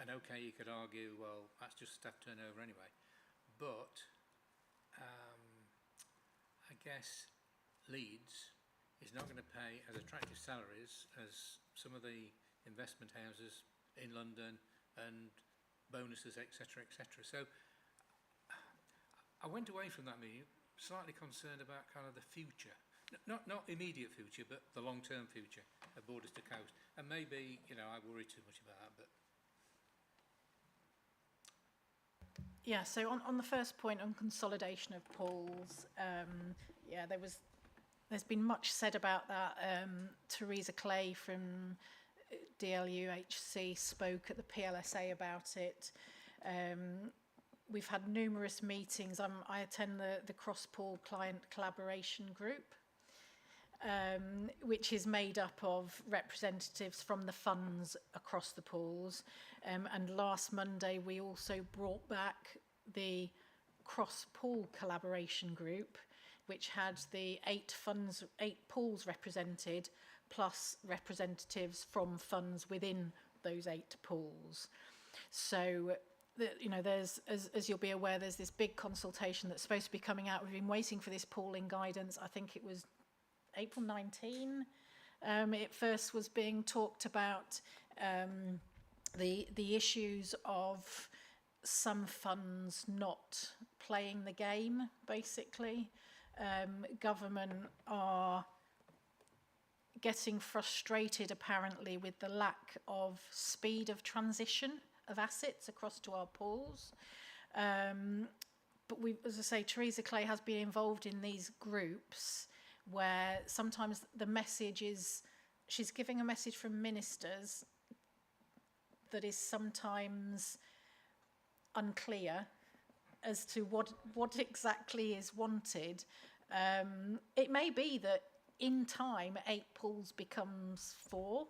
and okay, you could argue, well, that's just staff turnover anyway, but I guess Leeds is not going to pay as attractive salaries as some of the investment houses in London and bonuses, etc., etc. So I went away from that meeting slightly concerned about kind of the future, not immediate future, but the long-term future of borders to coast. And maybe, I worry too much about that, but. Yeah, so on the first point on consolidation of pools, there's been much said about that. Theresa Clay from DLUHC spoke at the PLSA about it. We've had numerous meetings. I attend the cross-pool client collaboration group, which is made up of representatives from the funds across the pools. And last Monday, we also brought back the cross-pool collaboration group, which had the 8 pools represented, plus representatives from funds within those 8 pools. So, there's, as you'll be aware, there's this big consultation that's supposed to be coming out. We've been waiting for this pooling guidance. I think it was April 19. It first was being talked about the issues of some funds not playing the game, basically. Government are getting frustrated, apparently, with the lack of speed of transition of assets across to our pools. But as I say, Theresa Clay has been involved in these groups where sometimes the message is, she's giving a message from ministers that is sometimes unclear as to what exactly is wanted. It may be that in time 8 pools becomes 4,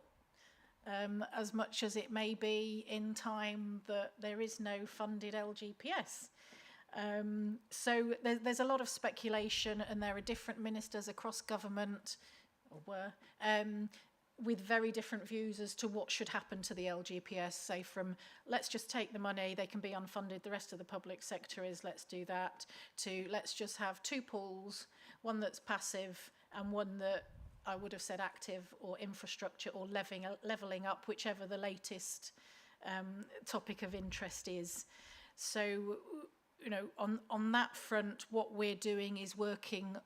as much as it may be in time that there is no funded LGPS. So there's a lot of speculation, and there are different ministers across government, or were, with very different views as to what should happen to the LGPS, say from let's just take the money, they can be unfunded, the rest of the public sector is let's do that, to let's just have 2 pools, one that's passive and one that I would have said active, or infrastructure, or levelling up, whichever the latest topic of interest is. So, you know, on that front, what we're doing is working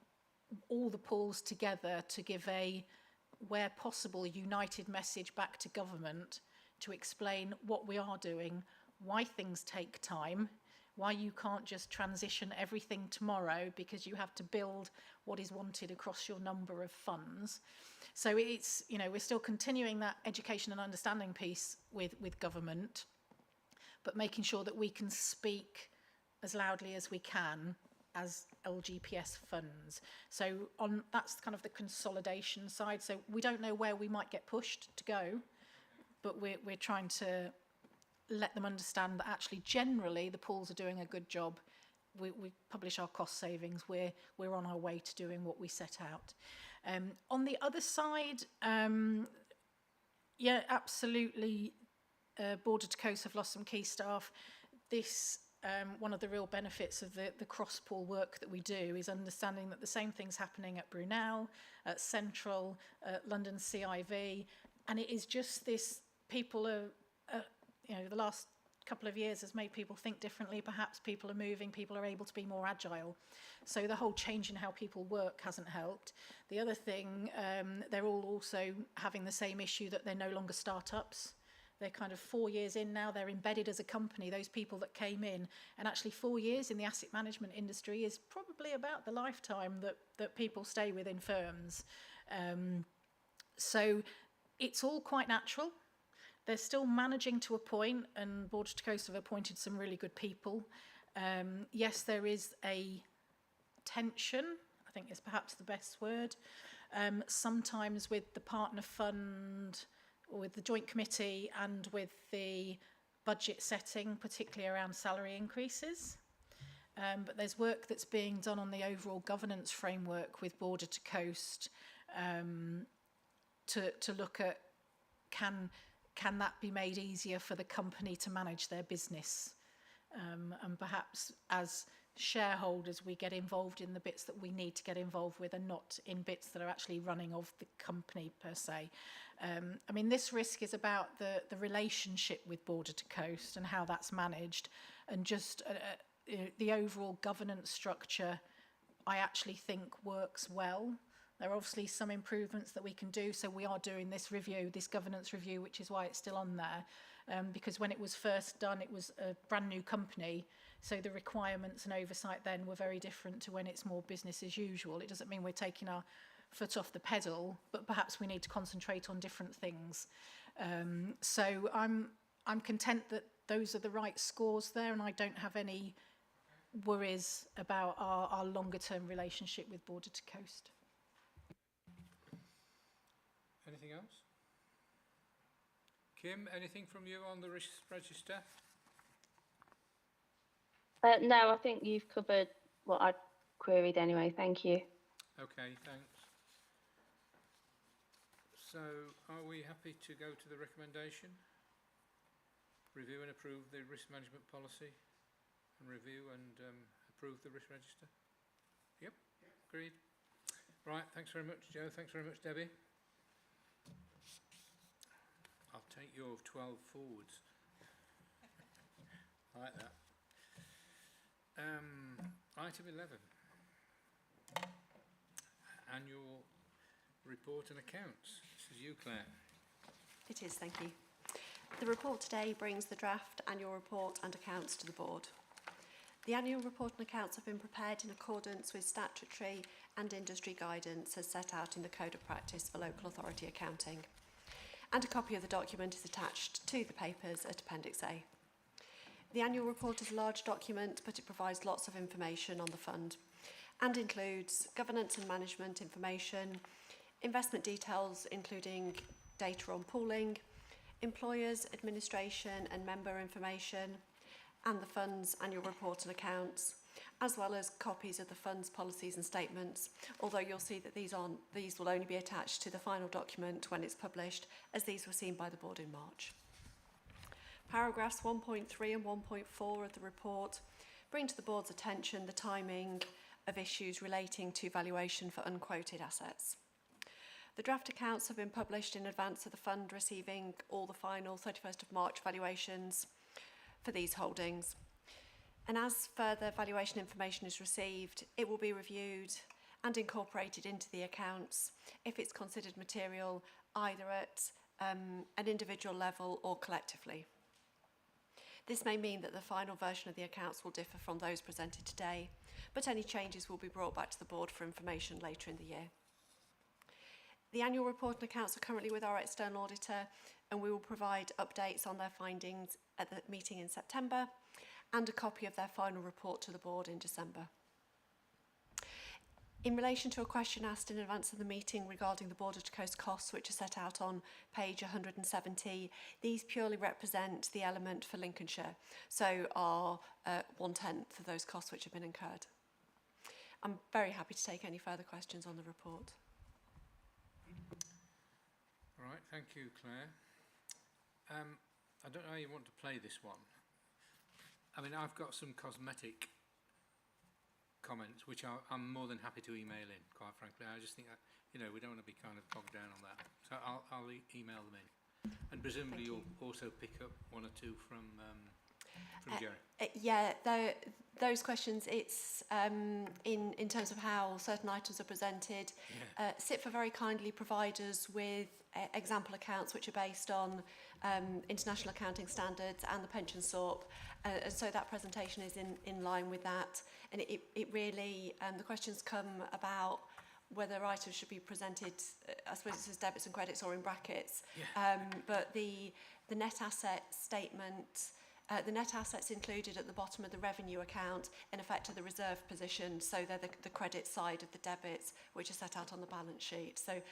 all the pools together to give a, where possible, united message back to government to explain what we are doing, why things take time, why you can't just transition everything tomorrow because you have to build what is wanted across your number of funds. So it's, you know, we're still continuing that education and understanding piece with government, but making sure that we can speak as loudly as we can as LGPS funds. So on, that's kind of the consolidation side. So we don't know where we might get pushed to go, but we're trying to let them understand that actually generally the pools are doing a good job. We publish our cost savings. We're on our way to doing what we set out. On the other side, yeah, absolutely. Border to Coast have lost some key staff. This one of the real benefits of the cross-pool work that we do is understanding that the same thing's happening at Brunel, at Central, at London CIV, and it is just this, people are, you know, the last couple of years has made people think differently. Perhaps people are moving, people are able to be more agile. So the whole change in how people work hasn't helped. The other thing, they're all also having the same issue that they're no longer startups. They're kind of 4 years in now, they're embedded as a company, those people that came in. And actually 4 years in the asset management industry is probably about the lifetime that people stay within firms. So it's all quite natural. They're still managing to a point, and Border to Coast have appointed some really good people. Yes, there is a tension, I think is perhaps the best word, sometimes with the partner fund, or with the joint committee and with the budget setting, particularly around salary increases. But there's work that's being done on the overall governance framework with Border to Coast to look at can that be made easier for the company to manage their business? And perhaps as shareholders, we get involved in the bits that we need to get involved with and not in bits that are actually running of the company per se. I mean, this risk is about the relationship with Border to Coast and how that's managed, and just the overall governance structure, I actually think works well. There are obviously some improvements that we can do, so we are doing this review, this governance review, which is why it's still on there, because when it was first done, it was a brand new company, so the requirements and oversight then were very different to when it's more business as usual. It doesn't mean we're taking our foot off the pedal, but perhaps we need to concentrate on different things. So I'm content that those are the right scores there, and I don't have any worries about our longer term relationship with Border to Coast. Anything else? Kim, anything from you on the risk register? No, I think you've covered what I'd queried anyway. Thank you. Okay, thanks. So, are we happy to go to the recommendation? Review and approve the risk management policy, and review and approve the risk register? Yep, agreed. Right, thanks very much, Joe. Thanks very much, Debbie. I'll take your 12 forwards. I like that. Item 11. Annual report and accounts. This is you, Claire. It is, thank you. The report today brings the draft annual report and accounts to the board. The annual report and accounts have been prepared in accordance with statutory and industry guidance as set out in the Code of Practice for Local Authority Accounting. And a copy of the document is attached to the papers at Appendix A. The annual report is a large document, but it provides lots of information on the fund and includes governance and management information, investment details including data on pooling, employers, administration and member information, and the fund's annual report and accounts, as well as copies of the fund's policies and statements, although you'll see that these will only be attached to the final document when it's published, as these were seen by the board in March. Paragraphs 1.3 and 1.4 of the report bring to the board's attention the timing of issues relating to valuation for unquoted assets. The draft accounts have been published in advance of the fund receiving all the final 31st of March valuations for these holdings. And as further valuation information is received, it will be reviewed and incorporated into the accounts if it's considered material either at an individual level or collectively. This may mean that the final version of the accounts will differ from those presented today, but any changes will be brought back to the board for information later in the year. The annual report and accounts are currently with our external auditor, and we will provide updates on their findings at the meeting in September and a copy of their final report to the board in December. In relation to a question asked in advance of the meeting regarding the border to coast costs, which are set out on page 170, these purely represent the element for Lincolnshire, so are 1/10 of those costs which have been incurred. I'm very happy to take any further questions on the report. All right, thank you, Claire. I don't know how you want to play this one. I mean, I've got some cosmetic comments, which I'm more than happy to email in, quite frankly. I just think that, you know, we don't want to be kind of bogged down on that. So I'll email them in. And presumably you'll also pick up one or two from Jerry. Yeah, those questions, it's in terms of how certain items are presented. Yeah. SITFA very kindly provide us with example accounts which are based on international accounting standards and the pension SORP, and so that presentation is in line with that. And it really, the questions come about whether items should be presented, I suppose it's as debits and credits or in brackets. Yeah. But the net asset statement, the net assets included at the bottom of the revenue account in effect are the reserve position, so they're the credit side of the debits which are set out on the balance sheet. So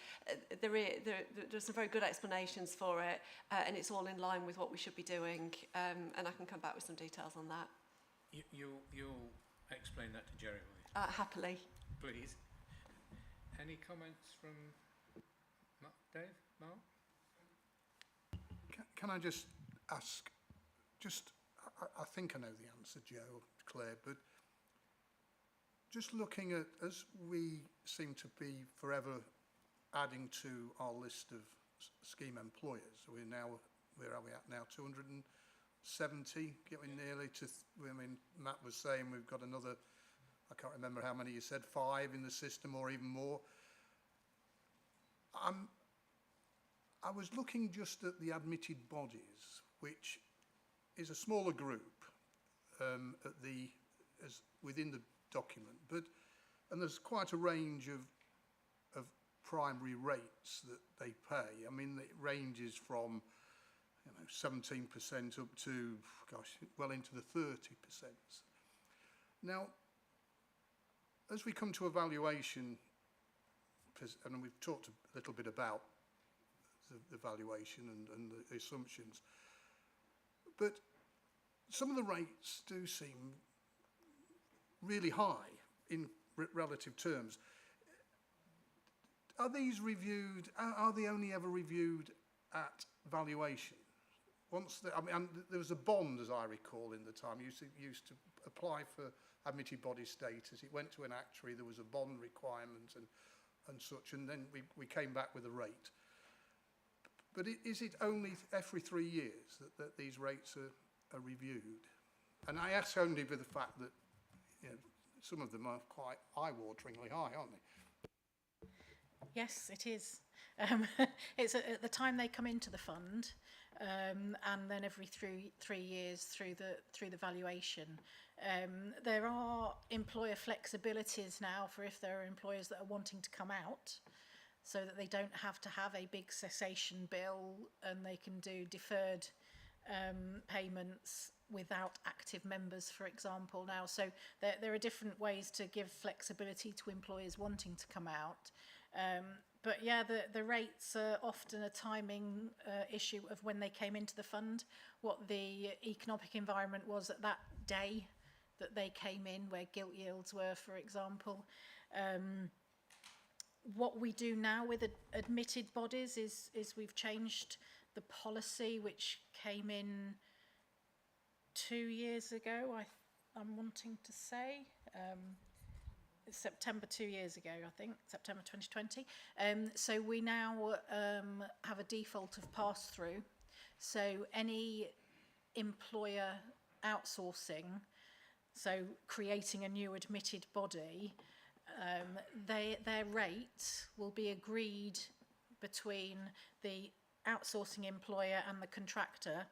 there's some very good explanations for it, and it's all in line with what we should be doing, and I can come back with some details on that. You'll explain that to Jerry, will you? Happily. Please. Any comments from Dave, Mark? Can I just ask, I think I know the answer, Joe or Claire, but just looking at, as we seem to be forever adding to our list of scheme employers, where are we at now? 270, getting nearly to, I mean, Matt was saying we've got another, I can't remember how many you said, 5 in the system or even more. I was looking just at the admitted bodies, which is a smaller group within the document, and there's quite a range of primary rates that they pay. I mean, it ranges from 17% up to, gosh, well into the 30%. Now, as we come to evaluation, and we've talked a little bit about the valuation and the assumptions, but some of the rates do seem really high in relative terms. Are these reviewed, are they only ever reviewed at valuation? There was a bond, as I recall, in the time, you used to apply for admitted body status. It went to an actuary, there was a bond requirement and such, and then we came back with a rate. But is it only every 3 years that these rates are reviewed? And I ask only with the fact that some of them are quite eye-wateringly high, aren't they? Yes, it is. It's at the time they come into the fund, and then every 3 years through the valuation. There are employer flexibilities now for if there are employers that are wanting to come out, so that they don't have to have a big cessation bill, and they can do deferred payments without active members, for example, now. So there are different ways to give flexibility to employers wanting to come out. But yeah, the rates are often a timing issue of when they came into the fund, what the economic environment was at that day that they came in, where gilt yields were, for example. What we do now with admitted bodies is we've changed the policy, which came in 2 years ago, I'm wanting to say. It's September 2 years ago, I think, September 2020. So we now have a default of pass-through. So any employer outsourcing So creating a new admitted body, their rate will be agreed between the outsourcing employer and the contractor,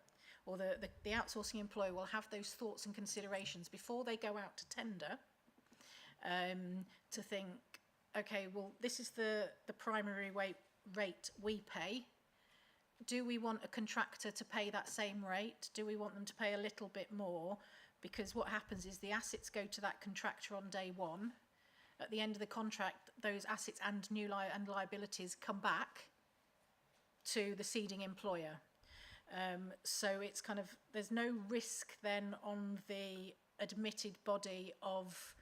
or the outsourcing employer will have those thoughts and considerations before they go out to tender, to think, okay, well, this is the primary rate we pay. Do we want a contractor to pay that same rate? Do we want them to pay a little bit more? Because what happens is the assets go to that contractor on day one. At the end of the contract, those assets and liabilities come back to the seeding employer. So it's kind of, there's no risk then on the admitted body of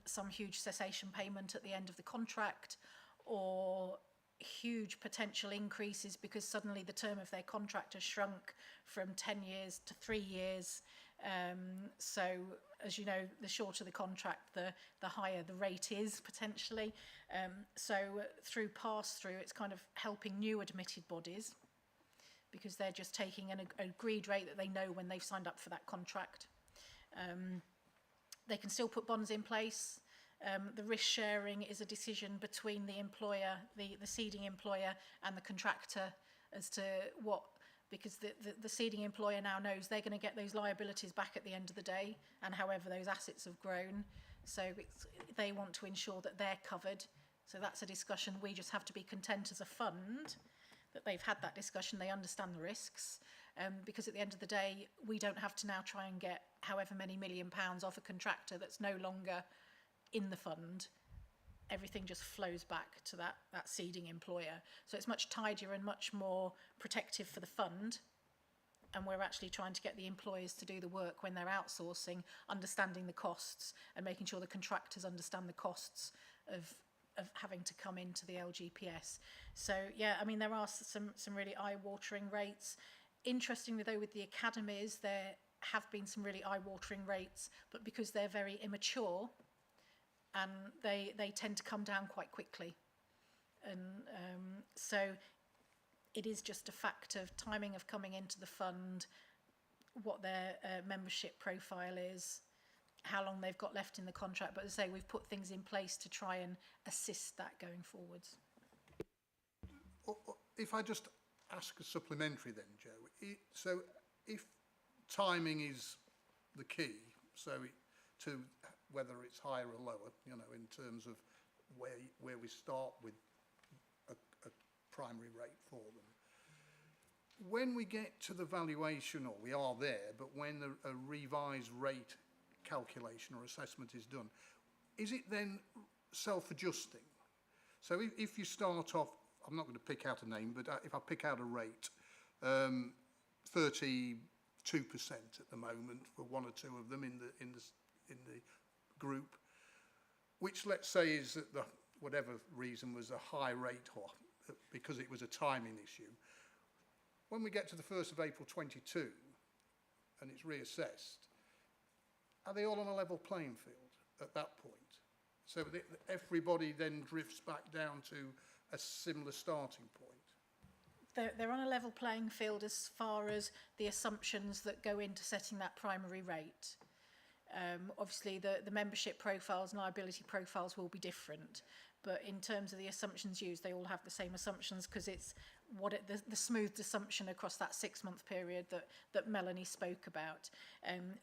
some huge cessation payment at the end of the contract, or huge potential increases because suddenly the term of their contract has shrunk from 10 years to 3 years. So as you know, the shorter the contract, the higher the rate is potentially. So through pass-through, it's kind of helping new admitted bodies, because they're just taking an agreed rate that they know when they've signed up for that contract. They can still put bonds in place. The risk sharing is a decision between the employer, the seeding employer, and the contractor as to what, because the seeding employer now knows they're going to get those liabilities back at the end of the day, and however those assets have grown. So they want to ensure that they're covered. So that's a discussion. We just have to be content as a fund that they've had that discussion, they understand the risks, because at the end of the day, we don't have to now try and get however many £1 million off a contractor that's no longer in the fund. Everything just flows back to that seeding employer. So it's much tidier and much more protective for the fund. And we're actually trying to get the employers to do the work when they're outsourcing, understanding the costs and making sure the contractors understand the costs of having to come into the LGPS. So yeah, I mean, there are some really eye-watering rates. Interestingly though, with the academies, there have been some really eye-watering rates, but because they're very immature, and they tend to come down quite quickly. And so it is just a fact of timing of coming into the fund, what their membership profile is, how long they've got left in the contract. But as I say, we've put things in place to try and assist that going forwards. If I just ask a supplementary then, Joe, so if timing is the key, so to whether it's higher or lower, you know, in terms of where we start with a primary rate for them. When we get to the valuation, or we are there, but when a revised rate calculation or assessment is done, is it then self-adjusting? So if you start off, I'm not going to pick out a name, but if I pick out a rate, 32% at the moment for one or two of them in the group, which let's say is at the whatever reason was a high rate, or because it was a timing issue. When we get to the 1st of April 22 and it's reassessed, are they all on a level playing field at that point? So everybody then drifts back down to a similar starting point? They're on a level playing field as far as the assumptions that go into setting that primary rate. Obviously, the membership profiles and liability profiles will be different, but in terms of the assumptions used, they all have the same assumptions, because it's the smoothed assumption across that 6-month period that Melanie spoke about.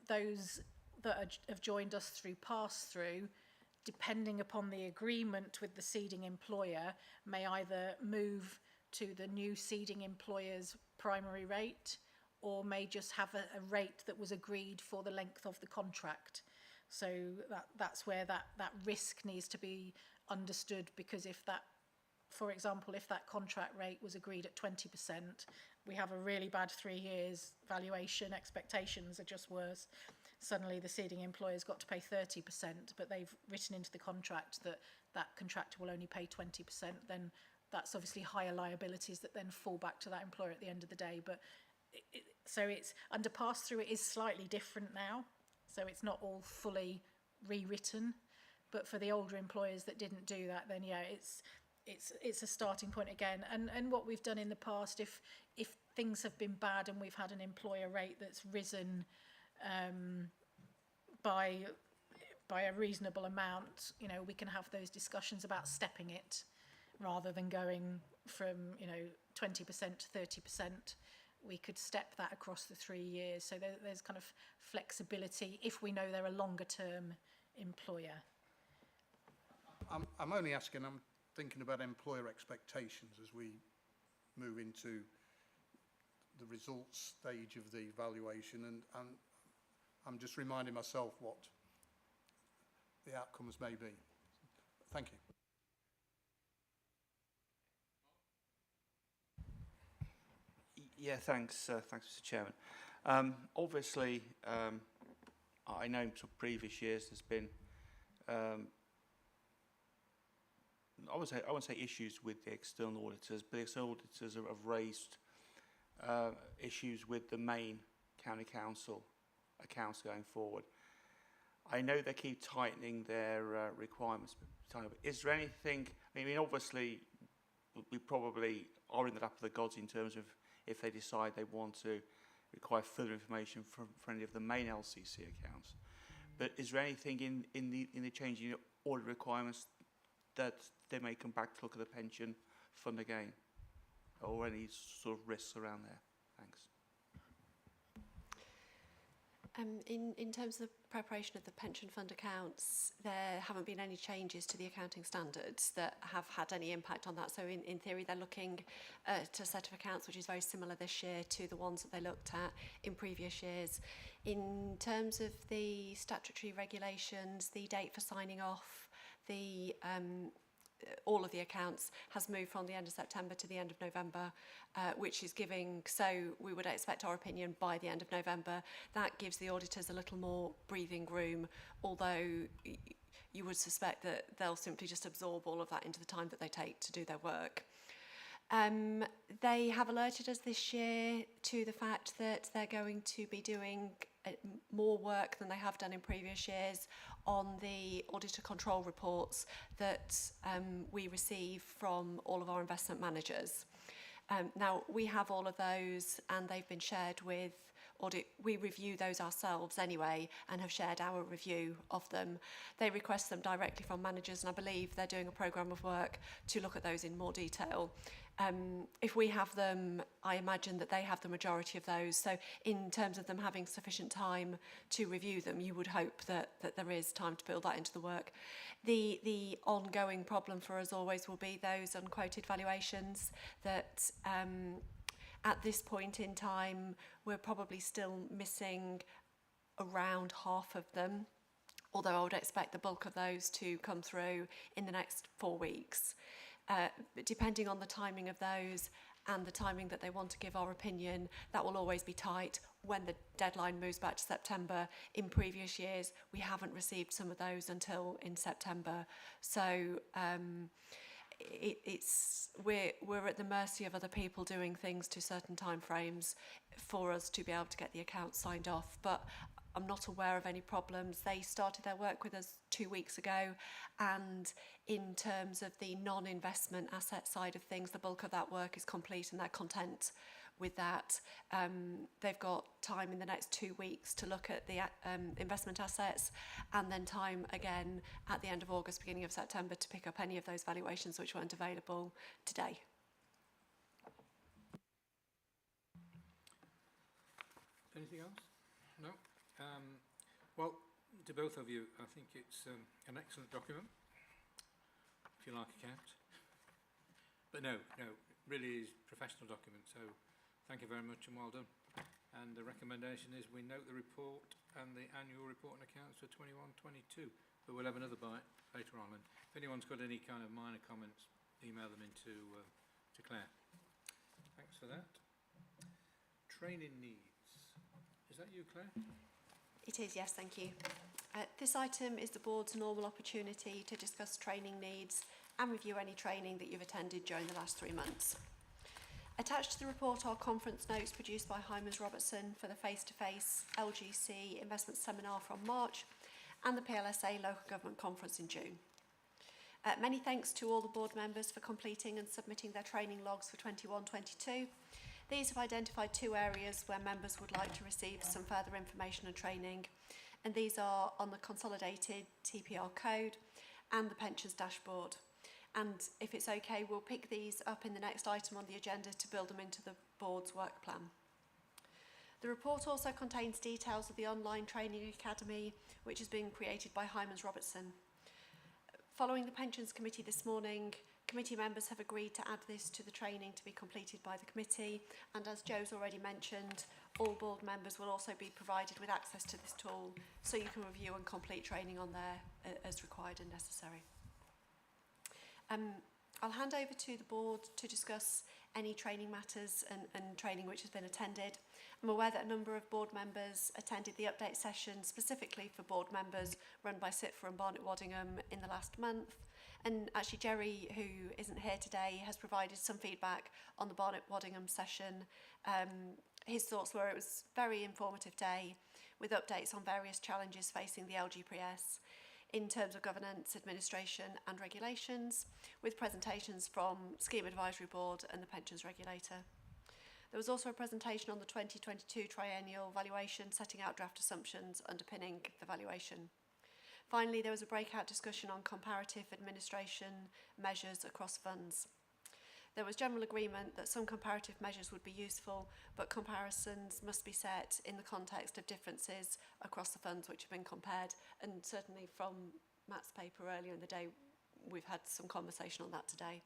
Those that have joined us through pass-through, depending upon the agreement with the seeding employer, may either move to the new seeding employer's primary rate, or may just have a rate that was agreed for the length of the contract. So that's where that risk needs to be understood, because if that, for example, if that contract rate was agreed at 20%, we have a really bad 3 years valuation, expectations are just worse. Suddenly the seeding employer's got to pay 30%, but they've written into the contract that that contractor will only pay 20%, then that's obviously higher liabilities that then fall back to that employer at the end of the day. But so it's under pass-through, it is slightly different now. So it's not all fully rewritten, but for the older employers that didn't do that, then yeah, it's a starting point again. And what we've done in the past, if things have been bad and we've had an employer rate that's risen by a reasonable amount, you know, we can have those discussions about stepping it rather than going from, you know, 20% to 30%. We could step that across the 3 years. So there's kind of flexibility if we know they're a longer term employer. I'm only asking, I'm thinking about employer expectations as we move into the results stage of the evaluation, and I'm just reminding myself what the outcomes may be. Thank you. Yeah, thanks, Mr. Chairman. Obviously, I know in previous years there's been, I won't say issues with the external auditors, but the external auditors have raised issues with the main county council accounts going forward. I know they keep tightening their requirements. Is there anything? I mean, obviously, we probably are in the lap of the gods in terms of if they decide they want to require further information from any of the main LCC accounts. But is there anything in the changing audit requirements that they may come back to look at the pension fund again, or any sort of risks around there? Thanks. In terms of the preparation of the pension fund accounts, there haven't been any changes to the accounting standards that have had any impact on that. So in theory, they're looking at a set of accounts which is very similar this year to the ones that they looked at in previous years. In terms of the statutory regulations, the date for signing off the all of the accounts has moved from the end of September to the end of November, which is giving, so we would expect our opinion by the end of November. That gives the auditors a little more breathing room, although you would suspect that they'll simply just absorb all of that into the time that they take to do their work. They have alerted us this year to the fact that they're going to be doing more work than they have done in previous years on the auditor control reports that we receive from all of our investment managers. Now, we have all of those and they've been shared with audit. We review those ourselves anyway and have shared our review of them. They request them directly from managers, and I believe they're doing a programme of work to look at those in more detail. If we have them, I imagine that they have the majority of those. So in terms of them having sufficient time to review them, you would hope that there is time to build that into the work. The ongoing problem for us always will be those unquoted valuations that at this point in time, we're probably still missing around half of them, although I would expect the bulk of those to come through in the next 4 weeks. Depending on the timing of those and the timing that they want to give our opinion, that will always be tight when the deadline moves back to September. In previous years, we haven't received some of those until in September. So we're at the mercy of other people doing things to certain timeframes for us to be able to get the accounts signed off. But I'm not aware of any problems. They started their work with us 2 weeks ago, and in terms of the non-investment asset side of things, the bulk of that work is complete and they're content with that. They've got time in the next 2 weeks to look at the investment assets, and then time again at the end of August, beginning of September, to pick up any of those valuations which weren't available today. Anything else? No? Well, to both of you, I think it's an excellent document, if you like accounts. But no, really is a professional document, so thank you very much and well done. And the recommendation is we note the report and the annual report and accounts for 21-22, but we'll have another bite later on. And if anyone's got any kind of minor comments, email them into to Claire. Thanks for that. Training needs. Is that you, Claire? It is, yes, thank you. This item is the board's normal opportunity to discuss training needs and review any training that you've attended during the last 3 months. Attached to the report are conference notes produced by Hymans Robertson for the face-to-face LGC investment seminar from March and the PLSA local government conference in June. Many thanks to all the board members for completing and submitting their training logs for 21-22. These have identified 2 areas where members would like to receive some further information and training. and these are on the consolidated TPR code and the pensions dashboard. And if it's okay, we'll pick these up in the next item on the agenda to build them into the board's work plan. The report also contains details of the online training academy, which is being created by Hymans Robertson. Following the Pensions Committee this morning, committee members have agreed to add this to the training to be completed by the committee, and as Joe's already mentioned, all board members will also be provided with access to this tool, so you can review and complete training on there as required and necessary. I'll hand over to the board to discuss any training matters and training which has been attended. I'm aware that a number of board members attended the update session specifically for board members run by SITFA and Barnet Waddingham in the last month. And actually Jerry, who isn't here today, has provided some feedback on the Barnet Waddingham session. His thoughts were it was a very informative day with updates on various challenges facing the LGPS in terms of governance, administration and regulations, with presentations from Scheme Advisory Board and the Pensions Regulator. There was also a presentation on the 2022 triennial valuation, setting out draft assumptions underpinning the valuation. Finally, there was a breakout discussion on comparative administration measures across funds. There was general agreement that some comparative measures would be useful, but comparisons must be set in the context of differences across the funds which have been compared. And certainly from Matt's paper earlier in the day, we've had some conversation on that today.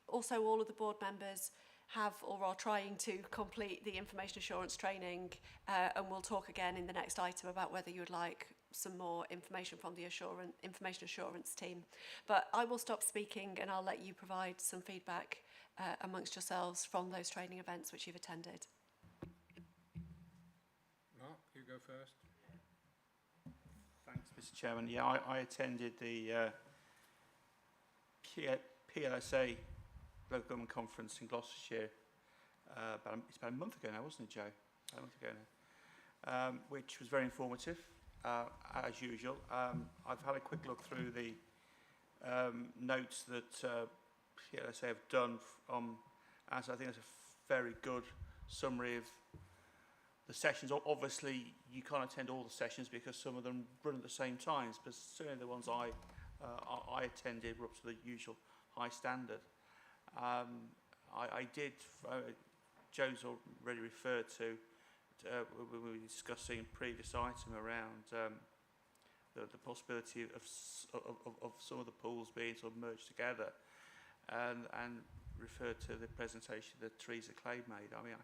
Also, all of the board members have or are trying to complete the information assurance training, and we'll talk again in the next item about whether you would like some more information from the information assurance team. But I will stop speaking and I'll let you provide some feedback amongst yourselves from those training events which you've attended. Mark, you go first. Thanks, Mr. Chairman. Yeah, I attended the PLSA Local Government Conference in Gloucestershire. It's about a month ago now, wasn't it, Joe? About a month ago now, which was very informative. As usual, I've had a quick look through the notes that PLSA have done, as I think it's a very good summary of the sessions. Obviously, you can't attend all the sessions because some of them run at the same times, but certainly the ones I attended were up to the usual high standard. I did, Joe's already referred to, we were discussing a previous item around the possibility of some of the pools being sort of merged together, and referred to the presentation that Teresa Clay made. I mean,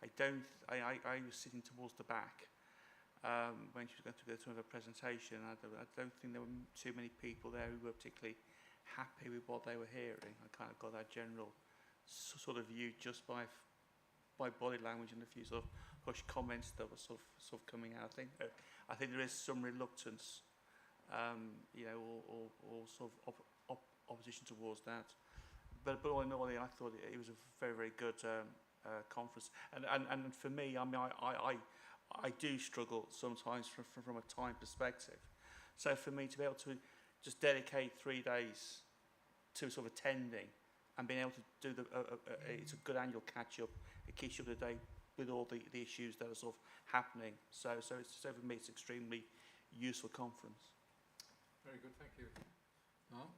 I was sitting towards the back when she was going to go to her presentation. I don't think there were too many people there who were particularly happy with what they were hearing. I kind of got that general sort of view just by body language and a few sort of hush comments that were sort of coming out. I think there is some reluctance, you know, or sort of opposition towards that. But all in all, I thought it was a very, very good conference. And for me, I mean, I do struggle sometimes from a time perspective. So for me to be able to just dedicate 3 days to sort of attending and being able to do it's a good annual catch-up. It keeps you up to date with all the issues that are sort of happening. So for me, it's an extremely useful conference. Very good, thank you. Mark?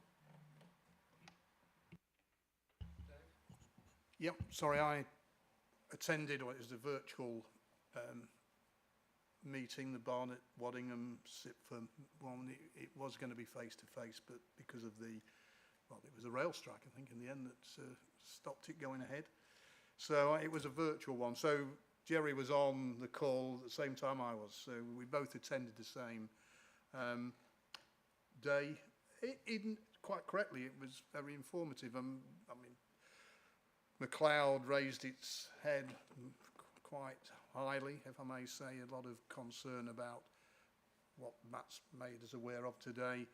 Yep, sorry, I attended, or it was a virtual meeting, the Barnet Waddingham SITFA one. It was going to be face-to-face, but because of it was a rail strike, I think, in the end that stopped it going ahead. So it was a virtual one. So Jerry was on the call at the same time I was. So we both attended the same day. Quite correctly, it was very informative. I mean, McLeod raised its head quite highly, if I may say, a lot of concern about what Matt's made us aware of today.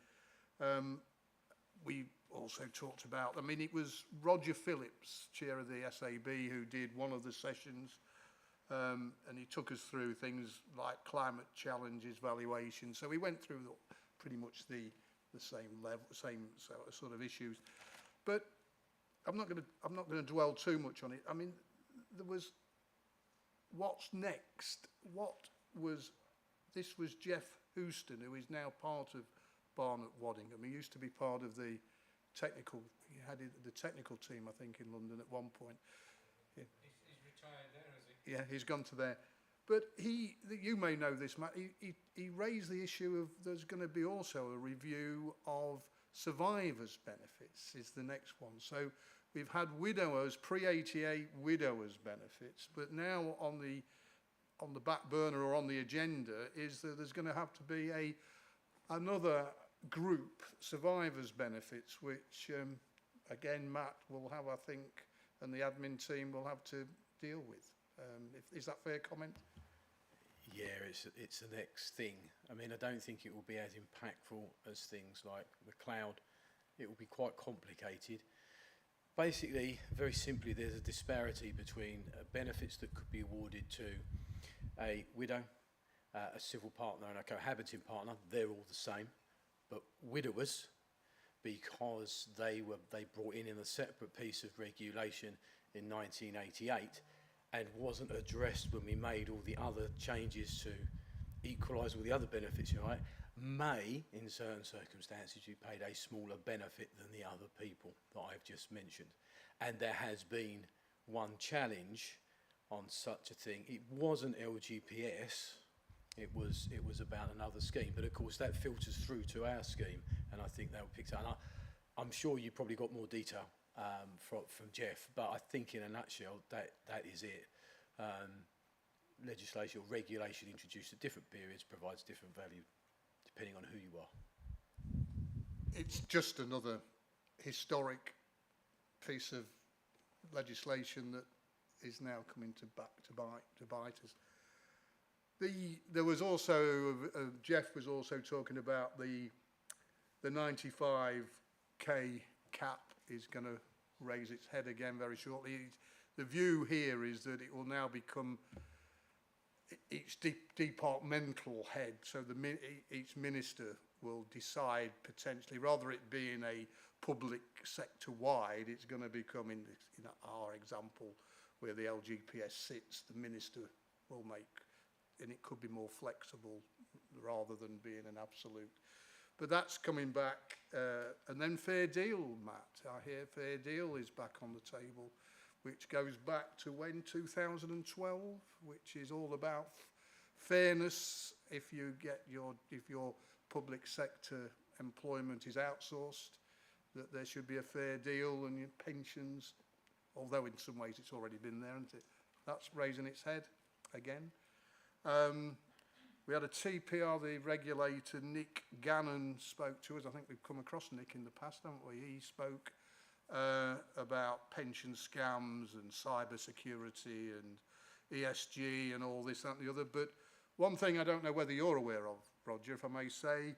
We also talked about, I mean, it was Roger Phillips, chair of the SAB, who did one of the sessions, and he took us through things like climate challenges, valuation. So we went through pretty much the same level, same sort of issues. But I'm not going to dwell too much on it. I mean, there was what's next. What was this was Jeff Houston, who is now part of Barnet Waddingham. He used to be part of the technical, he had the technical team, I think, in London at one point. Yeah. He's retired there, has he? Yeah, he's gone to there. But you may know this, Matt, he raised the issue of there's going to be also a review of survivors' benefits is the next one. So we've had widowers, pre-88 widowers' benefits, but now on the back burner or on the agenda is that there's going to have to be another group, survivors' benefits, which again Matt will have, I think, and the admin team will have to deal with. Is that fair comment? Yeah, it's the next thing. I mean, I don't think it will be as impactful as things like McLeod. It will be quite complicated. Basically, very simply, there's a disparity between benefits that could be awarded to a widow, a civil partner and a cohabiting partner. They're all the same. But widowers, because they brought in a separate piece of regulation in 1988, and wasn't addressed when we made all the other changes to equalise all the other benefits, right, may, in certain circumstances, be paid a smaller benefit than the other people that I've just mentioned. And there has been one challenge on such a thing. It wasn't LGPS, it was about another scheme, but of course that filters through to our scheme, and I think they'll pick that up. I'm sure you probably got more detail from Jeff, but I think in a nutshell that is it. Legislation or regulation introduced at different periods provides different value depending on who you are. It's just another historic piece of legislation that is now coming to bite us. There was also Jeff was also talking about the 95k cap is going to raise its head again very shortly. The view here is that it will now become each departmental head, so each minister will decide potentially, rather it being a public sector wide, it's going to become in our example where the LGPS sits, the minister will make, and it could be more flexible rather than being an absolute. But that's coming back, and then fair deal, Matt. I hear fair deal is back on the table, which goes back to when 2012, which is all about fairness. If your public sector employment is outsourced, that there should be a fair deal and your pensions. Although in some ways it's already been there, isn't it? That's raising its head again. We had a TPR, the regulator, Nick Gannon, spoke to us. I think we've come across Nick in the past, haven't we? He spoke about pension scams and cyber security and ESG and all this, that and the other. But one thing I don't know whether you're aware of, Roger, if I may say,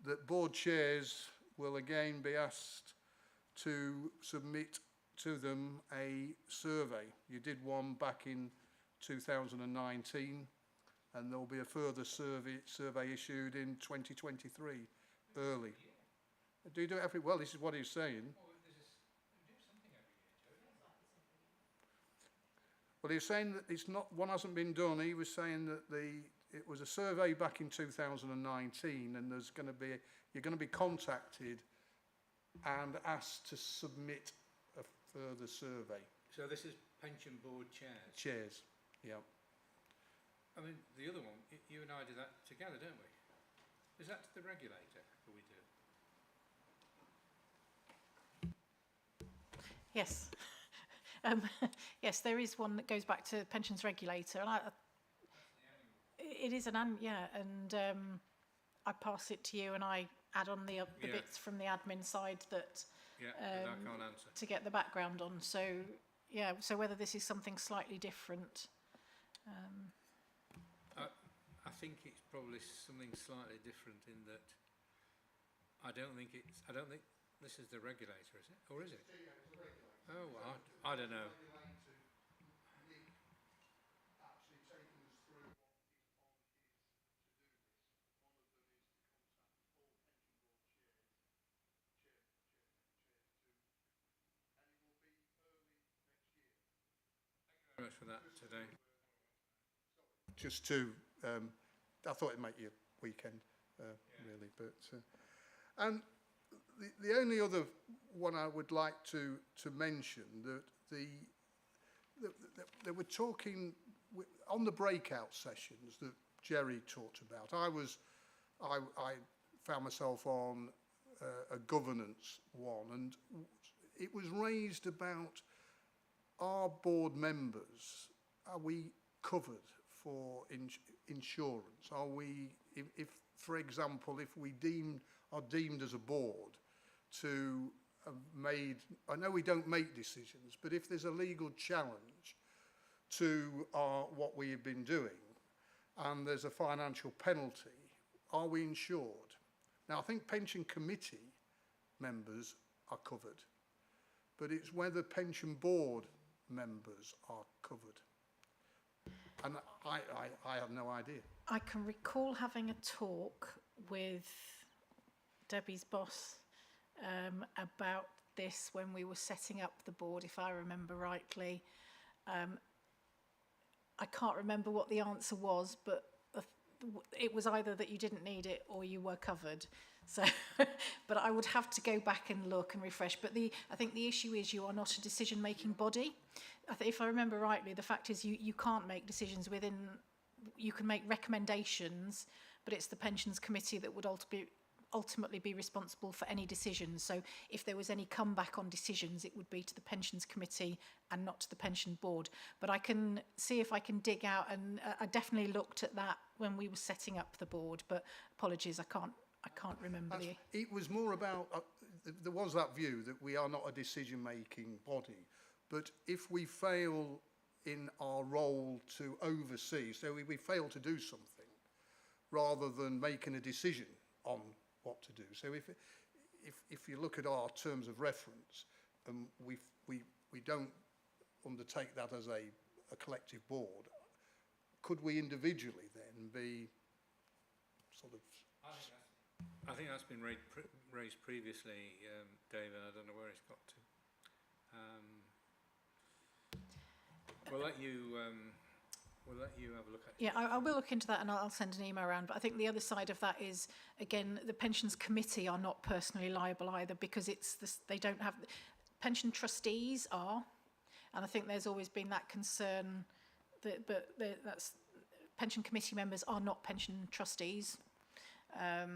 that board chairs will again be asked to submit to them a survey. You did one back in 2019. And there will be a further survey issued in 2023, early. Do you do it every? Well, this is what he's saying. Well, he's saying that it's not. One hasn't been done. He was saying that it was a survey back in 2019, and there's going to be you're going to be contacted and asked to submit a further survey. So this is pension board chairs. Chairs, yeah. I mean, the other one, you and I do that together, don't we? Is that the regulator that we do? Yes. Yes, there is one that goes back to pensions regulator, and it is and I pass it to you, and I add on the bits from the admin side that I can't answer to get the background on. So yeah, so whether this is something slightly different. I think it's probably something slightly different in that I don't think this is the regulator, is it? Or is it? Oh, well, I don't know. Thank you very much for that today. Just to I thought it'd make your weekend, really. But and the only other one I would like to mention that they were talking on the breakout sessions that Jerry talked about. I found myself on a governance one, and it was raised about our board members. Are we covered for insurance? Are we, if for example, if we are deemed as a board to have made, I know we don't make decisions, but if there's a legal challenge to what we have been doing and there's a financial penalty, are we insured? Now, I think pension committee members are covered, but it's whether pension board members are covered. And I have no idea. I can recall having a talk with Debbie's boss about this when we were setting up the board, if I remember rightly. I can't remember what the answer was, but it was either that you didn't need it or you were covered. So, but I would have to go back and look and refresh. But I think the issue is you are not a decision-making body. If I remember rightly, the fact is you can't make decisions within. You can make recommendations, but it's the pensions committee that would ultimately be responsible for any decisions. So if there was any comeback on decisions, it would be to the pensions committee and not to the pension board. But I can see if I can dig out, and I definitely looked at that when we were setting up the board, but apologies, I can't remember. It was more about, there was that view that we are not a decision-making body, but if we fail in our role to oversee, so we fail to do something rather than making a decision on what to do. So if you look at our terms of reference, we don't undertake that as a collective board, could we individually then be sort of... I think that's been raised previously, David. I don't know where it's got to. We'll let you have a look at it. Yeah, I will look into that, and I'll send an email around. But I think the other side of that is, again, the pensions committee are not personally liable either, because they don't have... Pension trustees are, and I think there's always been that concern but that's pension committee members are not pension trustees.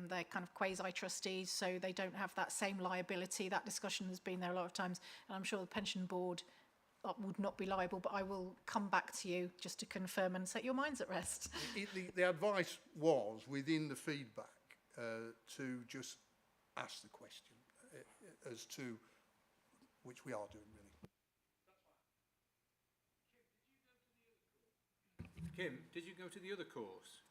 They're kind of quasi-trustees, so they don't have that same liability. That discussion has been there a lot of times, and I'm sure the pension board would not be liable, but I will come back to you just to confirm and set your minds at rest. The advice was, within the feedback, to just ask the question as to which we are doing, really. Kim, did you go to the other course?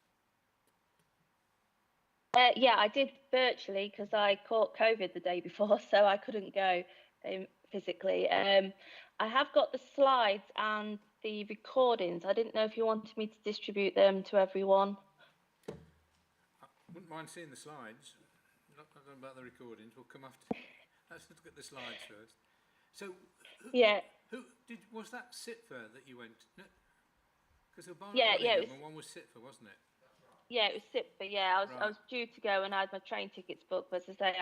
Yeah, I did virtually because I caught COVID the day before, so I couldn't go physically. I have got the slides and the recordings. I didn't know if you wanted me to distribute them to everyone. I wouldn't mind seeing the slides. Not about the recordings. We'll come after. Let's look at the slides first. So, was that Sitfair that you went? Because no, and one was Sitfair, wasn't it? Yeah, it was Sitfair. Yeah, I was due to go and I had my train tickets booked, but as I say,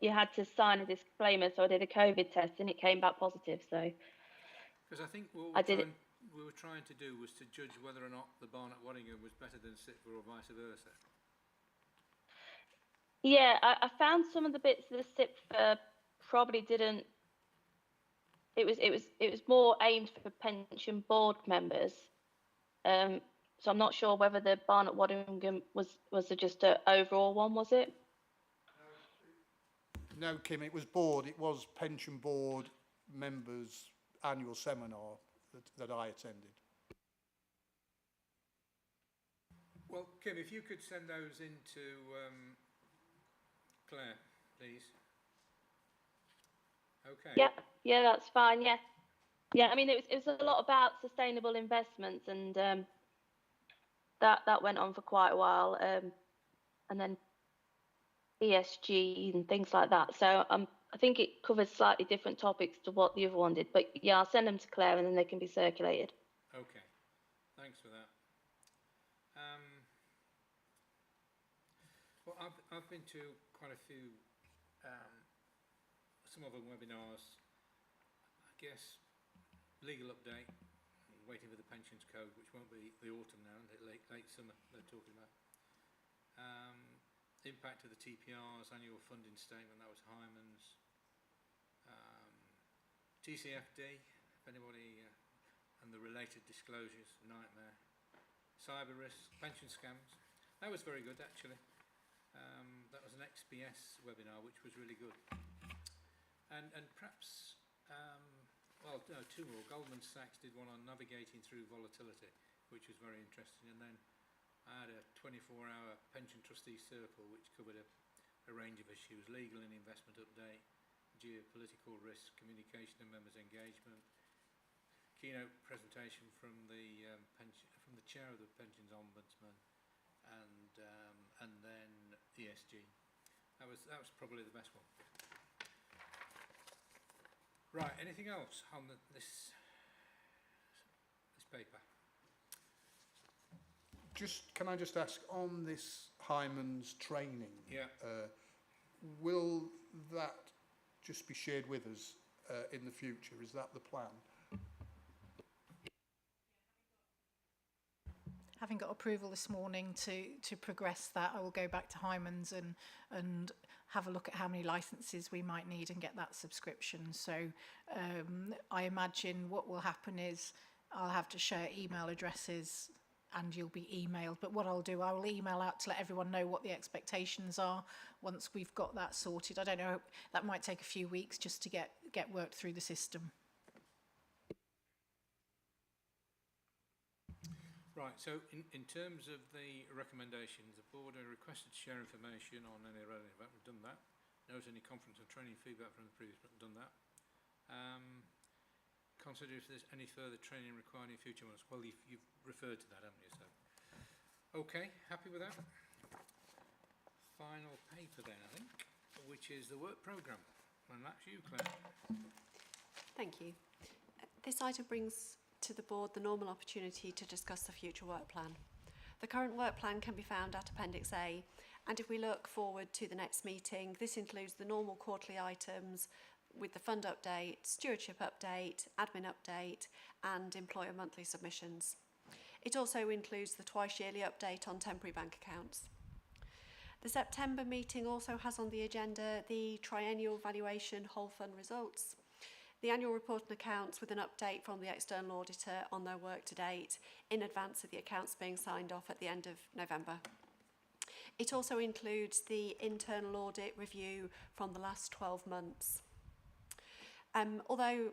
you had to sign a disclaimer, so I did a COVID test and it came back positive. So. Because I think what we were trying to do was to judge whether or not the Barnet Waddingham was better than Sitfair or vice versa. Yeah, I found some of the bits of the Sitfair probably didn't. It was more aimed for pension board members. So I'm not sure whether the Barnet Waddingham was just an overall one, was it? No, Kim, it was board. It was pension board members' annual seminar that I attended. Well, Kim, if you could send those in to Claire, please. Okay. Yeah, that's fine. Yeah. I mean, it was a lot about sustainable investments, and that went on for quite a while, and then ESG and things like that. So I think it covers slightly different topics to what the other one did. But yeah, I'll send them to Claire, and then they can be circulated. Okay, thanks for that. I've been to quite a few, some of them webinars. I guess legal update, waiting for the pensions code, which won't be the autumn now, late summer they're talking about. Impact of the TPR's annual funding statement, that was Hyman's. TCFD, if anybody, and the related disclosures, nightmare. Cyber risk, pension scams, that was very good actually. That was an XPS webinar, which was really good. And perhaps, well, no, two more. Goldman Sachs did one on navigating through volatility, which was very interesting. And then I had a 24-hour pension trustee circle, which covered a range of issues: legal and investment update, geopolitical risk, communication and members' engagement, keynote presentation from the chair of the pensions ombudsman, and then ESG. That was probably the best one. Right. Anything else on this paper? Can I just ask, on this Hyman's training, Yeah. Will that just be shared with us in the future? Is that the plan? Having got approval this morning to progress that, I will go back to Hyman's and have a look at how many licenses we might need and get that subscription. So I imagine what will happen is I'll have to share email addresses and you'll be emailed. But what I'll do, I will email out to let everyone know what the expectations are once we've got that sorted. I don't know, that might take a few weeks just to get worked through the system. Right, so in terms of the recommendations, the board are requested to share information on any relevant event. We've done that. Note any conference or training feedback from the previous, but done that. Consider if there's any further training required in future ones. Well, you've referred to that, haven't you? So, okay, happy with that. Final paper then, I think, which is the work programme. And that's you, Claire. Thank you. This item brings to the board the normal opportunity to discuss the future work plan. The current work plan can be found at Appendix A, and if we look forward to the next meeting, this includes the normal quarterly items with the fund update, stewardship update, admin update, and employer monthly submissions. It also includes the twice yearly update on temporary bank accounts. The September meeting also has on the agenda the triennial valuation whole fund results, the annual report and accounts with an update from the external auditor on their work to date in advance of the accounts being signed off at the end of November. It also includes the internal audit review from the last 12 months. Although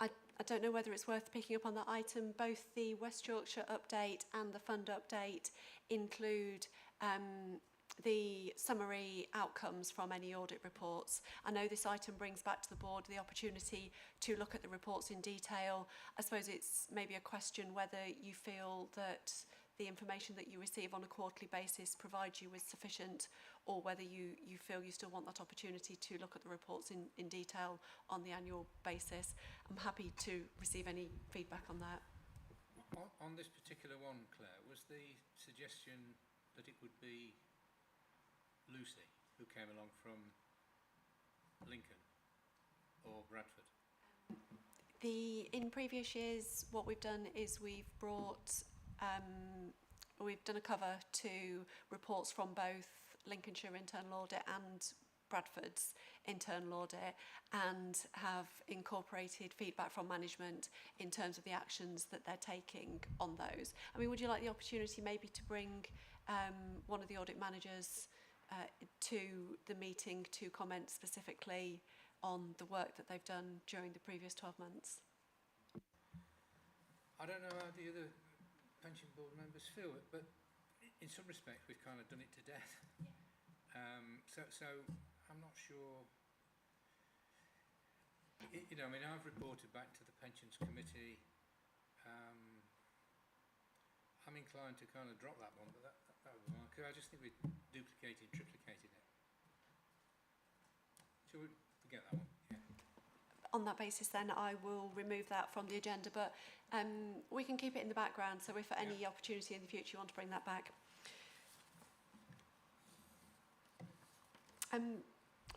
I don't know whether it's worth picking up on that item, both the West Yorkshire update and the fund update include the summary outcomes from any audit reports. I know this item brings back to the board the opportunity to look at the reports in detail. I suppose it's maybe a question whether you feel that the information that you receive on a quarterly basis provides you with sufficient, or whether you feel you still want that opportunity to look at the reports in detail on the annual basis. I'm happy to receive any feedback on that. On this particular one, Claire, was the suggestion that it would be Lucy who came along from Lincoln or Bradford? In previous years, what we've done is we've done a cover to reports from both Lincolnshire internal audit and Bradford's internal audit, and have incorporated feedback from management in terms of the actions that they're taking on those. I mean, would you like the opportunity maybe to bring one of the audit managers to the meeting to comment specifically on the work that they've done during the previous 12 months? I don't know how the other pension board members feel, but in some respects we've kind of done it to death. So I'm not sure. I mean, I've reported back to the pensions committee. I'm inclined to kind of drop that one, but that would be fine, because I just think we're duplicating, triplicating it. Shall we forget that one? Yeah. On that basis, then, I will remove that from the agenda, but we can keep it in the background, so if at any opportunity in the future you want to bring that back.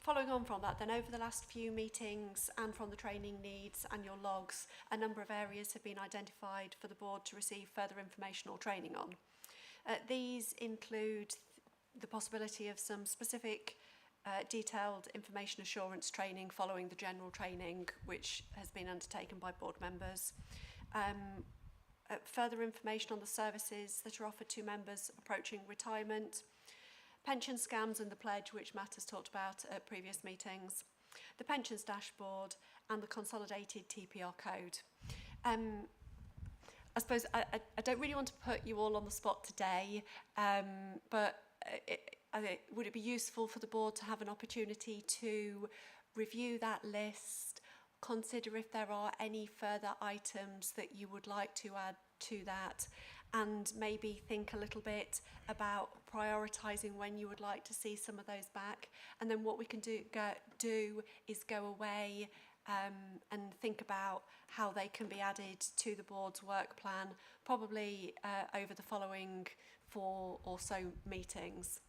Following on from that, then over the last few meetings and from the training needs and your logs, a number of areas have been identified for the board to receive further information or training on. These include the possibility of some specific detailed information assurance training following the general training which has been undertaken by board members. Further information on the services that are offered to members approaching retirement, pension scams and the pledge, which Matt has talked about at previous meetings, the pensions dashboard and the consolidated TPR code. I suppose I don't really want to put you all on the spot today, but would it be useful for the board to have an opportunity to review that list, consider if there are any further items that you would like to add to that, and maybe think a little bit about prioritising when you would like to see some of those back, and then what we can do is go away and think about how they can be added to the board's work plan, probably over the following 4 or so meetings.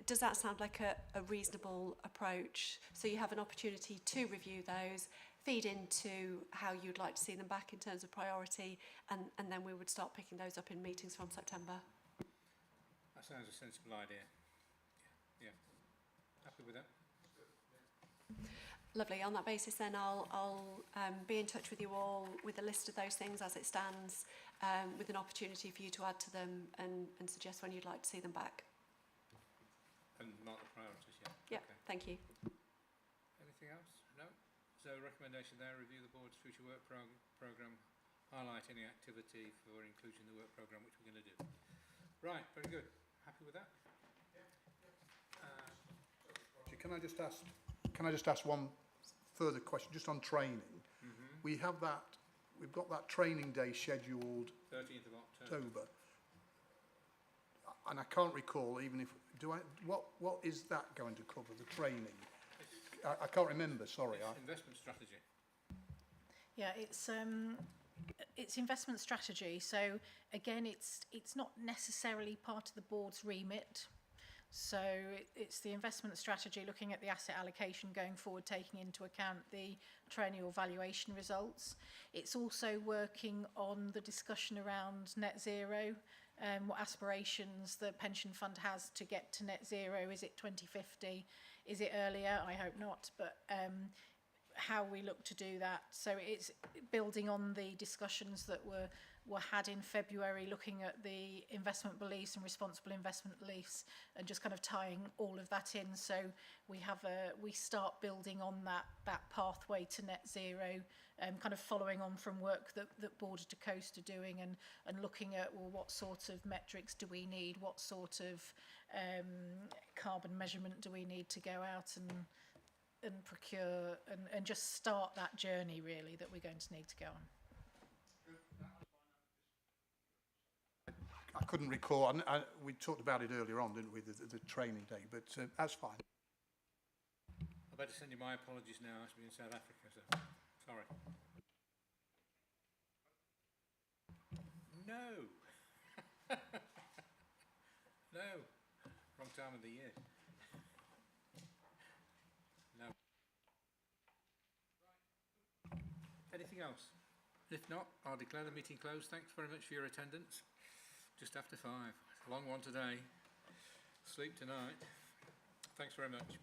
Does that sound like a reasonable approach? So you have an opportunity to review those, feed into how you'd like to see them back in terms of priority, and then we would start picking those up in meetings from September. That sounds a sensible idea. Yeah. Happy with that? Lovely. On that basis then I'll be in touch with you all with a list of those things as it stands, with an opportunity for you to add to them and suggest when you'd like to see them back. And mark the priorities, yeah. Yeah, okay. Thank you. Anything else? No? So recommendation there, review the board's future work programme, highlight any activity for inclusion in the work programme, which we're going to do. Right, very good. Happy with that? Can I just ask one further question, just on training? Mm-hmm. We've got that training day scheduled 13th of October. And I can't recall, even if, what is that going to cover, the training? I can't remember, sorry. Investment strategy. Yeah, it's investment strategy. So again, it's not necessarily part of the board's remit. So it's the investment strategy, looking at the asset allocation going forward, taking into account the triennial valuation results. It's also working on the discussion around net zero, what aspirations the pension fund has to get to net zero. Is it 2050? Is it earlier? I hope not, but how we look to do that. So it's building on the discussions that were had in February, looking at the investment beliefs and responsible investment beliefs, and just kind of tying all of that in. So we start building on that pathway to net zero, kind of following on from work that Border to Coast are doing, and looking at, well, what sort of metrics do we need, what sort of carbon measurement do we need to go out and procure, and just start that journey really that we're going to need to go on. I couldn't recall, we talked about it earlier on, didn't we, the training day, but that's fine. I better send you my apologies now, I should be in South Africa, so sorry. No. No. Wrong time of the year. No. Anything else? If not, I'll declare the meeting closed. Thanks very much for your attendance. Just after 5. Long one today. Sleep tonight. Thanks very much.